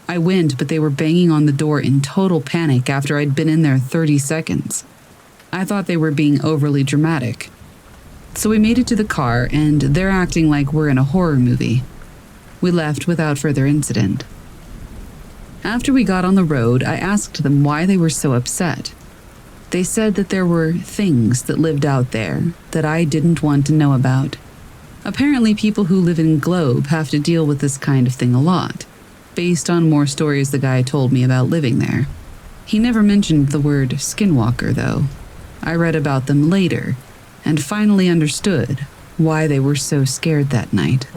I went, but they were banging on the door in total panic after I'd been in there 30 seconds. I thought they were being overly dramatic. So we made it to the car, and they're acting like we're in a horror movie. We left without further incident. After we got on the road, I asked them why they were so upset. They said that there were things that lived out there that I didn't want to know about. Apparently, people who live in Globe have to deal with this kind of thing a lot, based on more stories the guy told me about living there. He never mentioned the word skinwalker, though. I read about them later, and finally understood why they were so scared that night.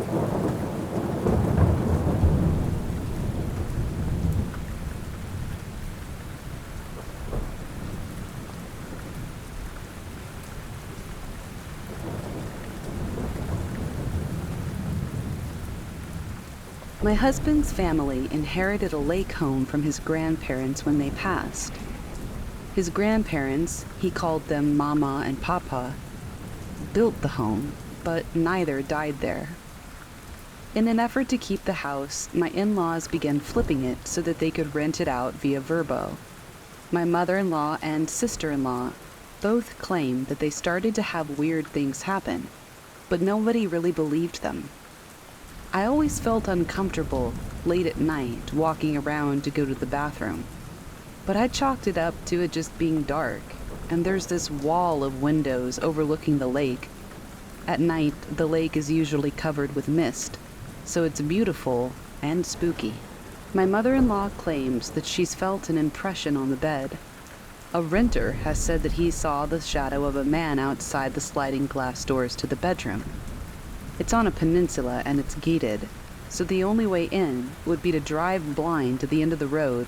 My husband's family inherited a lake home from his grandparents when they passed. His grandparents, he called them Mama and Papa, built the home, but neither died there. In an effort to keep the house, my in-laws began flipping it so that they could rent it out via Verbo. My mother-in-law and sister-in-law both claimed that they started to have weird things happen, but nobody really believed them. I always felt uncomfortable late at night walking around to go to the bathroom, but I chalked it up to it just being dark, and there's this wall of windows overlooking the lake. At night, the lake is usually covered with mist, so it's beautiful and spooky. My mother-in-law claims that she's felt an impression on the bed. A renter has said that he saw the shadow of a man outside the sliding glass doors to the bedroom. It's on a peninsula and it's gated, so the only way in would be to drive blind to the end of the road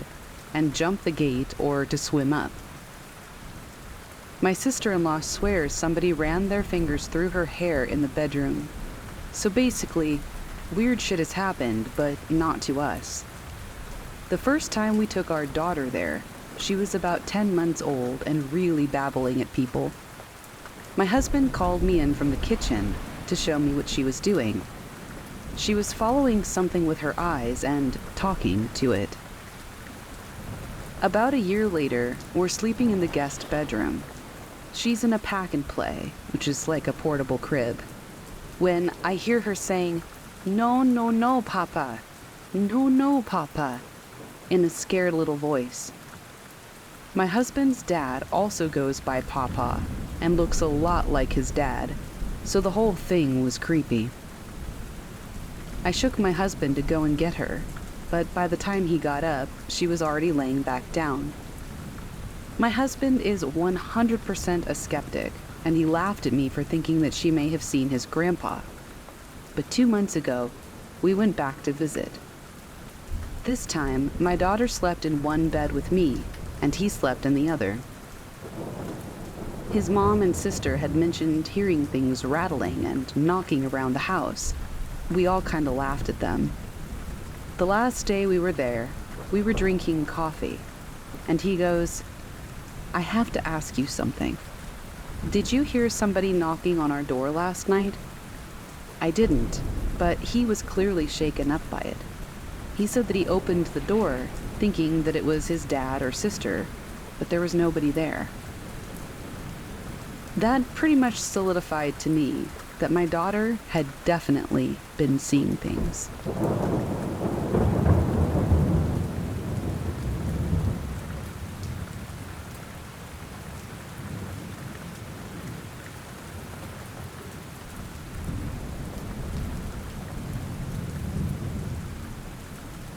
and jump the gate or to swim up. My sister-in-law swears somebody ran their fingers through her hair in the bedroom. So basically, weird shit has happened, but not to us. The first time we took our daughter there, she was about 10 months old and really babbling at people. My husband called me in from the kitchen to show me what she was doing. She was following something with her eyes and talking to it. About a year later, we're sleeping in the guest bedroom. She's in a pack and play, which is like a portable crib, when I hear her saying, "No, no, no, Papa. No, no, Papa," in a scared little voice. My husband's dad also goes by Papa and looks a lot like his dad, so the whole thing was creepy. I shook my husband to go and get her, but by the time he got up, she was already laying back down. My husband is 100% a skeptic, and he laughed at me for thinking that she may have seen his grandpa. But 2 months ago, we went back to visit. This time, my daughter slept in one bed with me, and he slept in the other. His mom and sister had mentioned hearing things rattling and knocking around the house. We all kind of laughed at them. The last day we were there, we were drinking coffee, and he goes, "I have to ask you something. Did you hear somebody knocking on our door last night?" I didn't, but he was clearly shaken up by it. He said that he opened the door, thinking that it was his dad or sister, but there was nobody there. That pretty much solidified to me that my daughter had definitely been seeing things.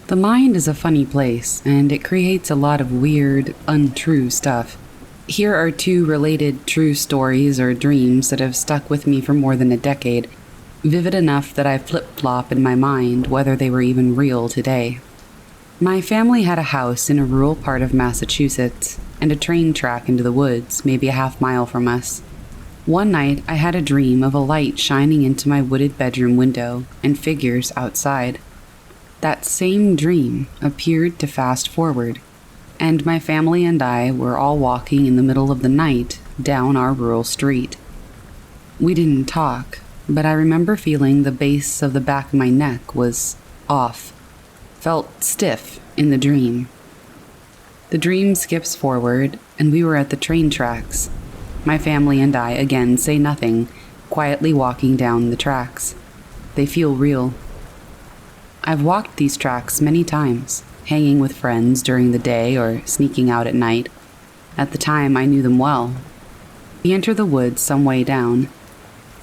The mind is a funny place, and it creates a lot of weird, untrue stuff. Here are two related true stories or dreams that have stuck with me for more than a decade, vivid enough that I flip-flop in my mind whether they were even real today. My family had a house in a rural part of Massachusetts, and a train track into the woods, maybe a half-mile from us. One night, I had a dream of a light shining into my wooded bedroom window and figures outside. That same dream appeared to fast forward, and my family and I were all walking in the middle of the night down our rural street. We didn't talk, but I remember feeling the base of the back of my neck was off, felt stiff in the dream. The dream skips forward, and we were at the train tracks. My family and I again say nothing, quietly walking down the tracks. They feel real. I've walked these tracks many times, hanging with friends during the day or sneaking out at night. At the time, I knew them well. We enter the woods some way down,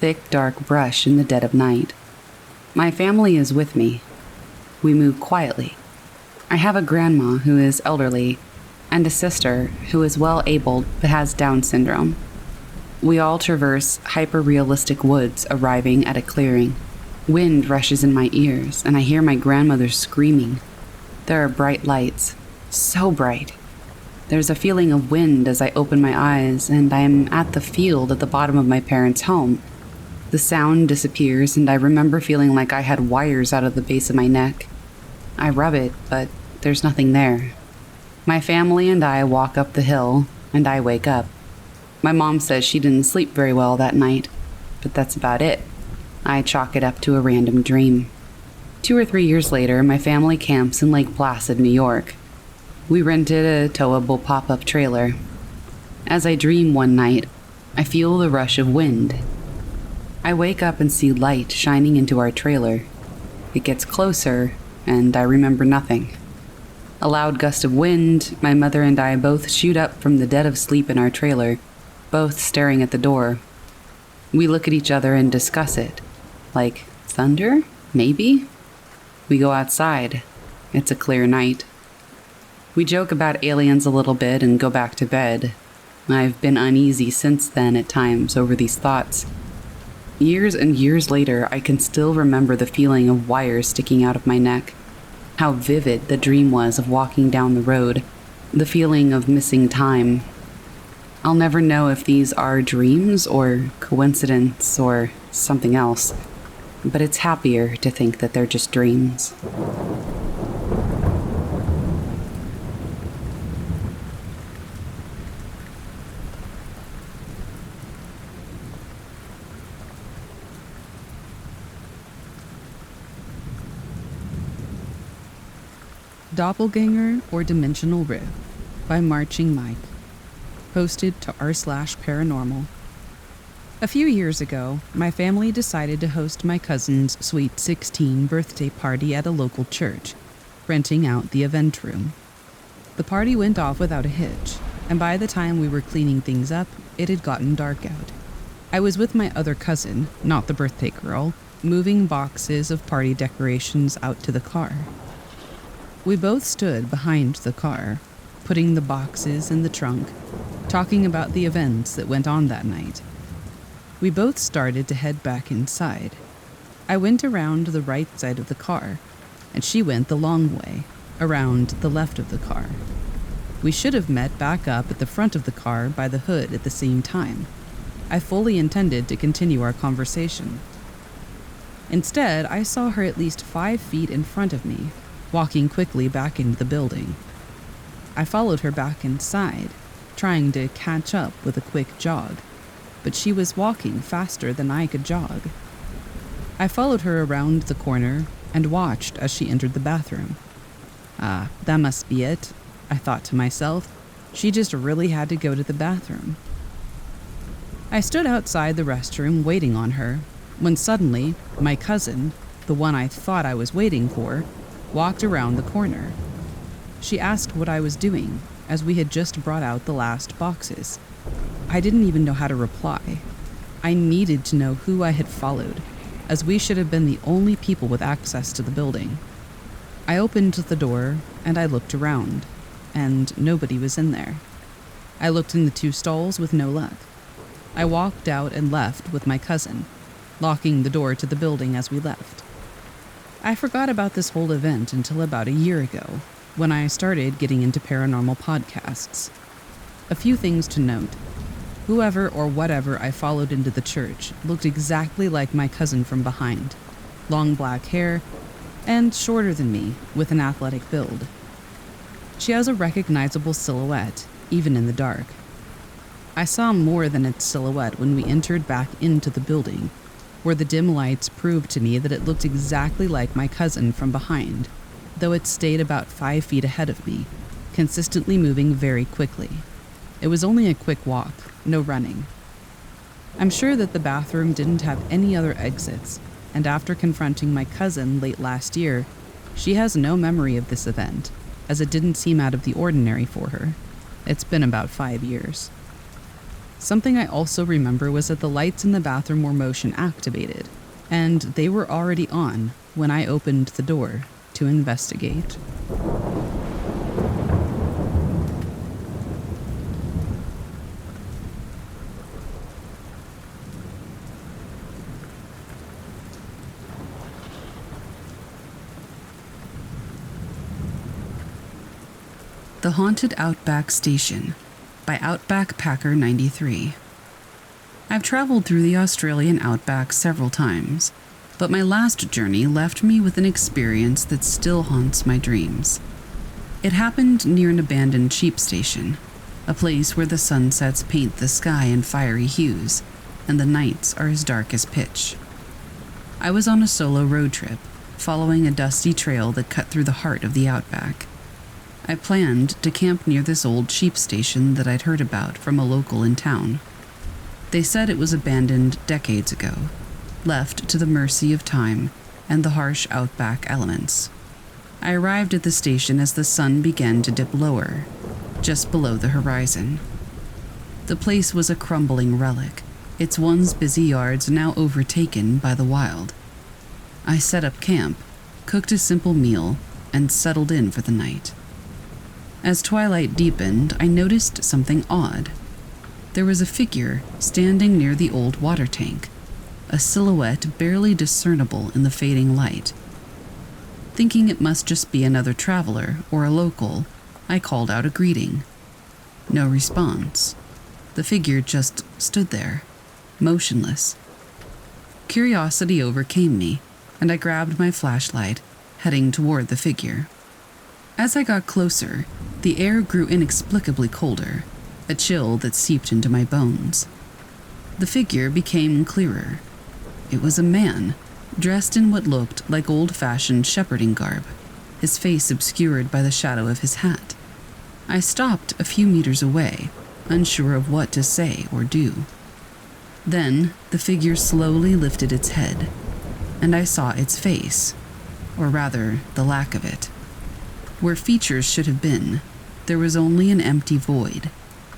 thick, dark brush in the dead of night. My family is with me. We move quietly. I have a grandma who is elderly, and a sister who is well-abled but has Down syndrome. We all traverse hyper-realistic woods, arriving at a clearing. Wind rushes in my ears, and I hear my grandmother screaming. There are bright lights, so bright. There's a feeling of wind as I open my eyes, and I am at the field at the bottom of my parents' home. The sound disappears, and I remember feeling like I had wires out of the base of my neck. I rub it, but there's nothing there. My family and I walk up the hill, and I wake up. My mom says she didn't sleep very well that night, but that's about it. I chalk it up to a random dream. 2 or 3 years later, my family camps in Lake Placid, New York. We rented a towable pop-up trailer. As I dream one night, I feel the rush of wind. I wake up and see light shining into our trailer. It gets closer, and I remember nothing. A loud gust of wind, my mother and I both shoot up from the dead of sleep in our trailer, both staring at the door. We look at each other and discuss it. Like, thunder? Maybe? We go outside. It's a clear night. We joke about aliens a little bit and go back to bed. I've been uneasy since then at times over these thoughts. Years and years later, I can still remember the feeling of wires sticking out of my neck. How vivid the dream was of walking down the road. The feeling of missing time. I'll never know if these are dreams or coincidence or something else, but it's happier to think that they're just dreams. Doppelganger or Dimensional Rib by Marching Mike. Posted to r/paranormal. A few years ago, my family decided to host my cousin's sweet 16 birthday party at a local church, renting out the event room. The party went off without a hitch, and by the time we were cleaning things up, it had gotten dark out. I was with my other cousin, not the birthday girl, moving boxes of party decorations out to the car. We both stood behind the car, putting the boxes in the trunk, talking about the events that went on that night. We both started to head back inside. I went around the right side of the car, and she went the long way, around the left of the car. We should have met back up at the front of the car by the hood at the same time. I fully intended to continue our conversation. Instead, I saw her at least 5 feet in front of me, walking quickly back into the building. I followed her back inside, trying to catch up with a quick jog, but she was walking faster than I could jog. I followed her around the corner and watched as she entered the bathroom. That must be it, I thought to myself. She just really had to go to the bathroom. I stood outside the restroom waiting on her, when suddenly, my cousin, the one I thought I was waiting for, walked around the corner. She asked what I was doing, as we had just brought out the last boxes. I didn't even know how to reply. I needed to know who I had followed, as we should have been the only people with access to the building. I opened the door and I looked around, and nobody was in there. I looked in the 2 stalls with no luck. I walked out and left with my cousin, locking the door to the building as we left. I forgot about this whole event until about a year ago, when I started getting into paranormal podcasts. A few things to note. Whoever or whatever I followed into the church looked exactly like my cousin from behind. Long black hair, and shorter than me, with an athletic build. She has a recognizable silhouette, even in the dark. I saw more than its silhouette when we entered back into the building, where the dim lights proved to me that it looked exactly like my cousin from behind, though it stayed about 5 feet ahead of me, consistently moving very quickly. It was only a quick walk, no running. I'm sure that the bathroom didn't have any other exits, and after confronting my cousin late last year, she has no memory of this event, as it didn't seem out of the ordinary for her. It's been about 5 years. Something I also remember was that the lights in the bathroom were motion activated, and they were already on when I opened the door to investigate. The Haunted Outback Station by Outback Packer 93. I've traveled through the Australian outback several times, but my last journey left me with an experience that still haunts my dreams. It happened near an abandoned sheep station, a place where the sunsets paint the sky in fiery hues, and the nights are as dark as pitch. I was on a solo road trip, following a dusty trail that cut through the heart of the outback. I planned to camp near this old sheep station that I'd heard about from a local in town. They said it was abandoned decades ago, left to the mercy of time and the harsh outback elements. I arrived at the station as the sun began to dip lower, just below the horizon. The place was a crumbling relic, its once busy yards now overtaken by the wild. I set up camp, cooked a simple meal, and settled in for the night. As twilight deepened, I noticed something odd. There was a figure standing near the old water tank, a silhouette barely discernible in the fading light. Thinking it must just be another traveler or a local, I called out a greeting. No response. The figure just stood there, motionless. Curiosity overcame me, and I grabbed my flashlight, heading toward the figure. As I got closer, the air grew inexplicably colder, a chill that seeped into my bones. The figure became clearer. It was a man, dressed in what looked like old-fashioned shepherding garb, his face obscured by the shadow of his hat. I stopped a few meters away, unsure of what to say or do. Then, the figure slowly lifted its head, and I saw its face, or rather, the lack of it. Where features should have been, there was only an empty void,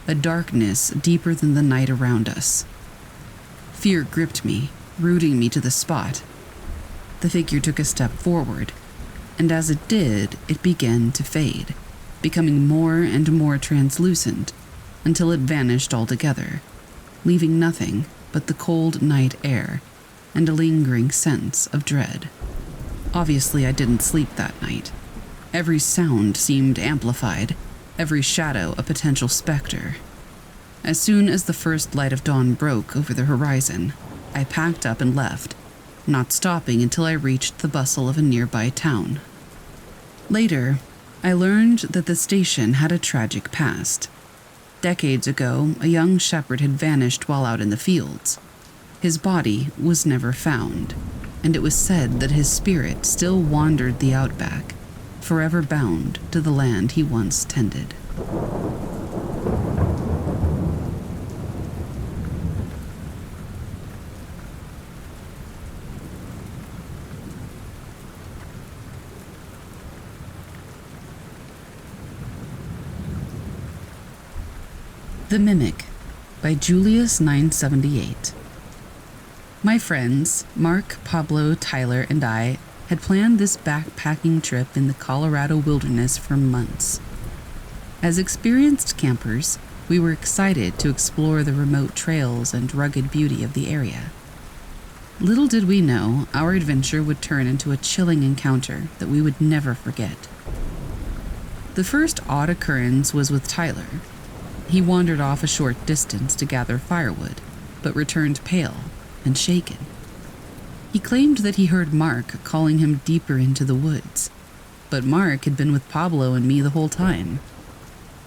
a darkness deeper than the night around us. Fear gripped me, rooting me to the spot. The figure took a step forward, and as it did, it began to fade, becoming more and more translucent until it vanished altogether, leaving nothing but the cold night air and a lingering sense of dread. Obviously, I didn't sleep that night. Every sound seemed amplified, every shadow a potential specter. As soon as the first light of dawn broke over the horizon, I packed up and left, not stopping until I reached the bustle of a nearby town. Later, I learned that the station had a tragic past. Decades ago, a young shepherd had vanished while out in the fields. His body was never found, and it was said that his spirit still wandered the outback, forever bound to the land he once tended. The Mimic by Julius 978. My friends, Mark, Pablo, Tyler, and I had planned this backpacking trip in the Colorado wilderness for months. As experienced campers, we were excited to explore the remote trails and rugged beauty of the area. Little did we know our adventure would turn into a chilling encounter that we would never forget. The first odd occurrence was with Tyler. He wandered off a short distance to gather firewood, but returned pale and shaken. He claimed that he heard Mark calling him deeper into the woods, but Mark had been with Pablo and me the whole time.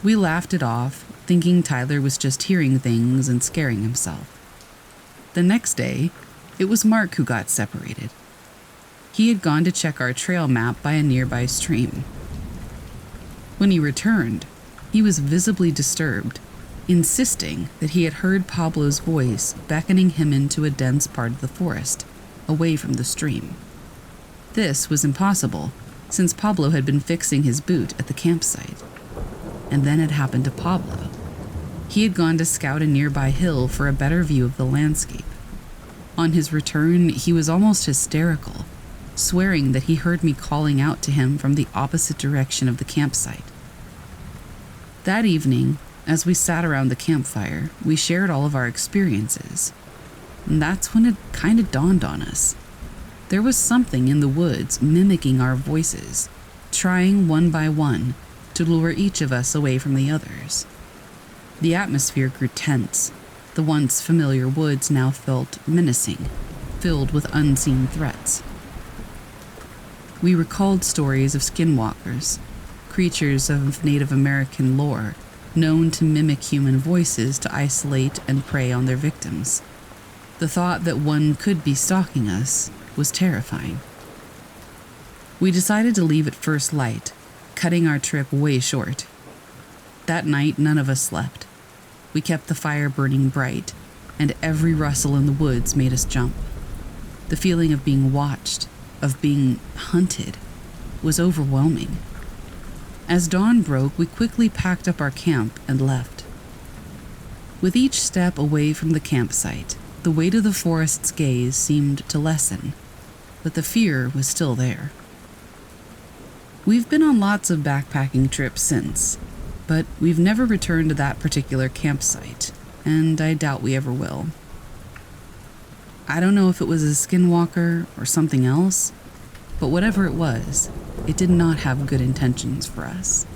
We laughed it off, thinking Tyler was just hearing things and scaring himself. The next day, it was Mark who got separated. He had gone to check our trail map by a nearby stream. When he returned, he was visibly disturbed, insisting that he had heard Pablo's voice beckoning him into a dense part of the forest, away from the stream. This was impossible, since Pablo had been fixing his boot at the campsite. And then it happened to Pablo. He had gone to scout a nearby hill for a better view of the landscape. On his return, he was almost hysterical, swearing that he heard me calling out to him from the opposite direction of the campsite. That evening, as we sat around the campfire, we shared all of our experiences. And that's when it kind of dawned on us. There was something in the woods mimicking our voices, trying one by one to lure each of us away from the others. The atmosphere grew tense. The once familiar woods now felt menacing, filled with unseen threats. We recalled stories of skinwalkers, creatures of Native American lore, known to mimic human voices to isolate and prey on their victims. The thought that one could be stalking us was terrifying. We decided to leave at first light, cutting our trip way short. That night, none of us slept. We kept the fire burning bright, and every rustle in the woods made us jump. The feeling of being watched, of being hunted, was overwhelming. As dawn broke, we quickly packed up our camp and left. With each step away from the campsite, the weight of the forest's gaze seemed to lessen, but the fear was still there. We've been on lots of backpacking trips since, but we've never returned to that particular campsite, and I doubt we ever will. I don't know if it was a skinwalker or something else, but whatever it was, it did not have good intentions for us.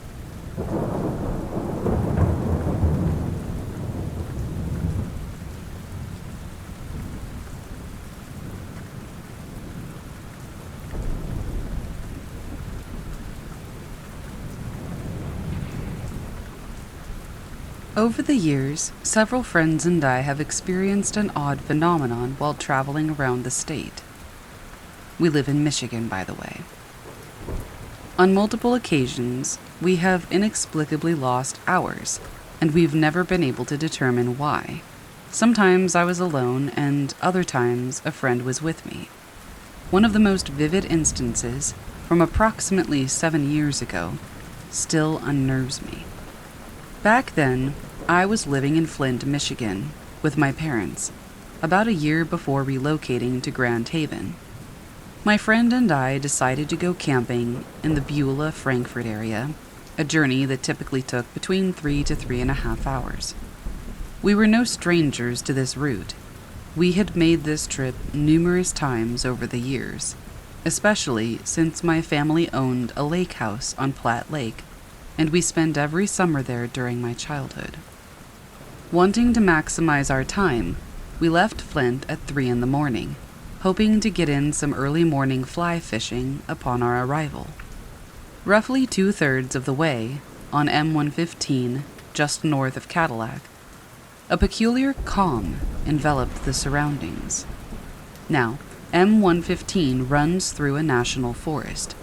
Over the years, several friends and I have experienced an odd phenomenon while traveling around the state. We live in Michigan, by the way. On multiple occasions, we have inexplicably lost hours, and we've never been able to determine why. Sometimes I was alone, and other times a friend was with me. One of the most vivid instances, from approximately 7 years ago, still unnerves me. Back then, I was living in Flint, Michigan, with my parents, about a year before relocating to Grand Haven. My friend and I decided to go camping in the Beulah-Frankfort area, a journey that typically took between 3 to 3.5 hours. We were no strangers to this route. We had made this trip numerous times over the years, especially since my family owned a lake house on Platte Lake, and we spent every summer there during my childhood. Wanting to maximize our time, we left Flint at 3 in the morning, hoping to get in some early morning fly fishing upon our arrival. Roughly 2/3 of the way, on M115, just north of Cadillac, a peculiar calm enveloped the surroundings. Now, M115 runs through a national forest,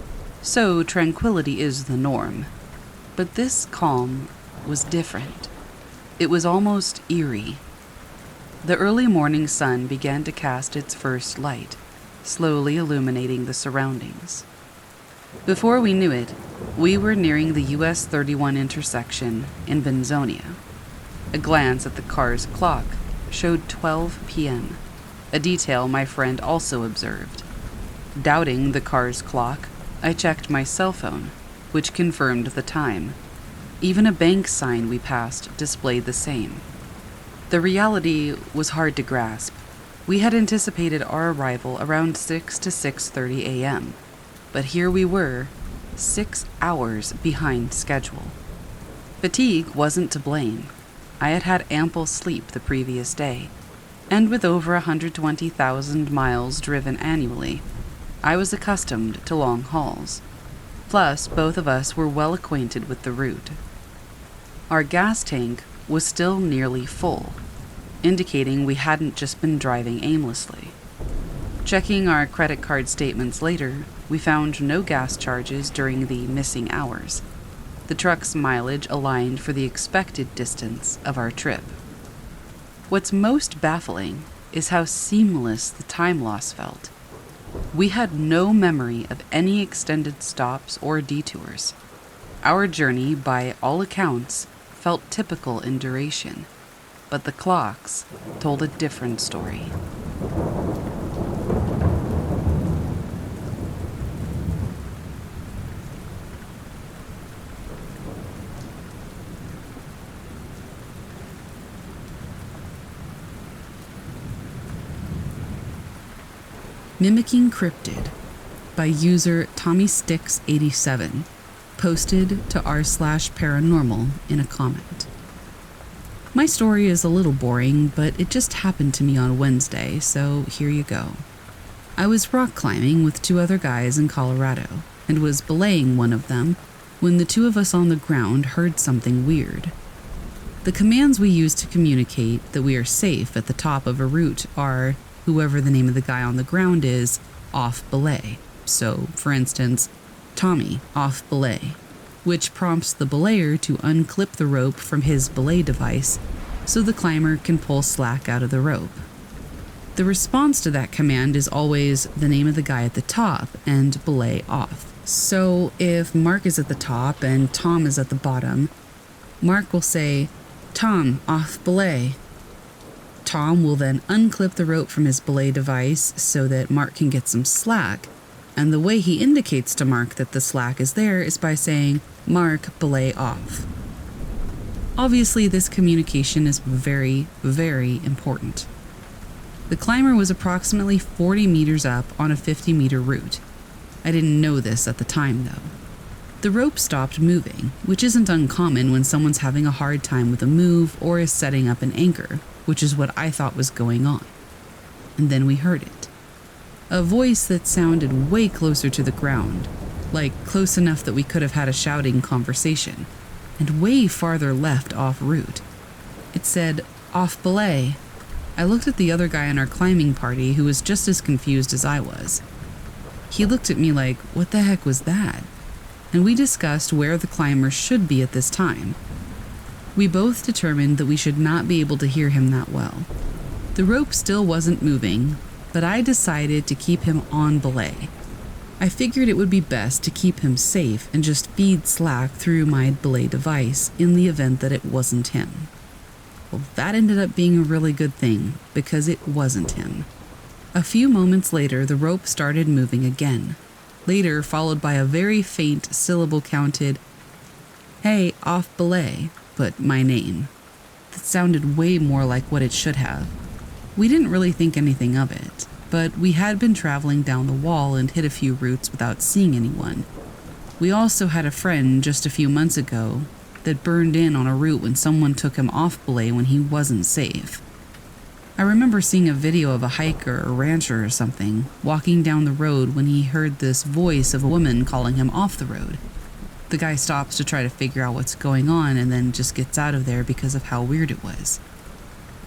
so tranquility is the norm. But this calm was different. It was almost eerie. The early morning sun began to cast its first light, slowly illuminating the surroundings. Before we knew it, we were nearing the US 31 intersection in Benzonia. A glance at the car's clock showed 12 p.m., a detail my friend also observed. Doubting the car's clock, I checked my cell phone, which confirmed the time. Even a bank sign we passed displayed the same. The reality was hard to grasp. We had anticipated our arrival around 6 to 6:30 a.m., but here we were, 6 hours behind schedule. Fatigue wasn't to blame. I had had ample sleep the previous day, and with over 120,000 miles driven annually, I was accustomed to long hauls. Plus, both of us were well acquainted with the route. Our gas tank was still nearly full, indicating we hadn't just been driving aimlessly. Checking our credit card statements later, we found no gas charges during the missing hours. The truck's mileage aligned for the expected distance of our trip. What's most baffling is how seamless the time loss felt. We had no memory of any extended stops or detours. Our journey, by all accounts, felt typical in duration, but the clocks told a different story. Mimicking Cryptid by user TommySticks87, posted to r/paranormal in a comment. My story is a little boring, but it just happened to me on Wednesday, so here you go. I was rock climbing with 2 other guys in Colorado, and was belaying one of them when the 2 of us on the ground heard something weird. The commands we use to communicate that we are safe at the top of a route are, whoever the name of the guy on the ground is, off belay. So, for instance, Tommy, off belay, which prompts the belayer to unclip the rope from his belay device so the climber can pull slack out of the rope. The response to that command is always the name of the guy at the top and belay off. So, if Mark is at the top and Tom is at the bottom, Mark will say, "Tom, off belay." Tom will then unclip the rope from his belay device so that Mark can get some slack, and the way he indicates to Mark that the slack is there is by saying, "Mark, belay off." Obviously, this communication is very, very important. The climber was approximately 40 meters up on a 50-meter route. I didn't know this at the time, though. The rope stopped moving, which isn't uncommon when someone's having a hard time with a move or is setting up an anchor, which is what I thought was going on. And then we heard it. A voice that sounded way closer to the ground, like close enough that we could have had a shouting conversation, and way farther left off route. It said, "Off belay." I looked at the other guy in our climbing party who was just as confused as I was. He looked at me like, what the heck was that? And we discussed where the climber should be at this time. We both determined that we should not be able to hear him that well. The rope still wasn't moving, but I decided to keep him on belay. I figured it would be best to keep him safe and just feed slack through my belay device in the event that it wasn't him. Well, that ended up being a really good thing, because it wasn't him. A few moments later, the rope started moving again, later followed by a very faint syllable-counted, "Hey, off belay," but my name. That sounded way more like what it should have. We didn't really think anything of it, but we had been traveling down the wall and hit a few routes without seeing anyone. We also had a friend just a few months ago that burned in on a route when someone took him off belay when he wasn't safe. I remember seeing a video of a hiker or rancher or something walking down the road when he heard this voice of a woman calling him off the road. The guy stops to try to figure out what's going on and then just gets out of there because of how weird it was.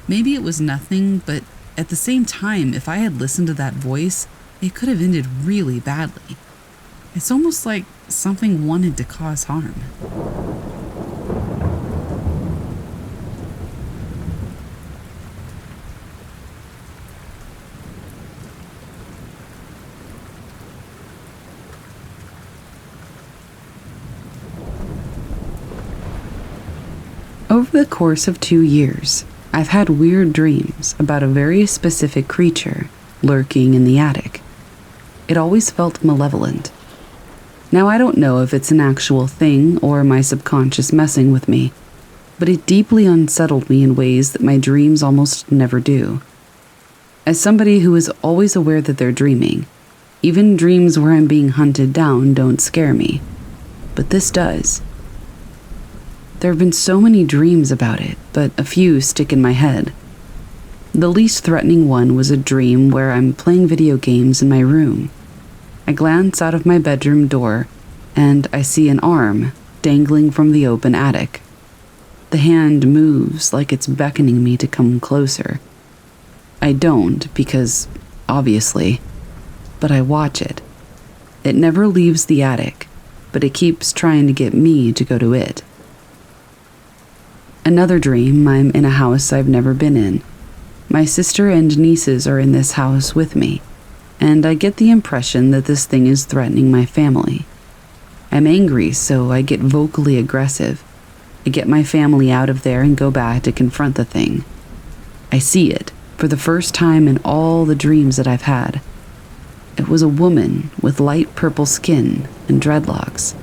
Maybe it was nothing, but at the same time, if I had listened to that voice, it could have ended really badly. It's almost like something wanted to cause harm. Over the course of 2 years, I've had weird dreams about a very specific creature lurking in the attic. It always felt malevolent. Now, I don't know if it's an actual thing or my subconscious messing with me, but it deeply unsettled me in ways that my dreams almost never do. As somebody who is always aware that they're dreaming, even dreams where I'm being hunted down don't scare me, but this does. There have been so many dreams about it, but a few stick in my head. The least threatening one was a dream where I'm playing video games in my room. I glance out of my bedroom door, and I see an arm dangling from the open attic. The hand moves like it's beckoning me to come closer. I don't, because, obviously, but I watch it. It never leaves the attic, but it keeps trying to get me to go to it. Another dream, I'm in a house I've never been in. My sister and nieces are in this house with me, and I get the impression that this thing is threatening my family. I'm angry, so I get vocally aggressive. I get my family out of there and go back to confront the thing. I see it, for the first time in all the dreams that I've had. It was a woman with light purple skin and dreadlocks.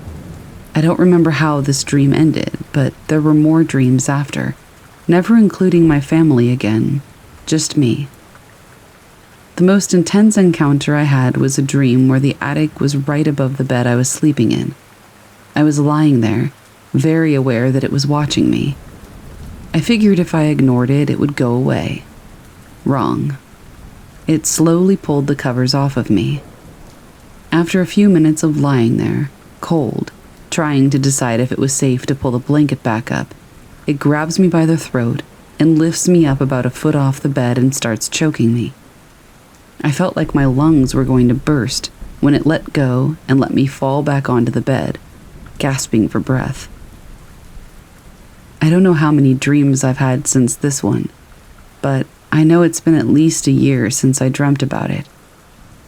I don't remember how this dream ended, but there were more dreams after, never including my family again, just me. The most intense encounter I had was a dream where the attic was right above the bed I was sleeping in. I was lying there, very aware that it was watching me. I figured if I ignored it, it would go away. Wrong. It slowly pulled the covers off of me. After a few minutes of lying there, cold, trying to decide if it was safe to pull the blanket back up, it grabs me by the throat and lifts me up about a foot off the bed and starts choking me. I felt like my lungs were going to burst when it let go and let me fall back onto the bed, gasping for breath. I don't know how many dreams I've had since this one, but I know it's been at least a year since I dreamt about it.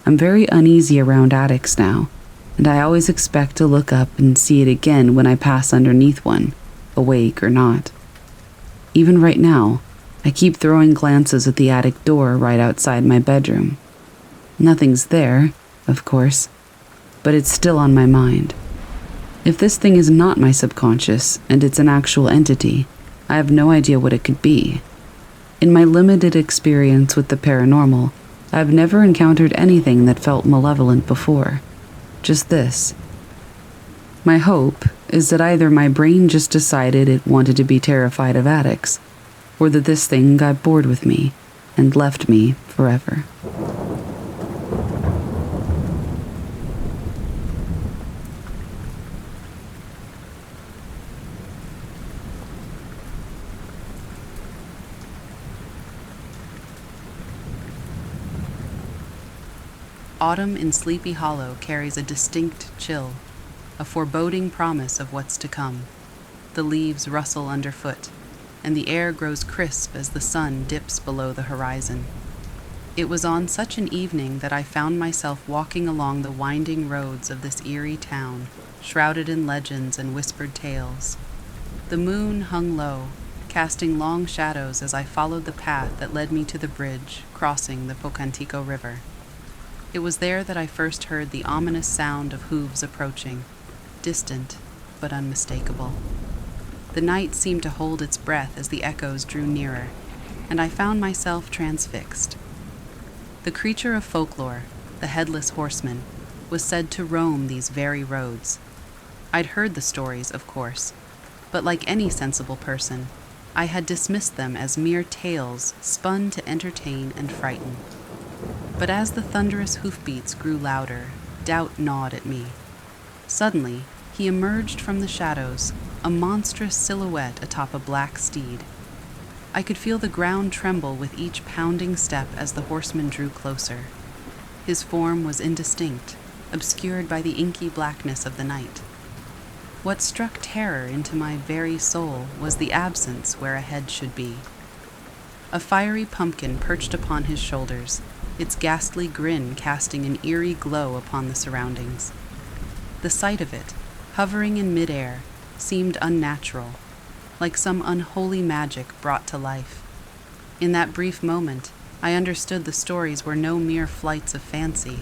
I'm very uneasy around attics now, and I always expect to look up and see it again when I pass underneath one, awake or not. Even right now, I keep throwing glances at the attic door right outside my bedroom. Nothing's there, of course, but it's still on my mind. If this thing is not my subconscious and it's an actual entity, I have no idea what it could be. In my limited experience with the paranormal, I've never encountered anything that felt malevolent before. Just this. My hope is that either my brain just decided it wanted to be terrified of attics, or that this thing got bored with me and left me forever. Autumn in Sleepy Hollow carries a distinct chill, a foreboding promise of what's to come. The leaves rustle underfoot, and the air grows crisp as the sun dips below the horizon. It was on such an evening that I found myself walking along the winding roads of this eerie town, shrouded in legends and whispered tales. The moon hung low, casting long shadows as I followed the path that led me to the bridge crossing the Pocantico River. It was there that I first heard the ominous sound of hooves approaching, distant but unmistakable. The night seemed to hold its breath as the echoes drew nearer, and I found myself transfixed. The creature of folklore, the headless horseman, was said to roam these very roads. I'd heard the stories, of course, but like any sensible person, I had dismissed them as mere tales spun to entertain and frighten. But as the thunderous hoofbeats grew louder, doubt gnawed at me. Suddenly, He emerged from the shadows, a monstrous silhouette atop a black steed. I could feel the ground tremble with each pounding step as the horseman drew closer. His form was indistinct, obscured by the inky blackness of the night. What struck terror into my very soul was the absence where a head should be. A fiery pumpkin perched upon his shoulders, its ghastly grin casting an eerie glow upon the surroundings. The sight of it, hovering in midair, seemed unnatural, like some unholy magic brought to life. In that brief moment, I understood the stories were no mere flights of fancy.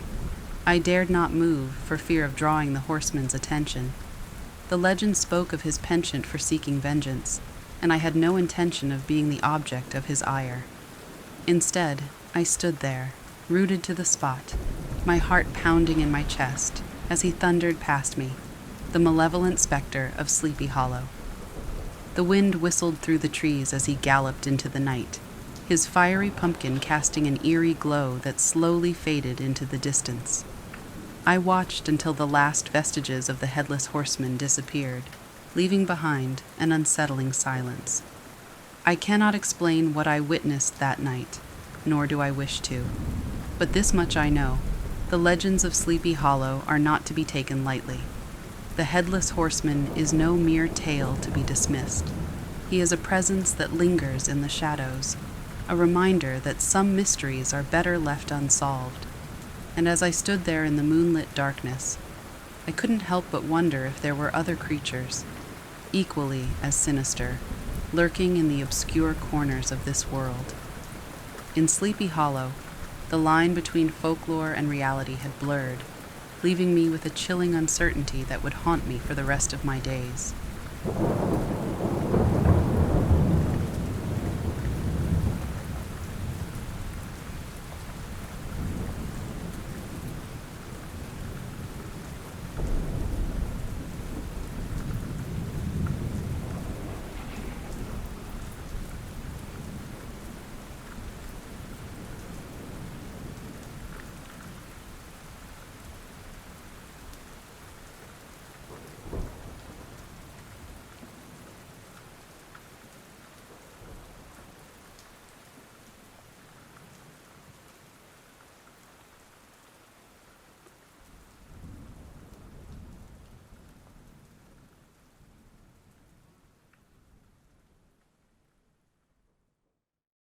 I dared not move for fear of drawing the horseman's attention. The legend spoke of his penchant for seeking vengeance, and I had no intention of being the object of his ire. Instead, I stood there, rooted to the spot, my heart pounding in my chest as he thundered past me, the malevolent specter of Sleepy Hollow. The wind whistled through the trees as he galloped into the night, his fiery pumpkin casting an eerie glow that slowly faded into the distance. I watched until the last vestiges of the headless horseman disappeared, leaving behind an unsettling silence. I cannot explain what I witnessed that night, nor do I wish to. But this much I know: the legends of Sleepy Hollow are not to be taken lightly. The headless horseman is no mere tale to be dismissed. He is a presence that lingers in the shadows, a reminder that some mysteries are better left unsolved. And as I stood there in the moonlit darkness, I couldn't help but wonder if there were other creatures, equally as sinister, lurking in the obscure corners of this world. In Sleepy Hollow, the line between folklore and reality had blurred, leaving me with a chilling uncertainty that would haunt me for the rest of my days.